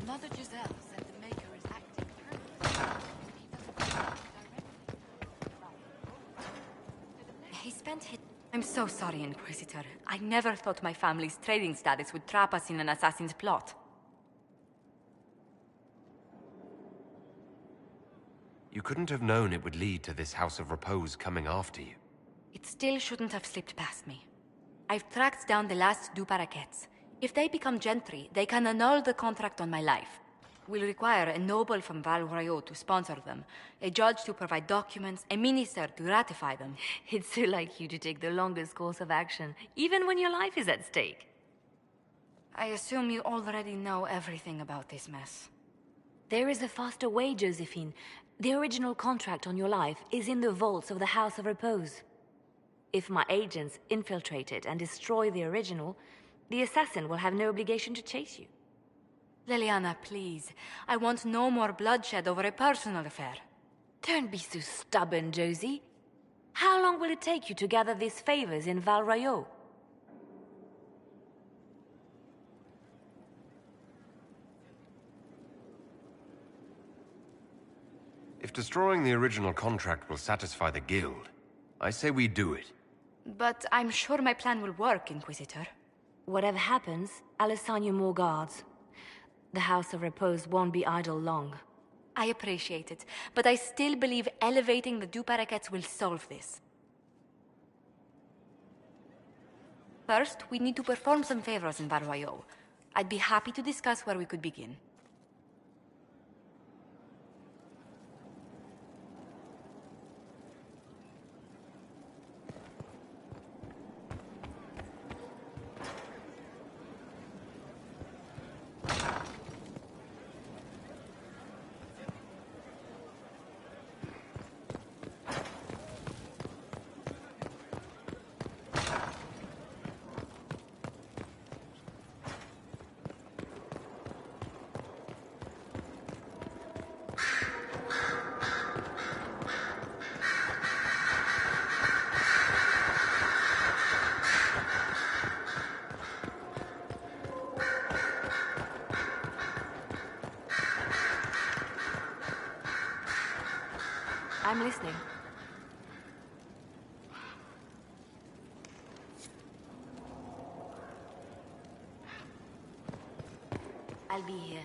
Mother Giselle said the Maker is acting He spent his... I'm so sorry, Inquisitor. I never thought my family's trading status would trap us in an assassin's plot. You couldn't have known it would lead to this House of Repose coming after you. It still shouldn't have slipped past me. I've tracked down the last two paraquets. If they become gentry, they can annul the contract on my life. We'll require a noble from Val Royeaux to sponsor them, a judge to provide documents, a minister to ratify them. It's so like you to take the longest course of action, even when your life is at stake. I assume you already know everything about this mess. There is a faster way, Josephine. The original contract on your life is in the vaults of the House of Repose. If my agents infiltrate it and destroy the original, the assassin will have no obligation to chase you. Leliana, please. I want no more bloodshed over a personal affair. Don't be so stubborn, Josie. How long will it take you to gather these favors in Val Royeaux? If destroying the original contract will satisfy the Guild, I say we do it. But I'm sure my plan will work, Inquisitor. Whatever happens, I'll assign you more guards. The House of Repose won't be idle long. I appreciate it, but I still believe elevating the Duparakets will solve this. First, we need to perform some favors in Barwayo. I'd be happy to discuss where we could begin. I'm listening. I'll be here.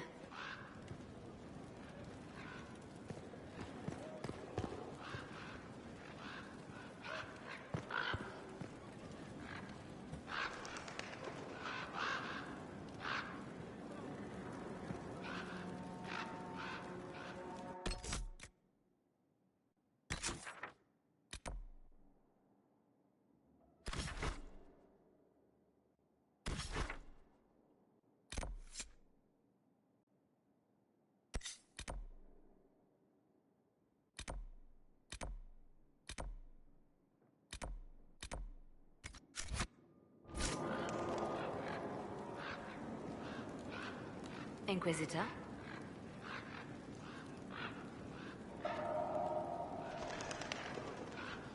Inquisitor?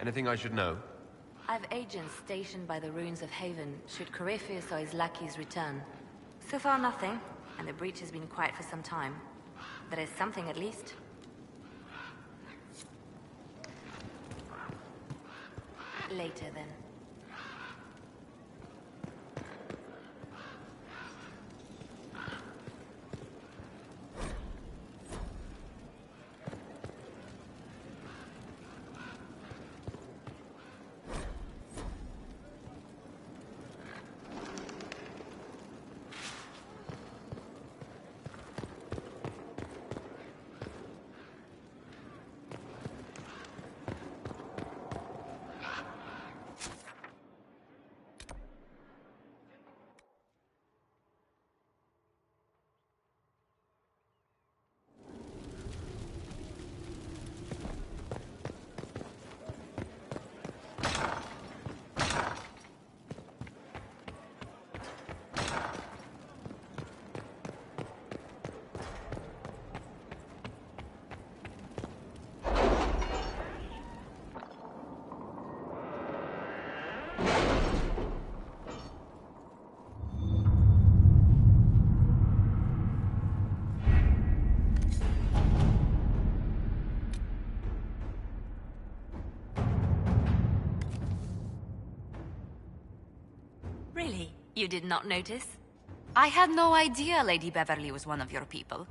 Anything I should know? I've agents stationed by the ruins of Haven, should Corypheus or his lackeys return. So far nothing, and the breach has been quiet for some time. There is something at least. Later then. Really? You did not notice? I had no idea Lady Beverly was one of your people.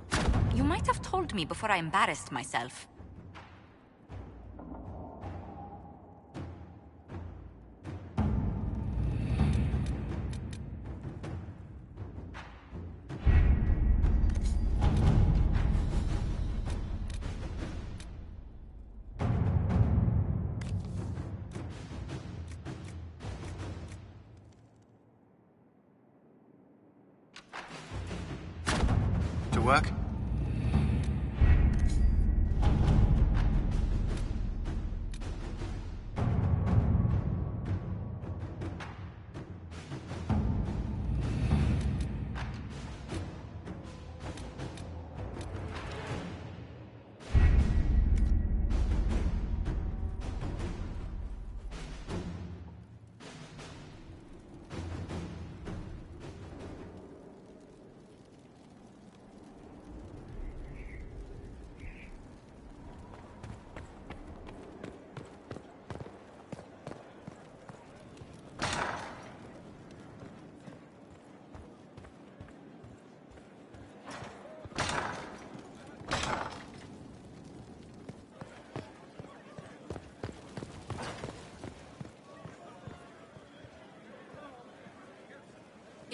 You might have told me before I embarrassed myself. To work?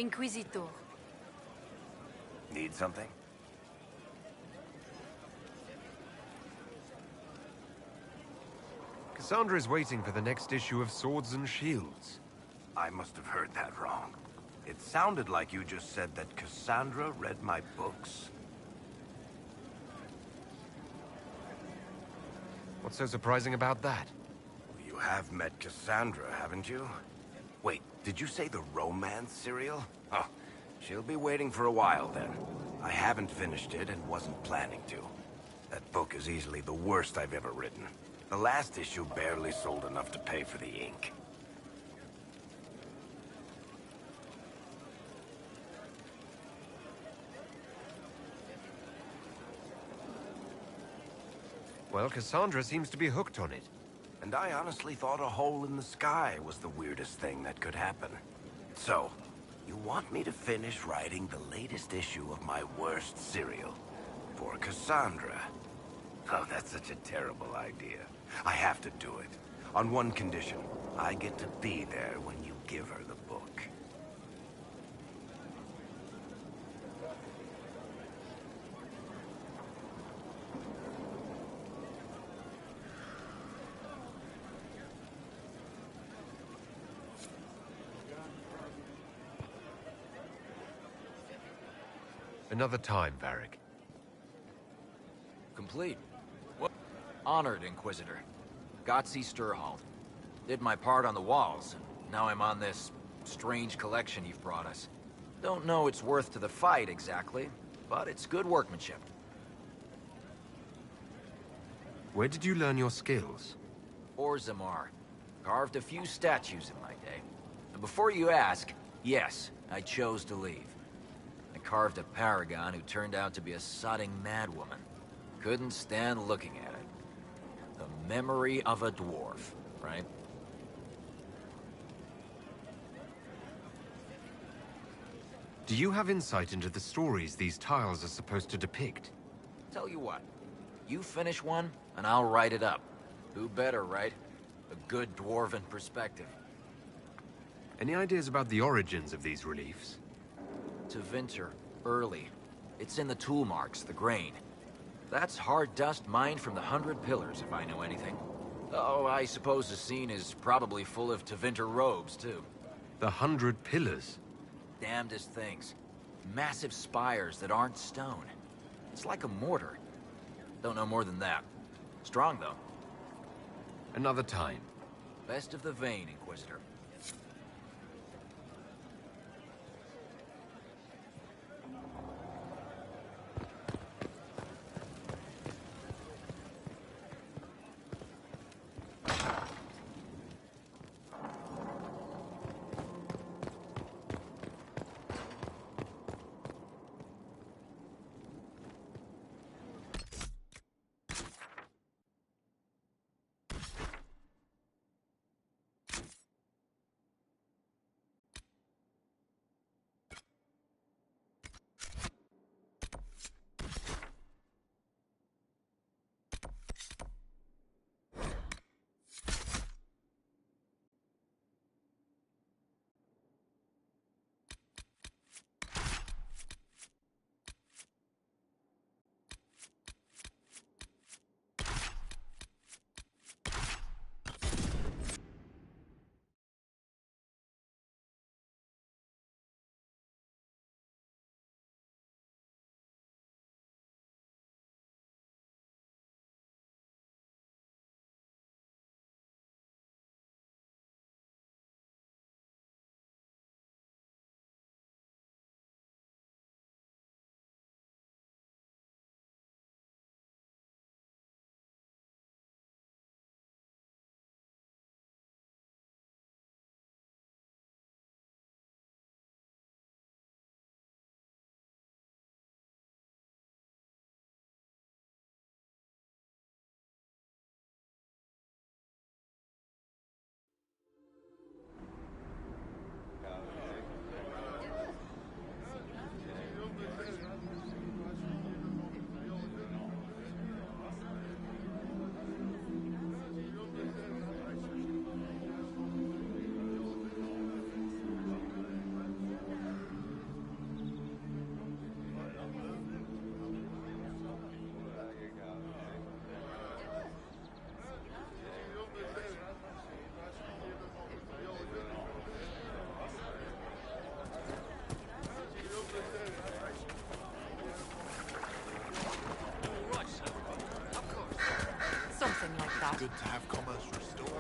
Inquisitor. Need something? Cassandra is waiting for the next issue of Swords and Shields. I must have heard that wrong. It sounded like you just said that Cassandra read my books. What's so surprising about that? You have met Cassandra, haven't you? Wait, did you say the romance serial? Oh, she'll be waiting for a while then. I haven't finished it and wasn't planning to. That book is easily the worst I've ever written. The last issue barely sold enough to pay for the ink. Well, Cassandra seems to be hooked on it. And I honestly thought a hole in the sky was the weirdest thing that could happen. So, you want me to finish writing the latest issue of my worst serial for Cassandra? Oh, that's such a terrible idea. I have to do it. On one condition. I get to be there when you give her the book. Another time, Varric. Complete. What? Honored, Inquisitor. Gotzi Sturhald. Did my part on the walls, and now I'm on this strange collection you've brought us. Don't know its worth to the fight, exactly, but it's good workmanship. Where did you learn your skills? Orzammar. Carved a few statues in my day. And before you ask, yes, I chose to leave. I carved a paragon who turned out to be a sodding madwoman. Couldn't stand looking at it. The memory of a dwarf, right? Do you have insight into the stories these tiles are supposed to depict? Tell you what, you finish one, and I'll write it up. Who better, right? A good dwarven perspective. Any ideas about the origins of these reliefs? Tevinter, early. It's in the tool marks, the grain. That's hard dust mined from the 100 Pillars, if I know anything. Oh, I suppose the scene is probably full of Tevinter robes, too. The 100 Pillars? Damnedest things. Massive spires that aren't stone. It's like a mortar. Don't know more than that. Strong, though. Another time. Best of the vein, Inquisitor. good to have commerce restored.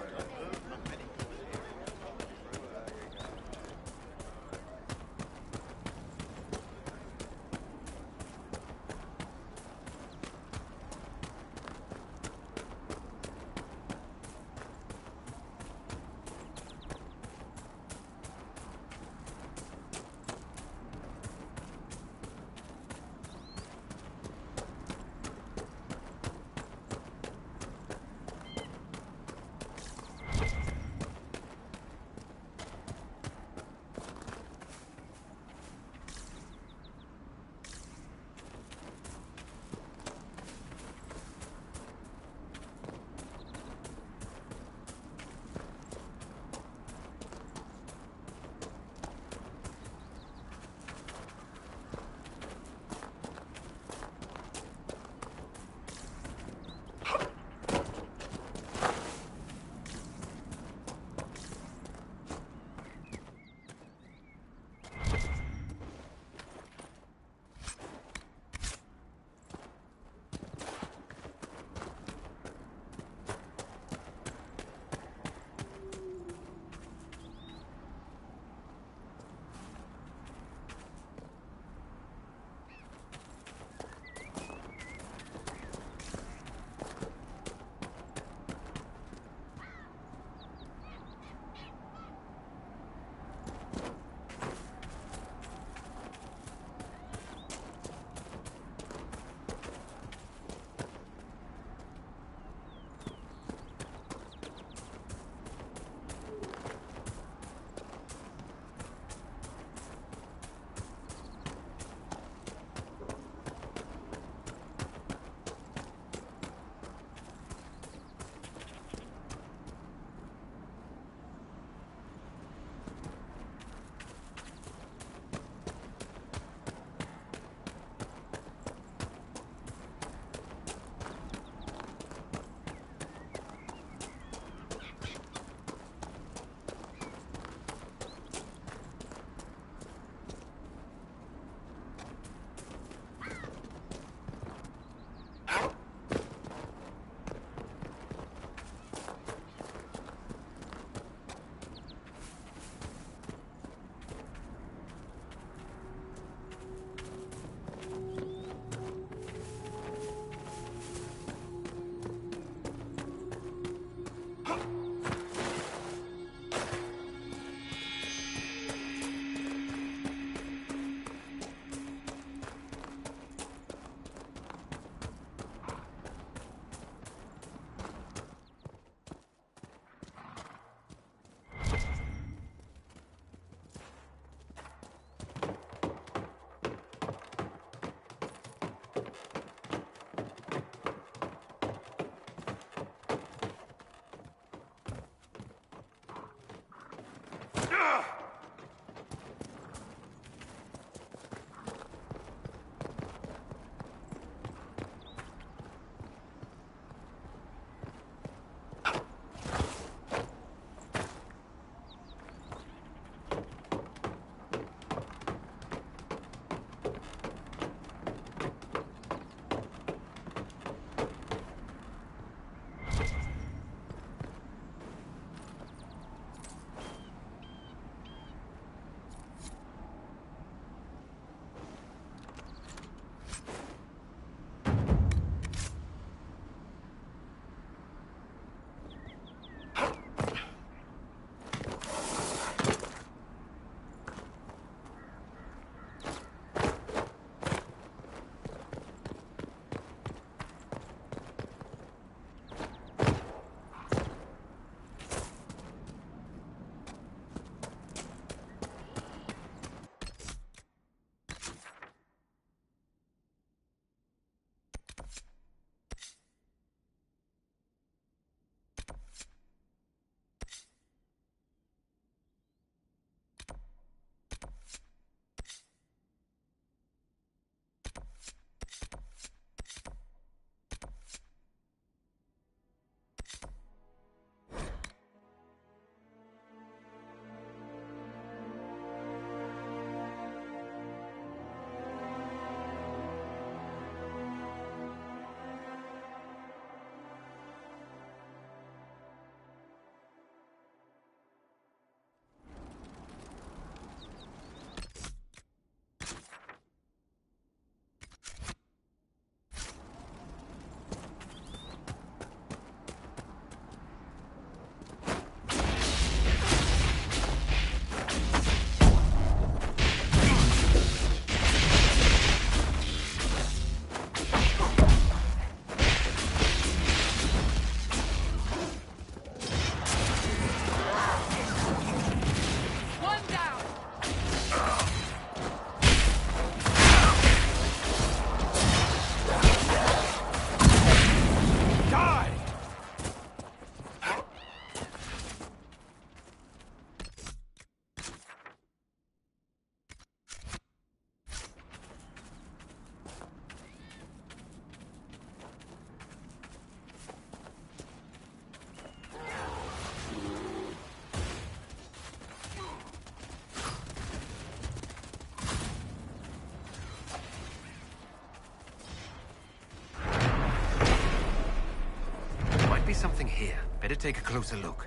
something here. Better take a closer look.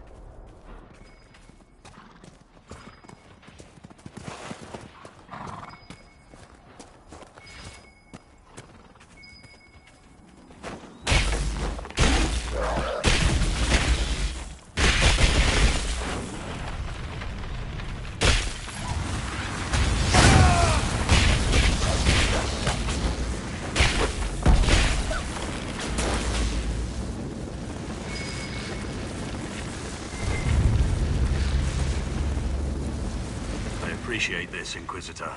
Appreciate this, Inquisitor.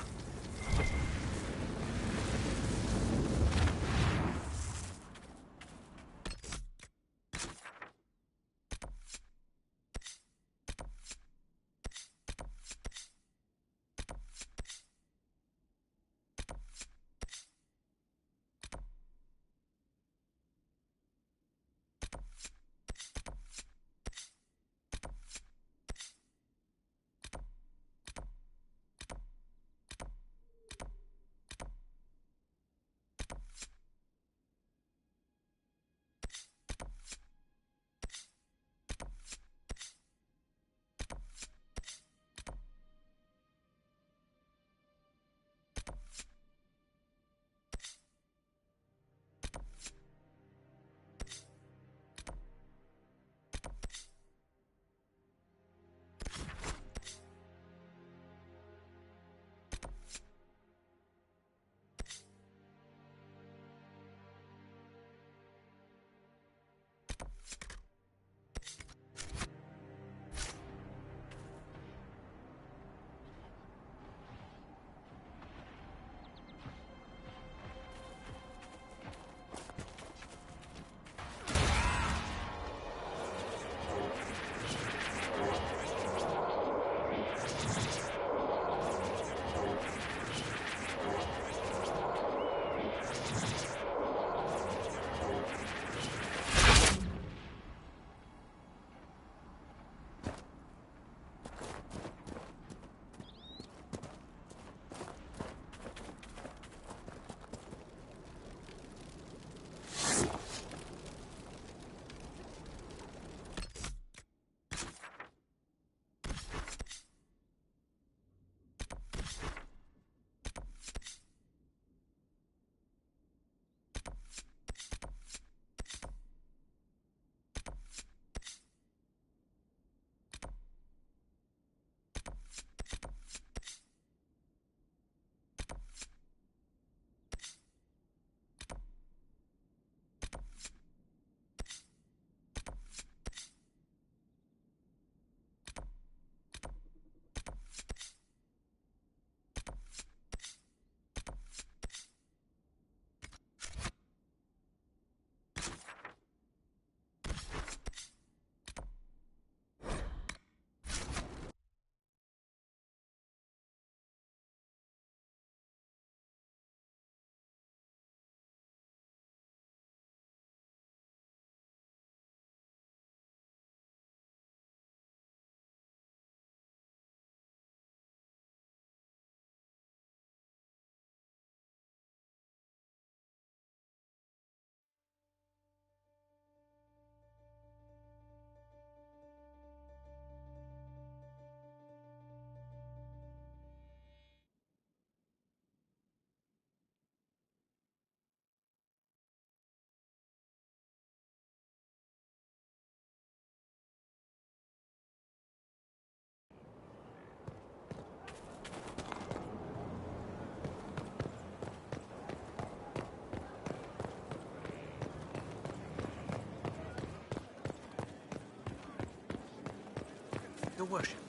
Your worship.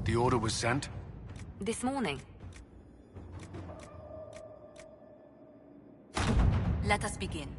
The order was sent? This morning. Let us begin.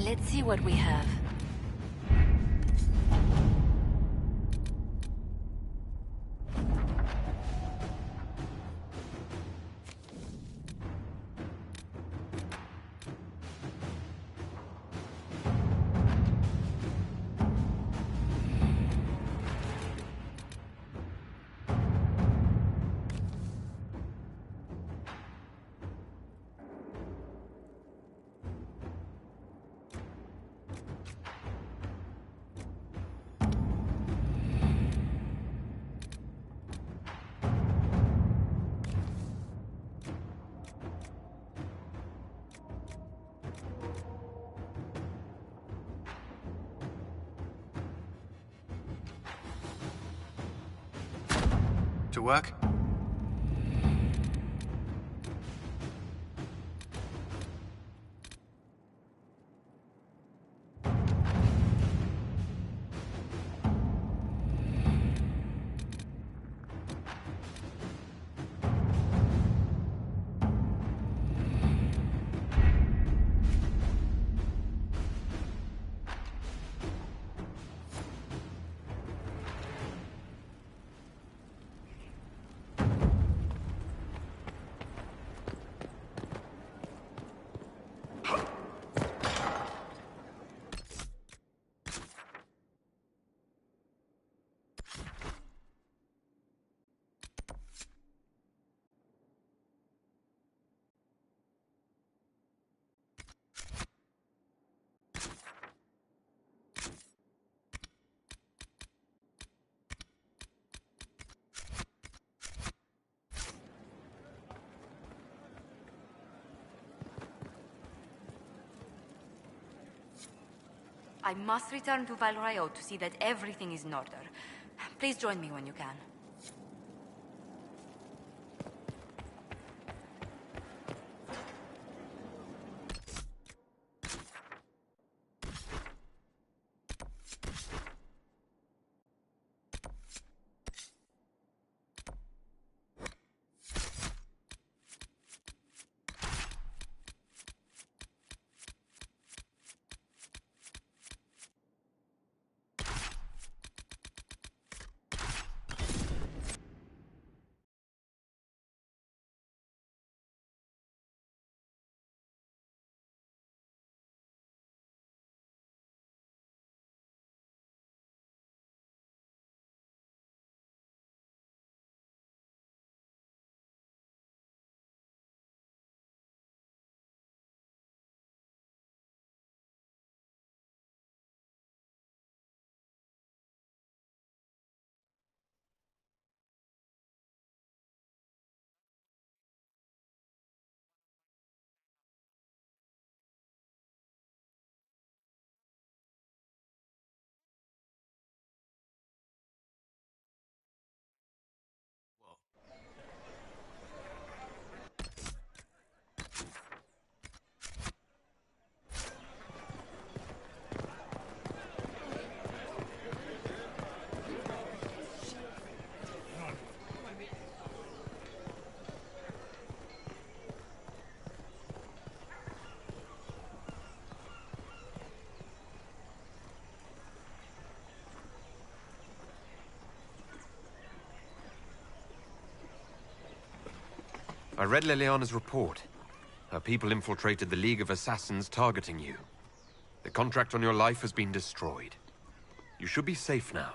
Let's see what we have. To work? I must return to Valrayo to see that everything is in order. Please join me when you can. I read Leliana's report. Her people infiltrated the League of Assassins targeting you. The contract on your life has been destroyed. You should be safe now.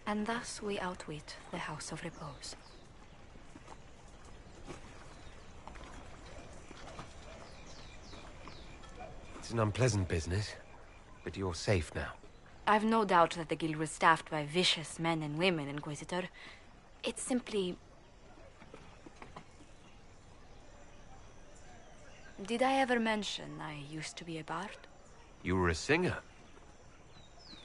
And thus we outwit the House of Repose. It's an unpleasant business, but you're safe now. I've no doubt that the guild was staffed by vicious men and women, Inquisitor. It's simply... Did I ever mention I used to be a bard? You were a singer?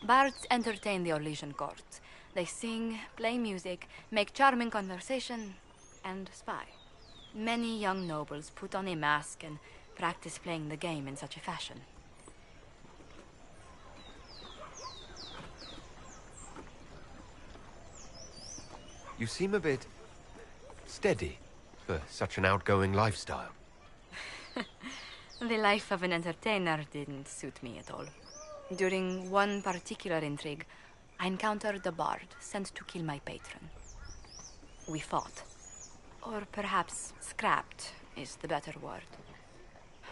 Bards entertain the Orlesian court. They sing, play music, make charming conversation, and spy. Many young nobles put on a mask and practice playing the game in such a fashion. You seem a bit steady for such an outgoing lifestyle. The life of an entertainer didn't suit me at all. During one particular intrigue, I encountered a bard sent to kill my patron. We fought. Or perhaps scrapped is the better word.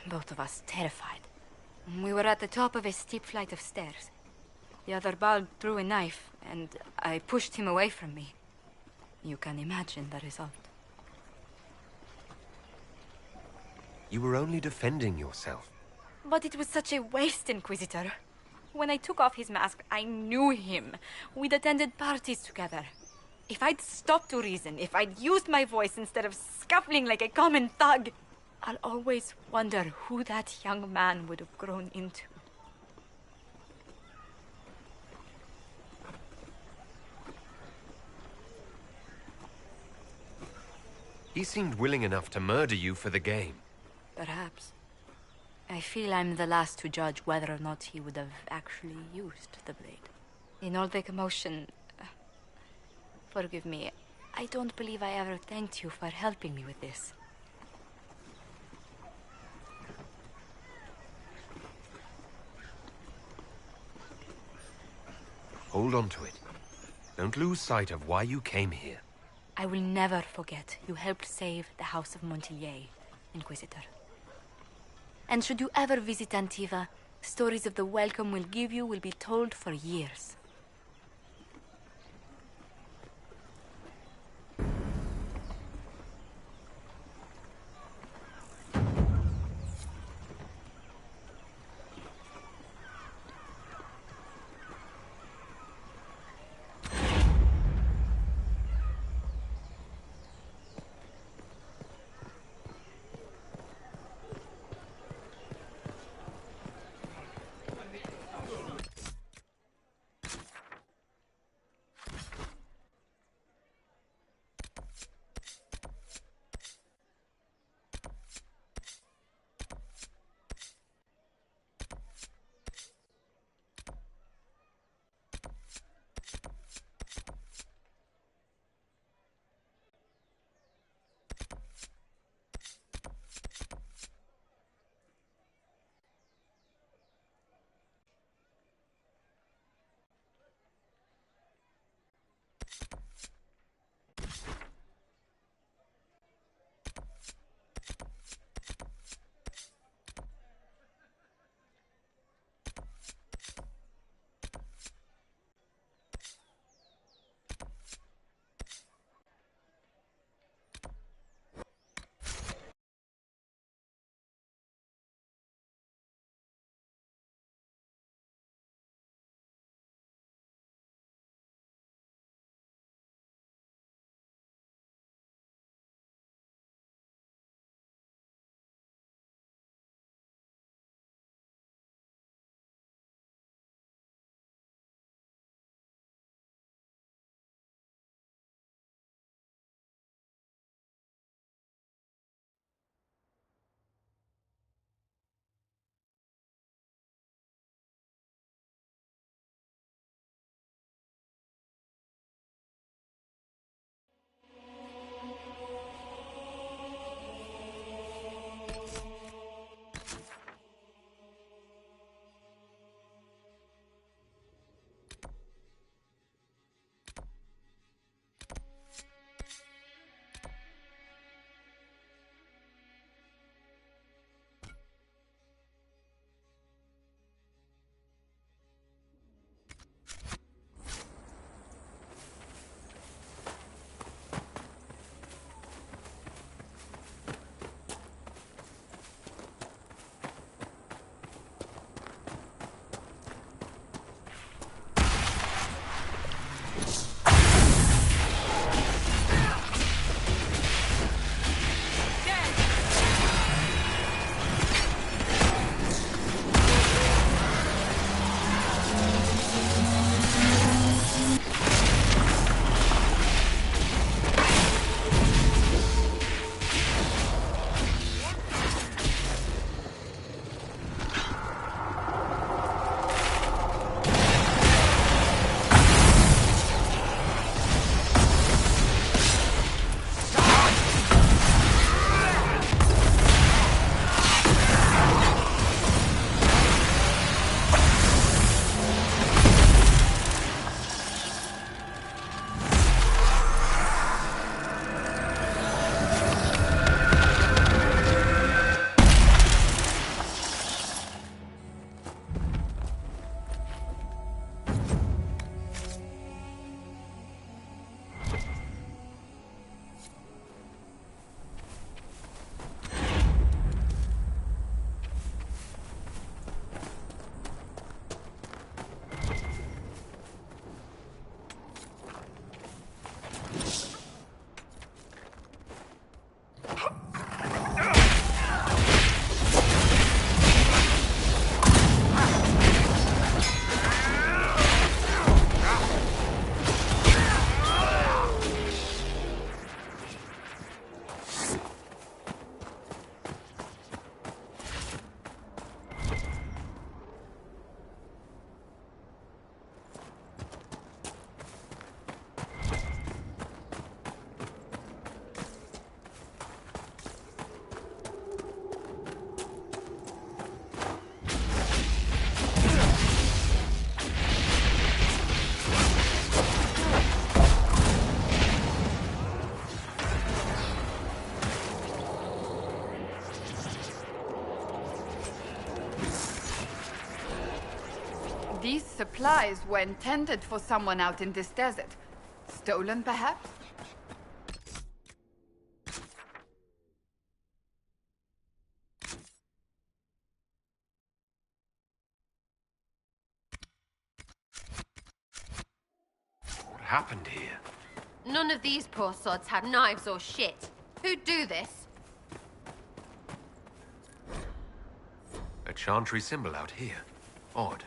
Both of us terrified. We were at the top of a steep flight of stairs. The other bard threw a knife, and I pushed him away from me. You can imagine the result. You were only defending yourself. But it was such a waste, Inquisitor. When I took off his mask, I knew him. We'd attended parties together. If I'd stopped to reason, if I'd used my voice instead of scuffling like a common thug, I'll always wonder who that young man would have grown into. He seemed willing enough to murder you for the game. Perhaps. I feel I'm the last to judge whether or not he would have actually used the blade. In all the commotion... forgive me, I don't believe I ever thanked you for helping me with this. Hold on to it. Don't lose sight of why you came here. I will never forget you helped save the House of Montilyet, Inquisitor. And should you ever visit Antiva, stories of the welcome we'll give you will be told for years. supplies were intended for someone out in this desert. Stolen, perhaps? What happened here? None of these poor sods had knives or shit. Who'd do this? A chantry symbol out here. Odd.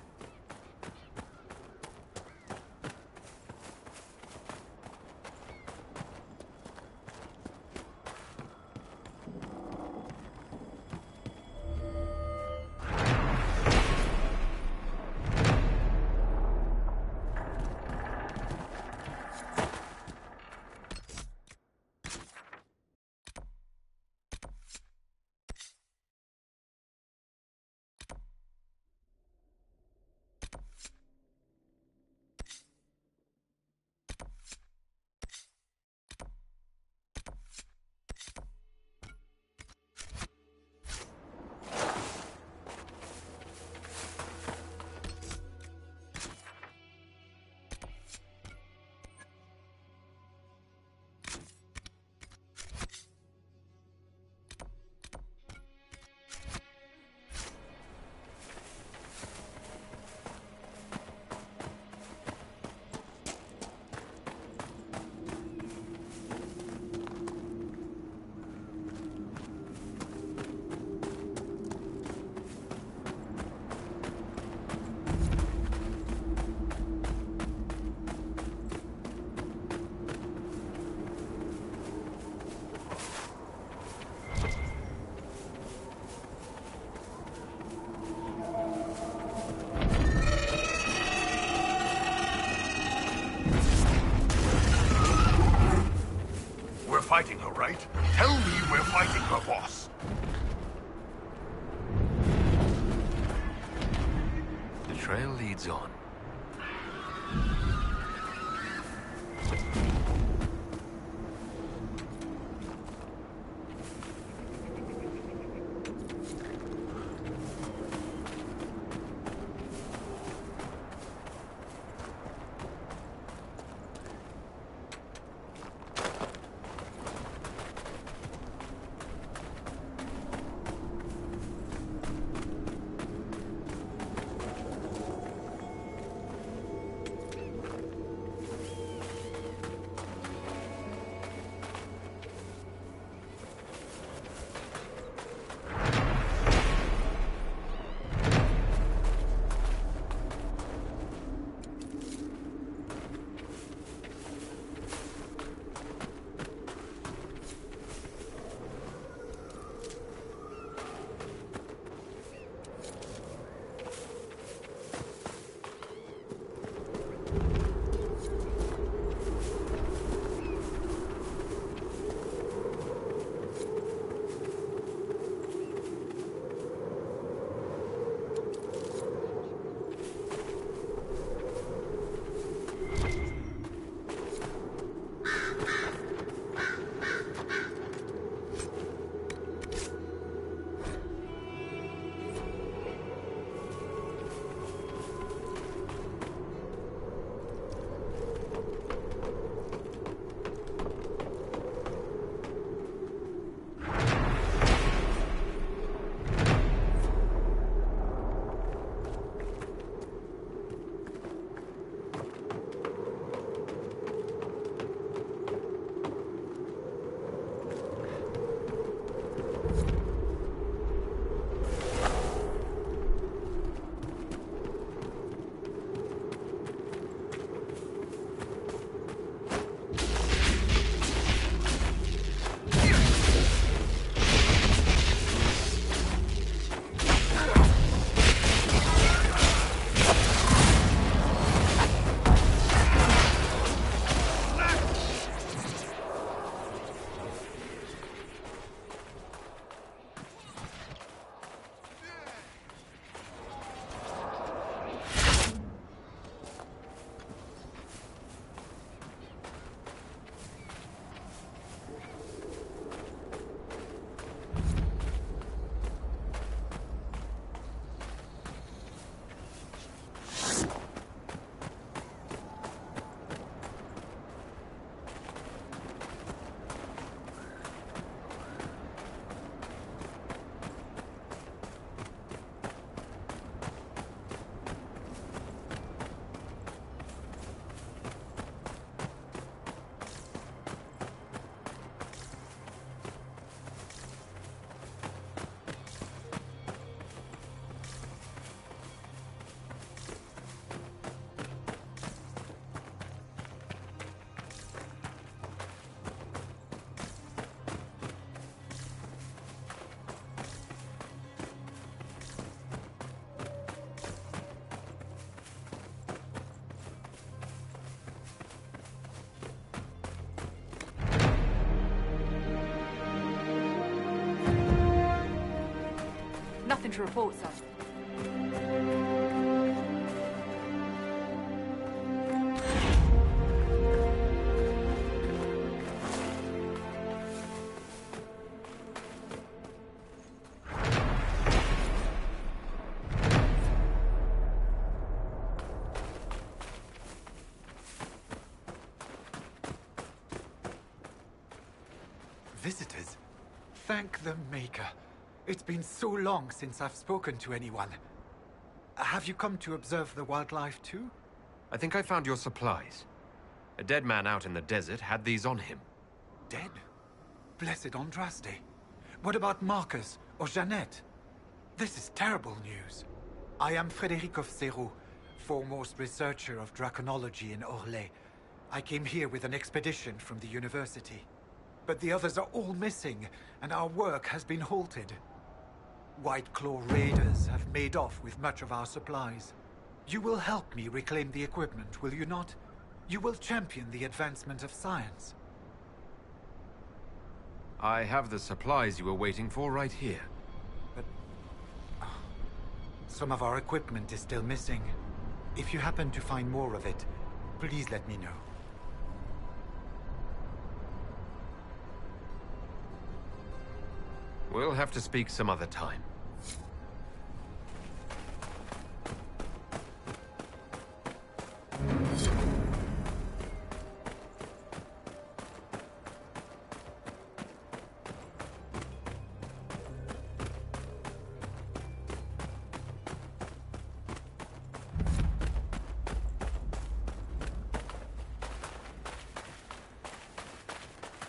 Fighting her, right? Tell me we're fighting her, boss. The trail leads on. Nothing to report, sir. Visitors? Thank the Maker. It's been so long since I've spoken to anyone. Have you come to observe the wildlife too? I think I found your supplies. A dead man out in the desert had these on him. Dead? Blessed Andraste. What about Marcus or Jeannette? This is terrible news. I am Frédéric of Serrault, foremost researcher of draconology in Orlais. I came here with an expedition from the university. But the others are all missing, and our work has been halted. White Claw raiders have made off with much of our supplies. You will help me reclaim the equipment, will you not? You will champion the advancement of science. I have the supplies you were waiting for right here. But some of our equipment is still missing. If you happen to find more of it, please let me know. We'll have to speak some other time.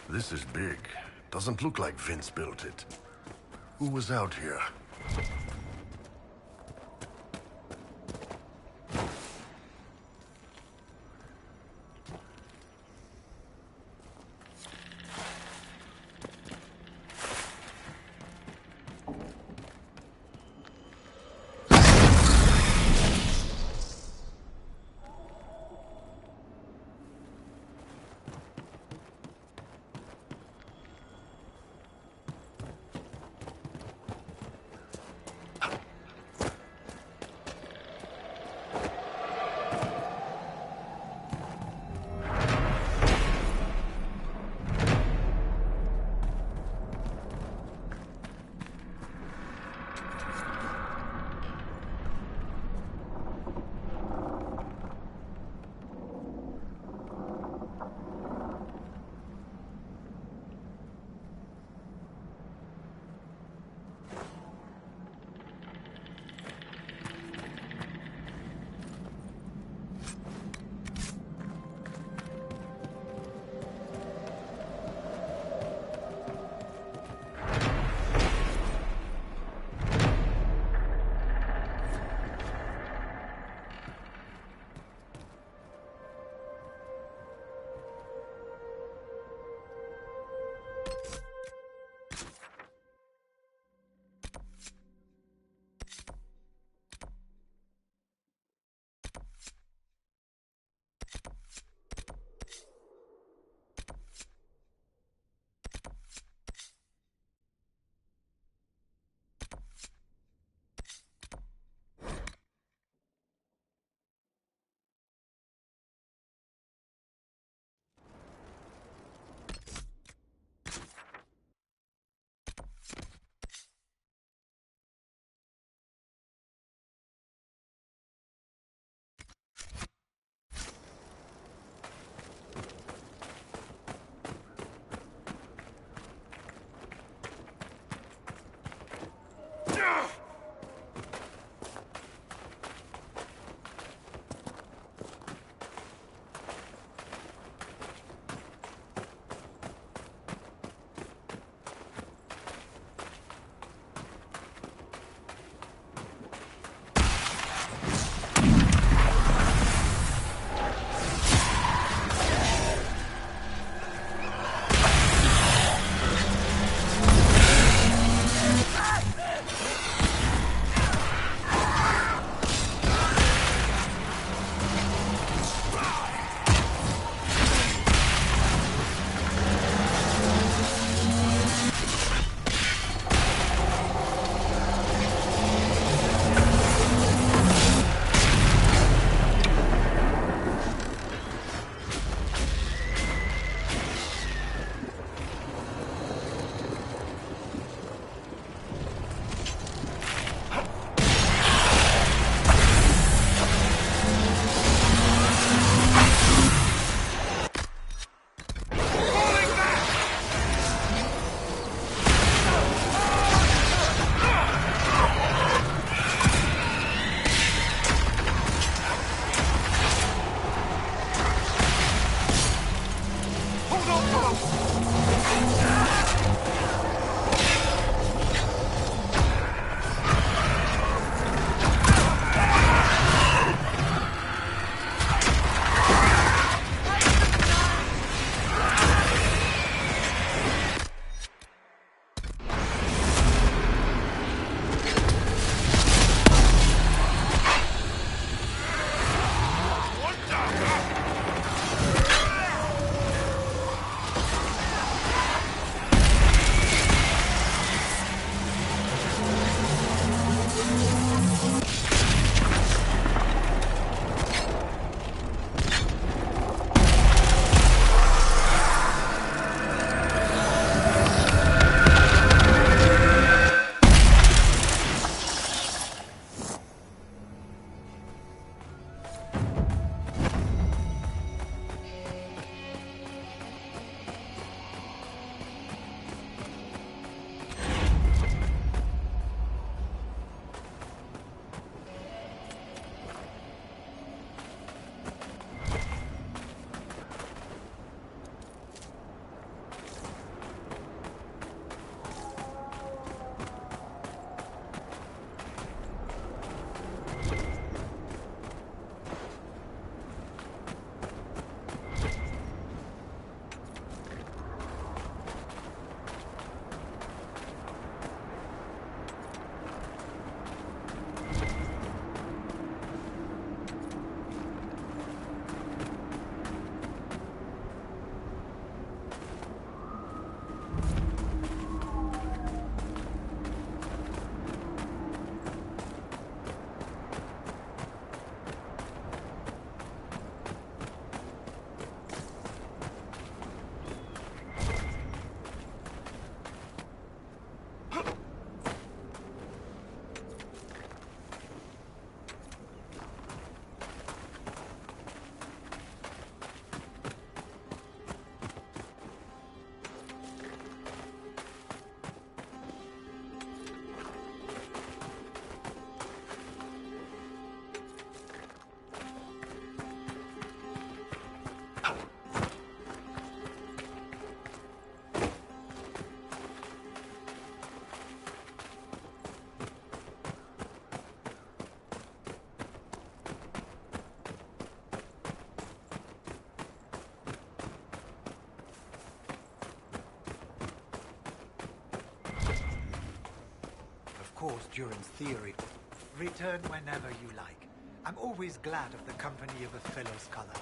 This is big. Doesn't look like Vince built it. Who was out here? course Duran's theory. Return whenever you like. I'm always glad of the company of a fellow scholar.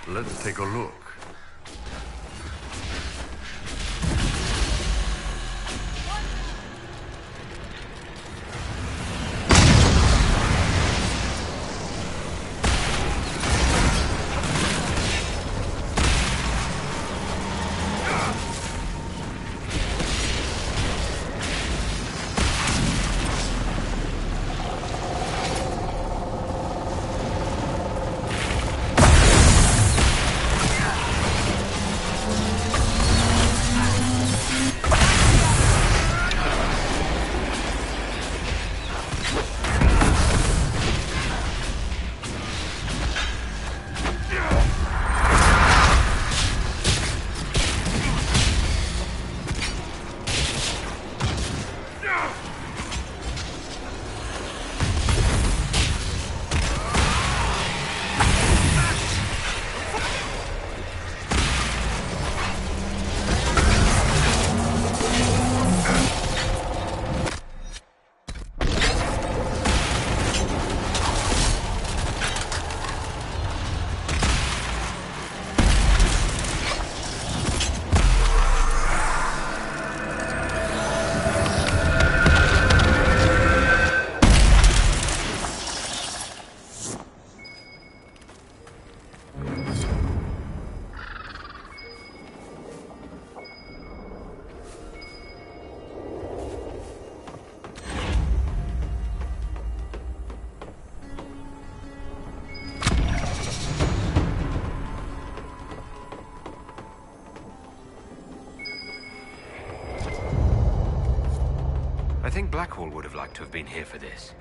Let's take a look. I think Blackwall would have liked to have been here for this.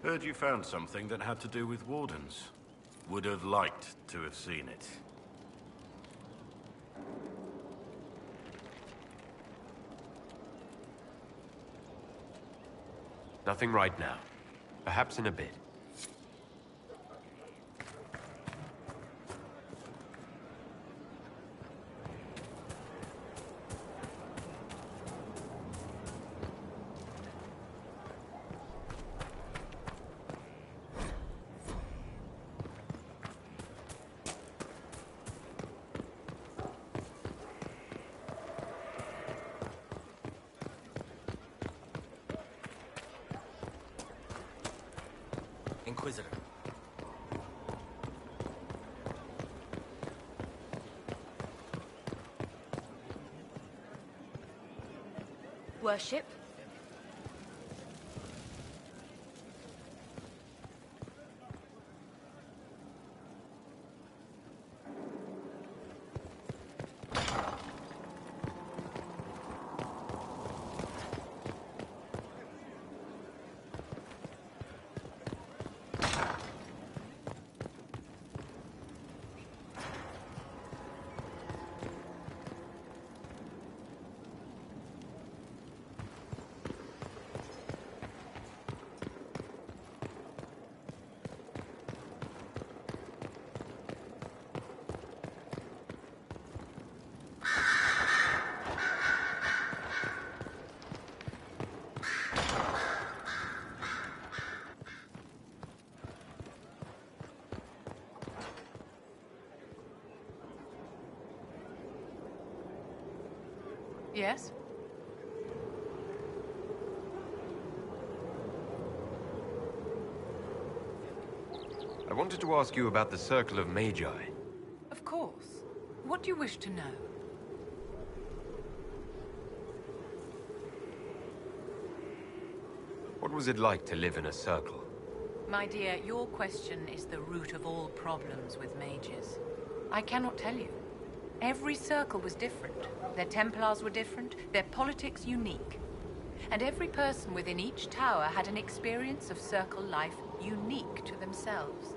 Heard you found something that had to do with wardens. Would have liked to have seen it. Nothing right now. Perhaps in a bit. Inquisitor. Worship? Yes? I wanted to ask you about the Circle of Magi. Of course. What do you wish to know? What was it like to live in a circle? My dear, your question is the root of all problems with mages. I cannot tell you. Every circle was different. Their Templars were different, their politics unique. And every person within each tower had an experience of circle life unique to themselves.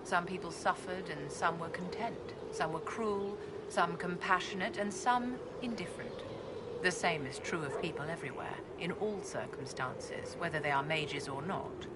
Some people suffered and some were content. Some were cruel, some compassionate, and some indifferent. The same is true of people everywhere, in all circumstances, whether they are mages or not.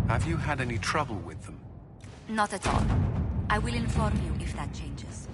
Have you had any trouble with them? Not at all. I will inform you if that changes.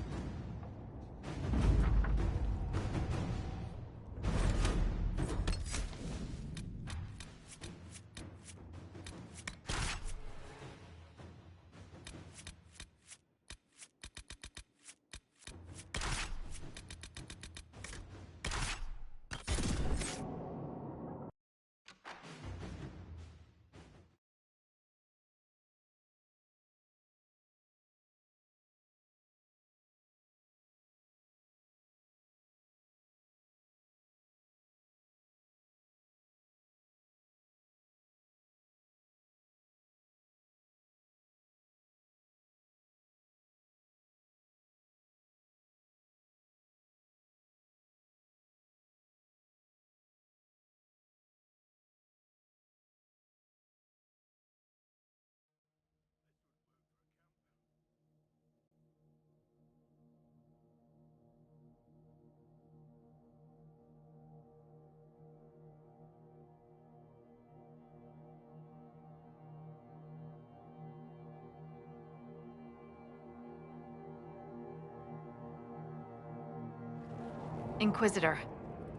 Inquisitor,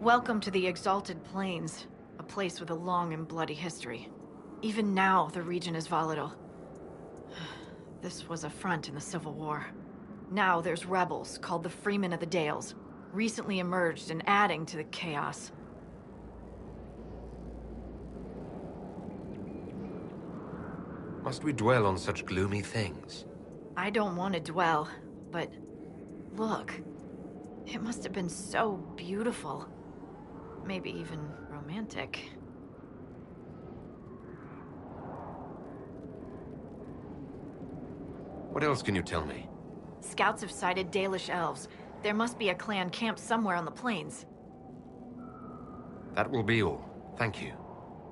welcome to the Exalted Plains, a place with a long and bloody history. Even now, the region is volatile. This was a front in the Civil War. Now there's rebels called the Freemen of the Dales, recently emerged and adding to the chaos. Must we dwell on such gloomy things? I don't want to dwell, but look. It must have been so beautiful. Maybe even romantic. What else can you tell me? Scouts have sighted Dalish elves. There must be a clan camped somewhere on the plains. That will be all. Thank you.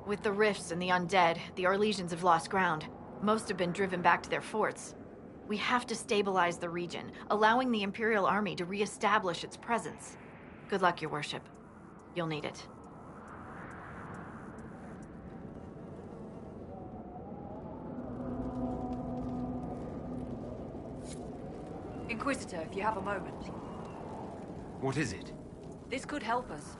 With the rifts and the undead, the Orlesians have lost ground. Most have been driven back to their forts. We have to stabilize the region, allowing the Imperial Army to re-establish its presence. Good luck, Your Worship. You'll need it. Inquisitor, if you have a moment. What is it? This could help us.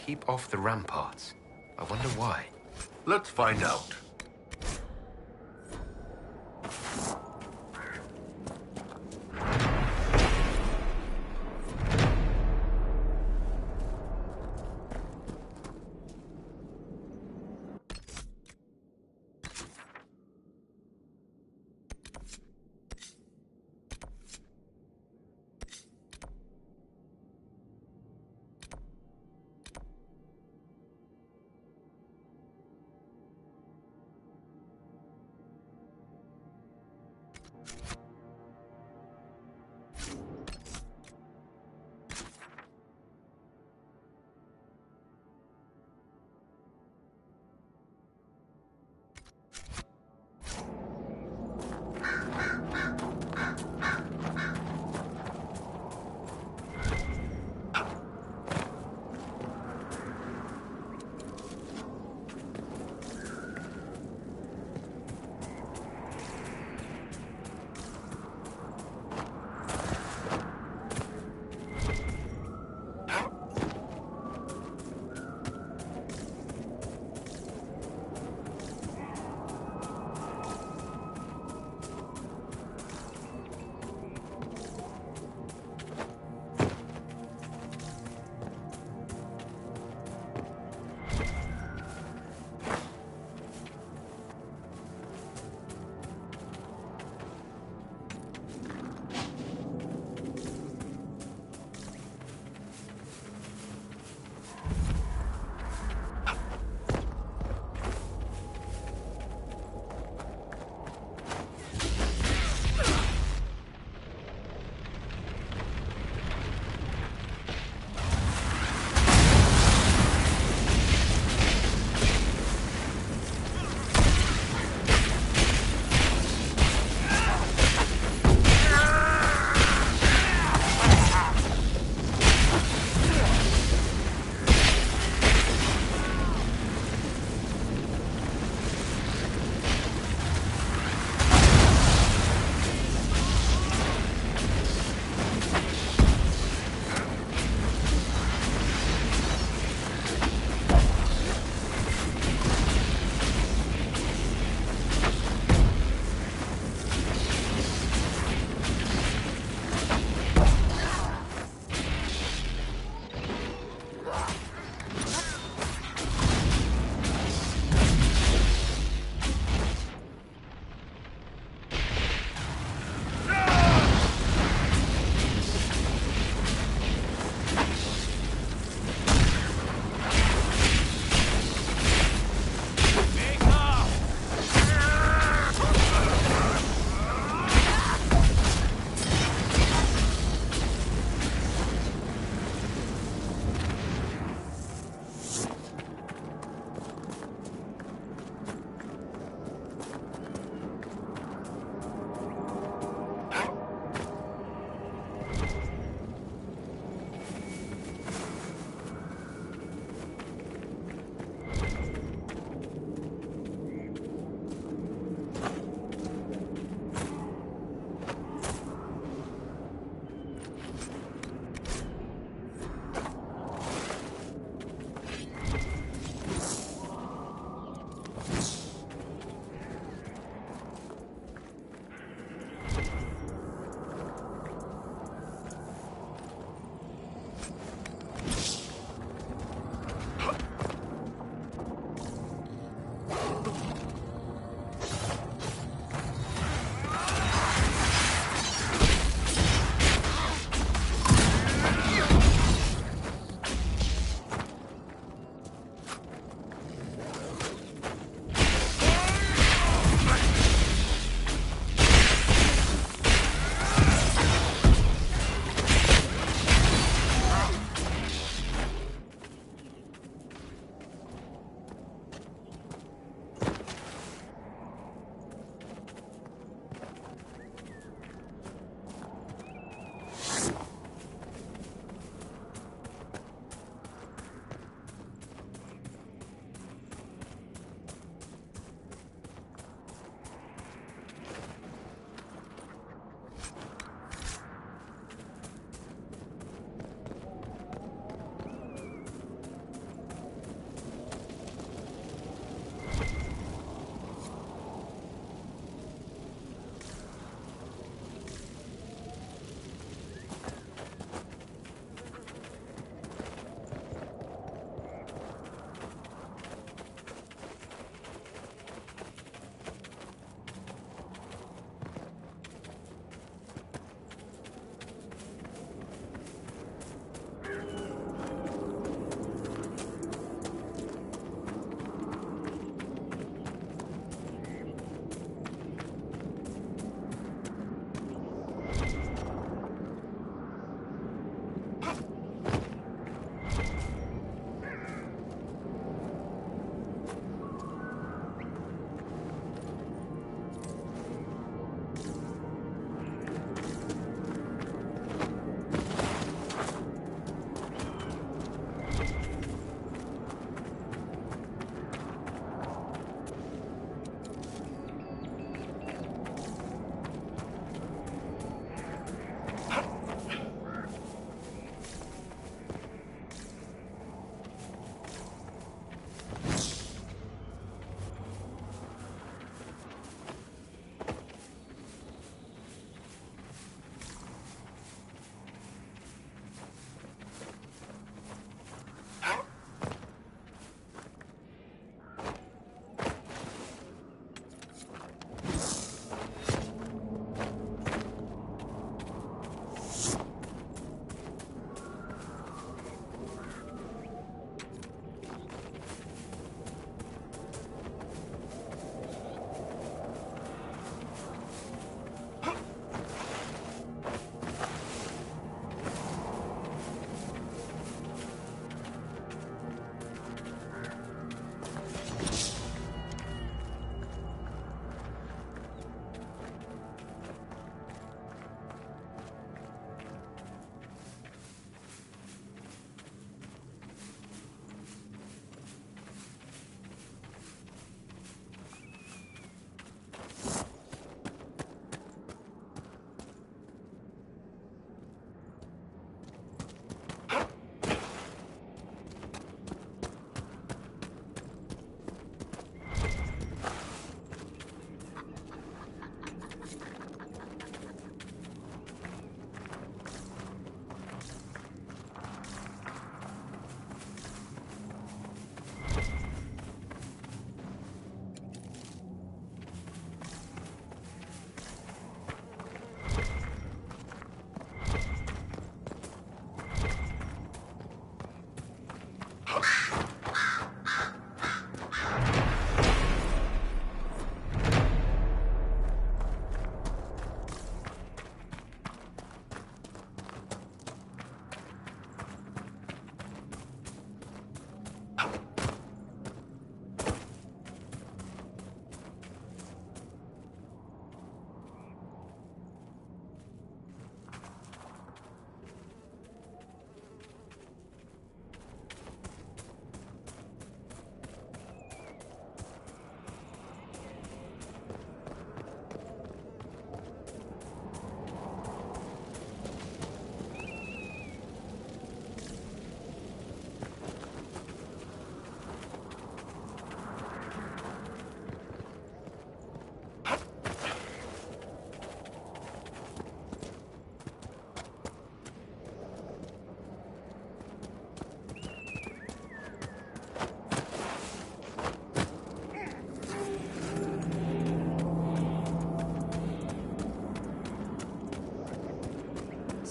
Keep off the ramparts. I wonder why. Let's find out.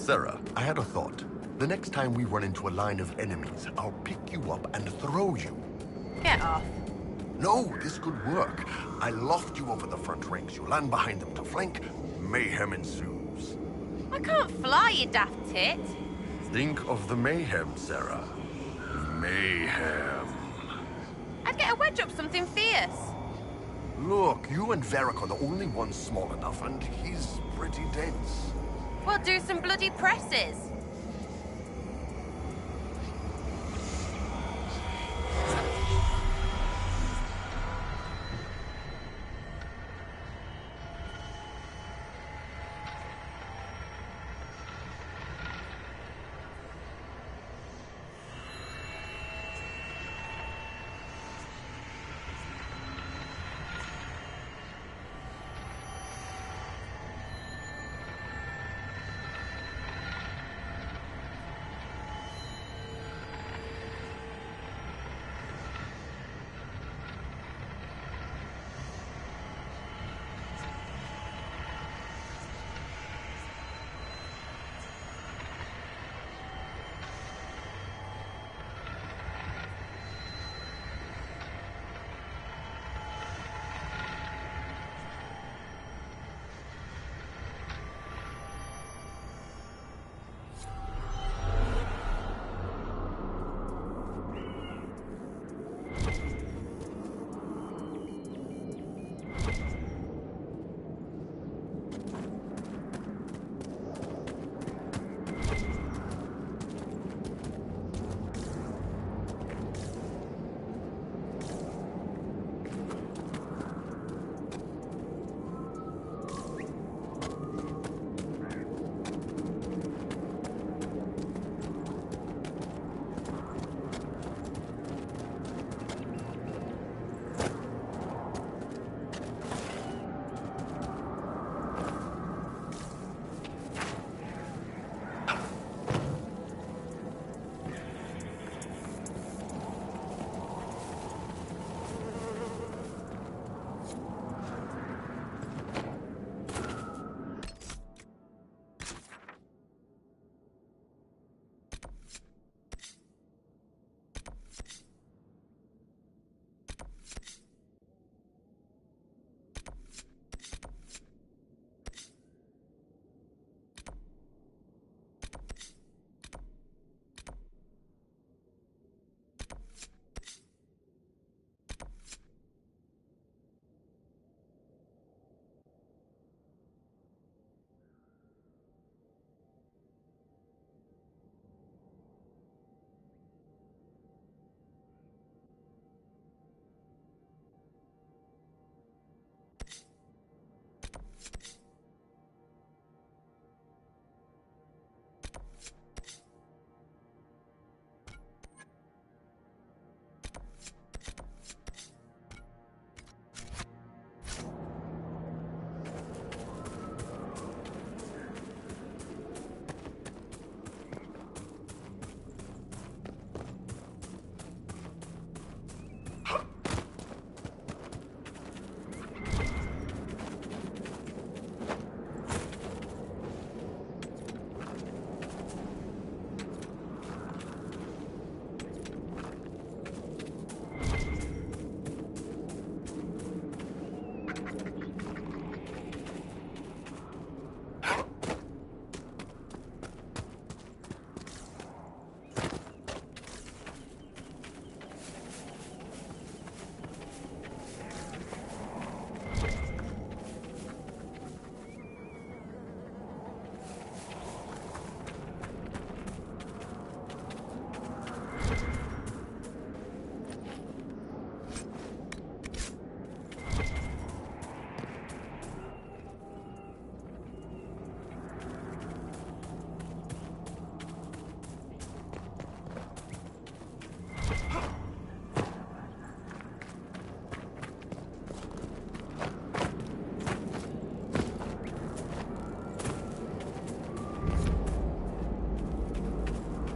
Sarah, I had a thought. The next time we run into a line of enemies, I'll pick you up and throw you. Get off. No, this could work. I loft you over the front ranks. You land behind them to flank. Mayhem ensues. I can't fly, you daft tit. Think of the mayhem, Sarah. Mayhem. I'd get a wedge up something fierce. Look, you and Varric are the only ones small enough, and he's pretty dense. We'll do some bloody presses.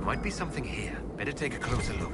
Might be something here. Better take a closer look.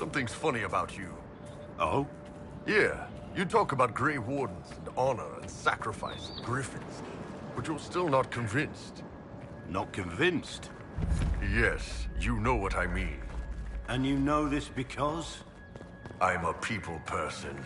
Something's funny about you. Oh? Yeah, you talk about Grey Wardens and honor and sacrifice and griffins, but you're still not convinced. Not convinced? Yes, you know what I mean. And you know this because? I'm a people person.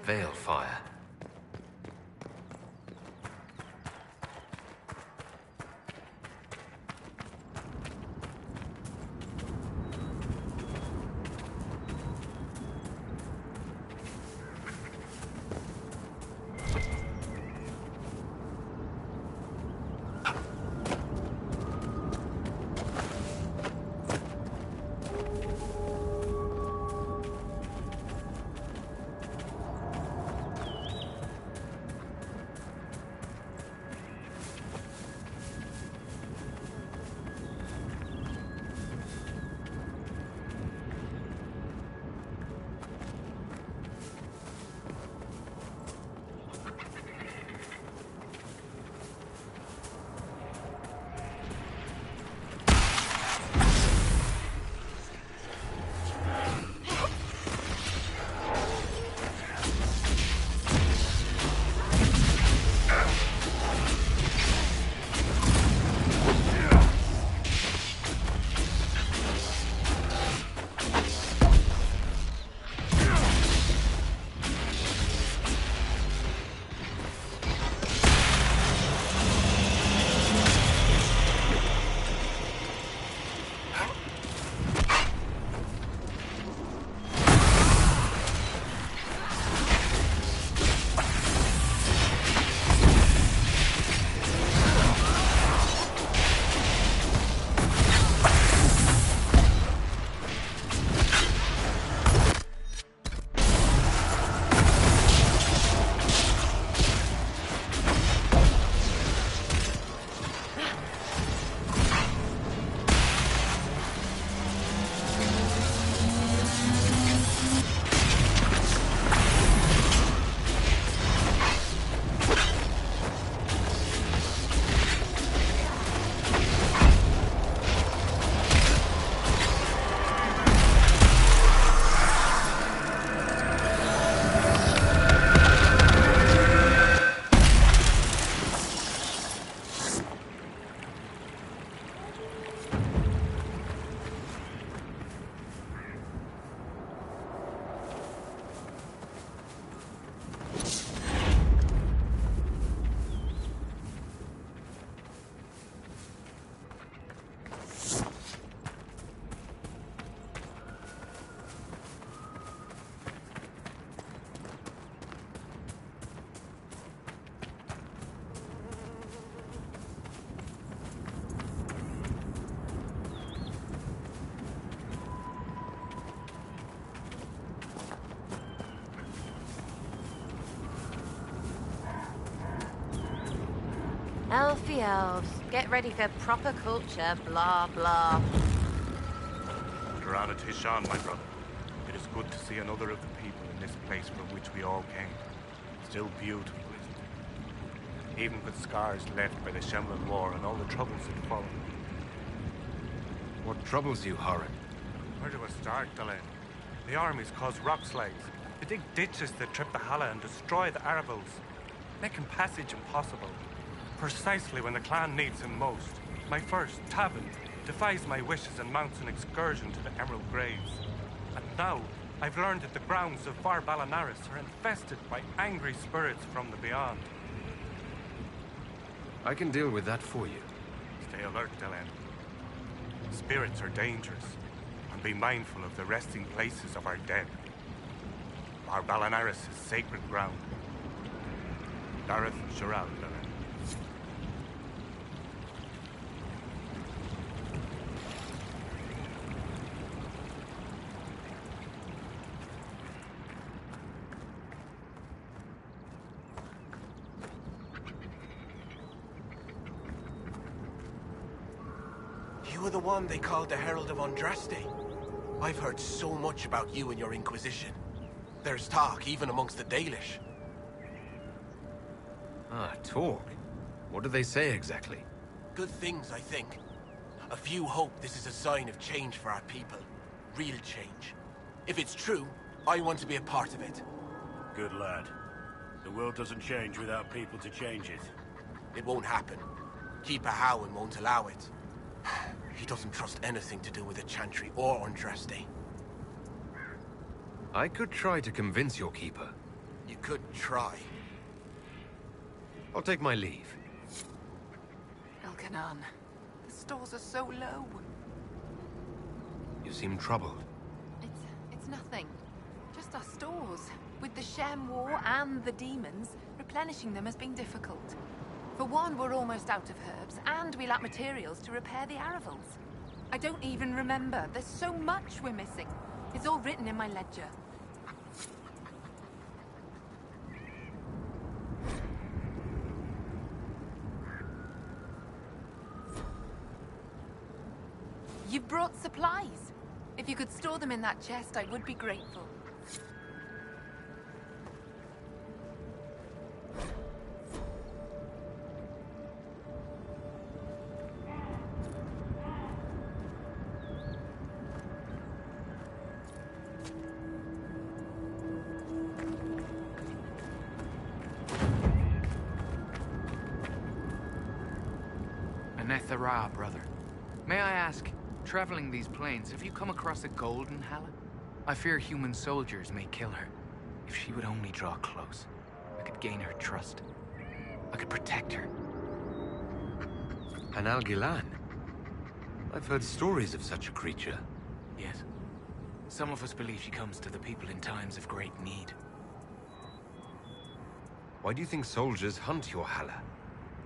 Veil fire. Elfie elves, get ready for proper culture, blah blah. Durana Tishan, my brother. It is good to see another of the people in this place from which we all came. Still beautiful, isn't it? Even with scars left by the Shemlin War and all the troubles that followed. What troubles you, Horan? Where do I start, Delenn? The armies cause rock slides. They dig ditches that trip the Hala and destroy the Arabals, making passage impossible. Precisely when the clan needs him most, my first, Tabin, defies my wishes and mounts an excursion to the Emerald Graves. And now, I've learned that the grounds of Var Balanaris are infested by angry spirits from the beyond. I can deal with that for you. Stay alert, Delenn. Spirits are dangerous, and be mindful of the resting places of our dead. Var Balanaris is sacred ground. Dareth Shiral, Delenn. You were the one they called the Herald of Andraste. I've heard so much about you and your Inquisition. There's talk, even amongst the Dalish. Ah, talk. What do they say exactly? Good things, I think. A few hope this is a sign of change for our people. Real change. If it's true, I want to be a part of it. Good lad. The world doesn't change without people to change it. It won't happen. Keeper Howin won't allow it. He doesn't trust anything to do with the Chantry or Andraste. I could try to convince your keeper. You could try. I'll take my leave. Elkanan, the stores are so low. You seem troubled. It's nothing. Just our stores. With the Shem War and the demons, replenishing them has been difficult. For one, we're almost out of herbs, and we lack materials to repair the Aravals. I don't even remember. There's so much we're missing. It's all written in my ledger. You've brought supplies. If you could store them in that chest, I would be grateful. Anethara, brother. May I ask, traveling these plains, have you come across a golden Hala? I fear human soldiers may kill her. If she would only draw close, I could gain her trust. I could protect her. An Algilan? I've heard stories of such a creature. Yes. Some of us believe she comes to the people in times of great need. Why do you think soldiers hunt your Hala?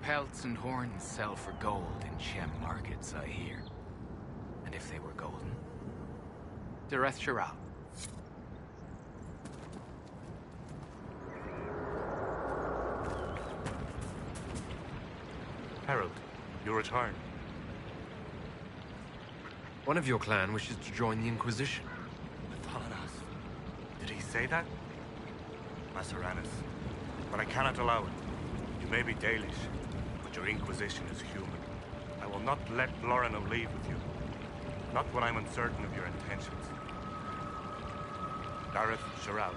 Pelts and horns sell for gold in Shem markets, I hear. And if they were golden? Dareth Shiral. Herald, you return. One of your clan wishes to join the Inquisition. Thalanas. Did he say that? Masaranis. But I cannot allow it. You may be Dalish, but your Inquisition is human. I will not let Lorano leave with you. Not when I'm uncertain of your intentions. Dareth Shiral.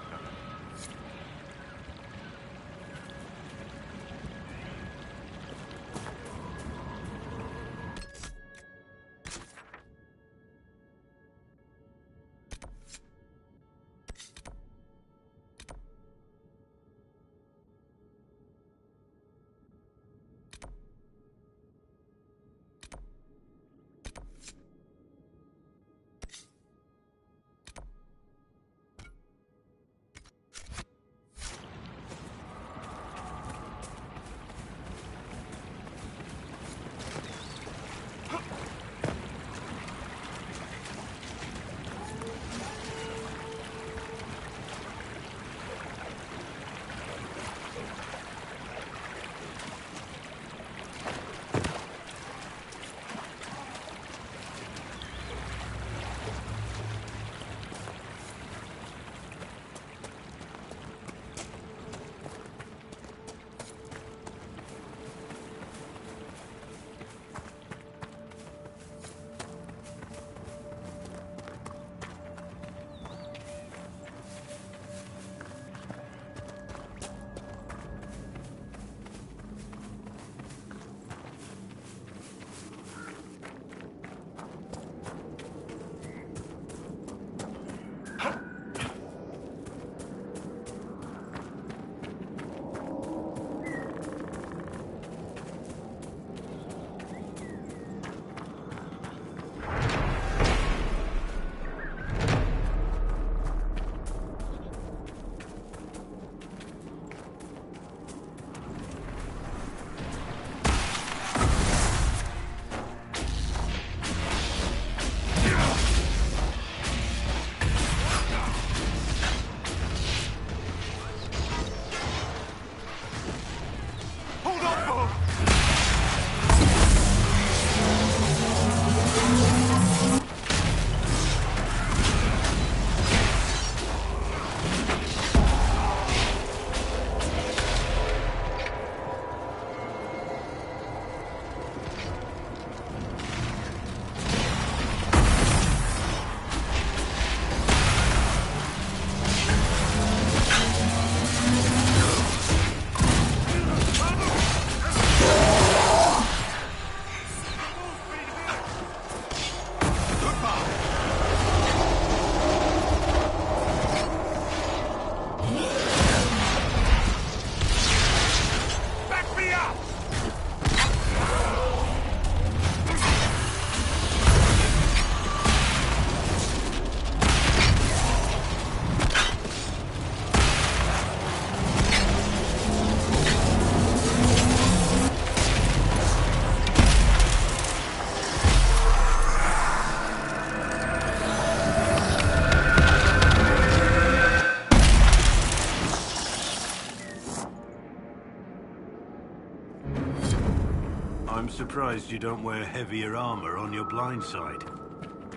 surprised you don't wear heavier armor on your blind side.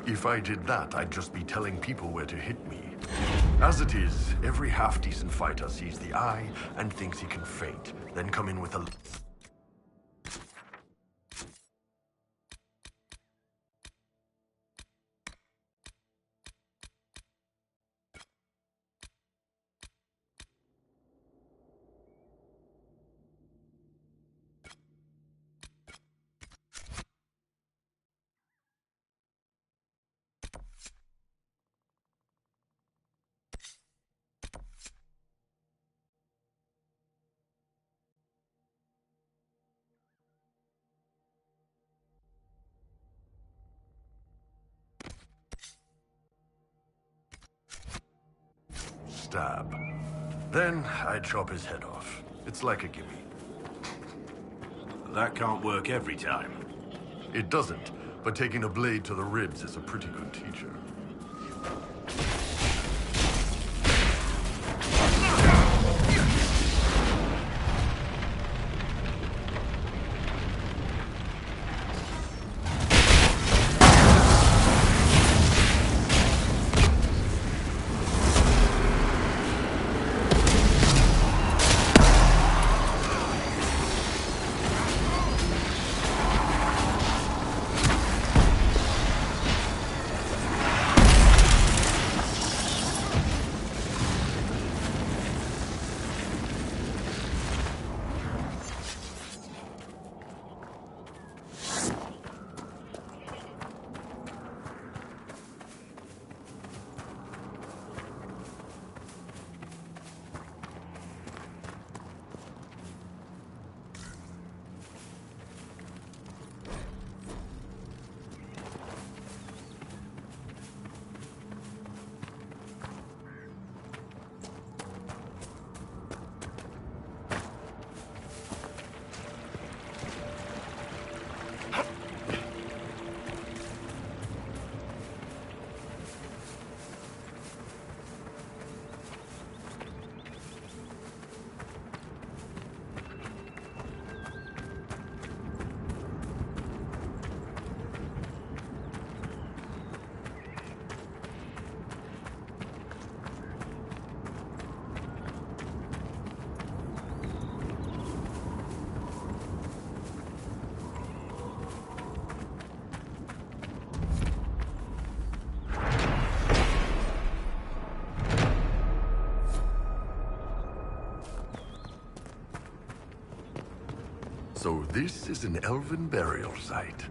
If I did that, I'd just be telling people where to hit me. As it is, every half-decent fighter sees the eye and thinks he can feint, then come in with a... stab. Then I chop his head off. It's like a gimme. That can't work every time. It doesn't, but taking a blade to the ribs is a pretty good teacher. So this is an elven burial site.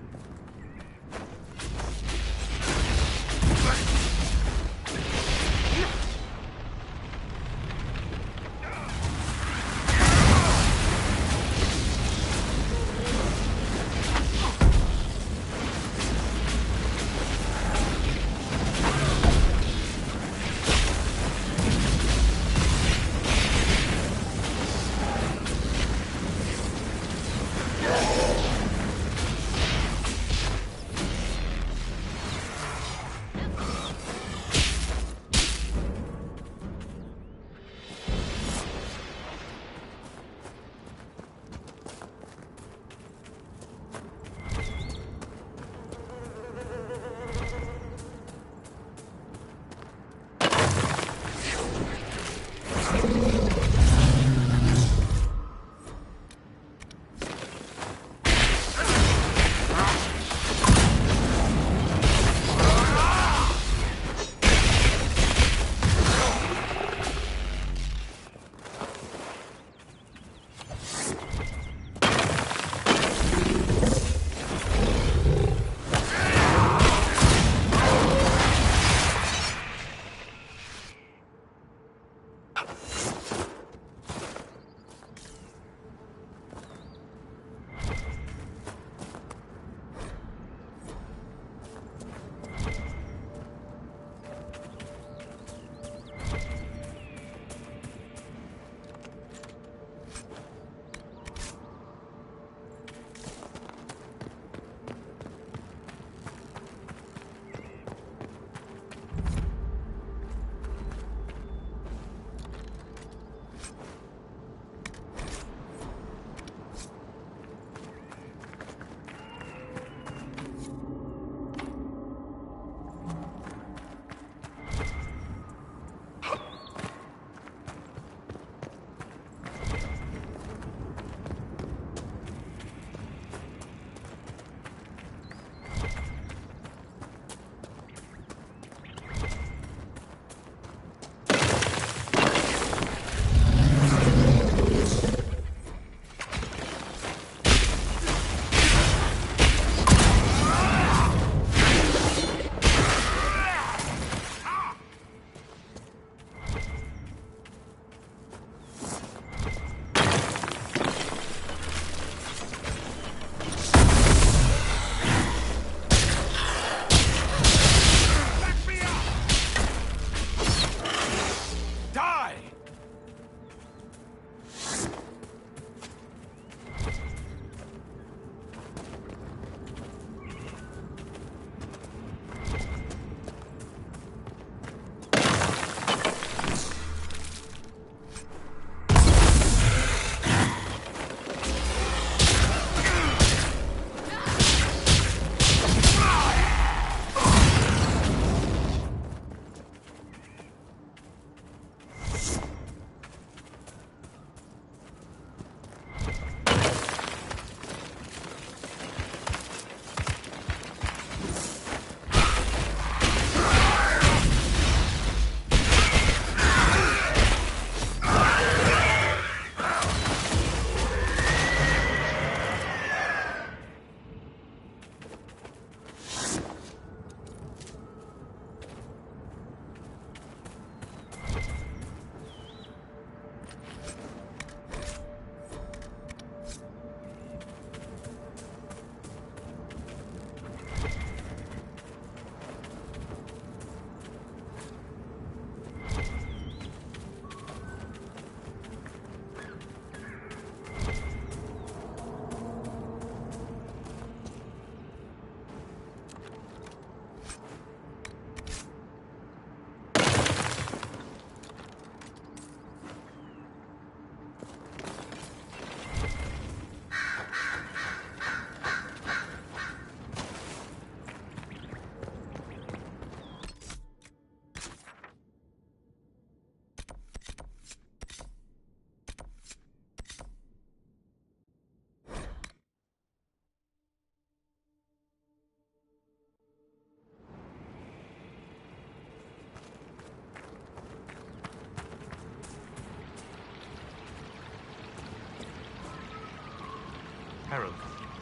Herald,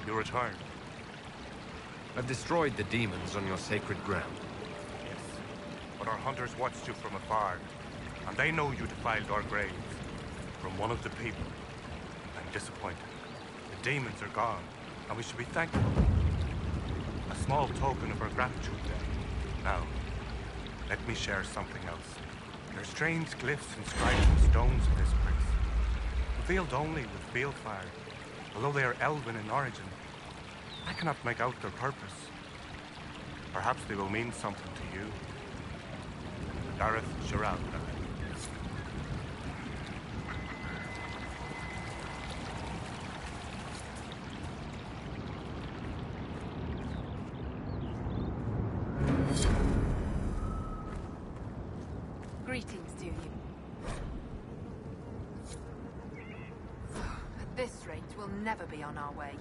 you returned. I've destroyed the demons on your sacred ground. Yes, but our hunters watched you from afar, and they know you defiled our graves. From one of the people. I'm disappointed. The demons are gone, and we should be thankful. A small token of our gratitude then. Now, let me share something else. There are strange glyphs inscribed in the stones of this place, revealed only with balefire. Although they are elven in origin, I cannot make out their purpose. Perhaps they will mean something to you. Gareth Gerald. Greetings to you. At this rate, we'll never be on our way.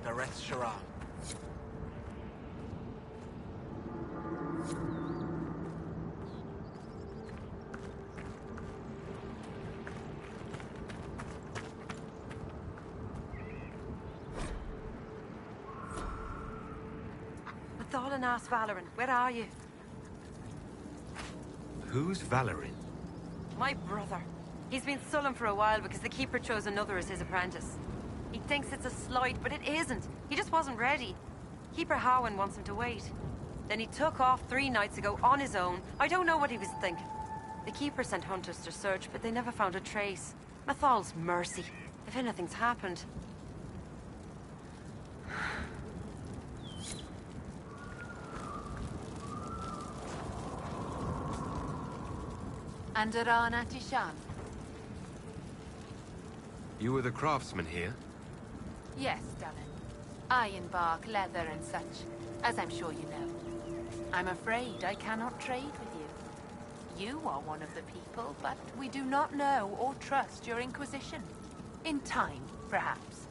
Gareth Gerald. Mathalan asked Valoran, where are you? Who's Valoran? My brother. He's been sullen for a while because the Keeper chose another as his apprentice. He thinks it's a slight, but it isn't. He just wasn't ready. Keeper Howen wants him to wait. Then he took off 3 nights ago on his own. I don't know what he was thinking. The Keeper sent hunters to search, but they never found a trace. Mathal's mercy. If anything's happened. Andaran Atishan. You were the craftsman here? Yes, darling. Ironbark, leather and such, as I'm sure you know. I'm afraid I cannot trade with you. You are one of the people, but we do not know or trust your Inquisition. In time, perhaps.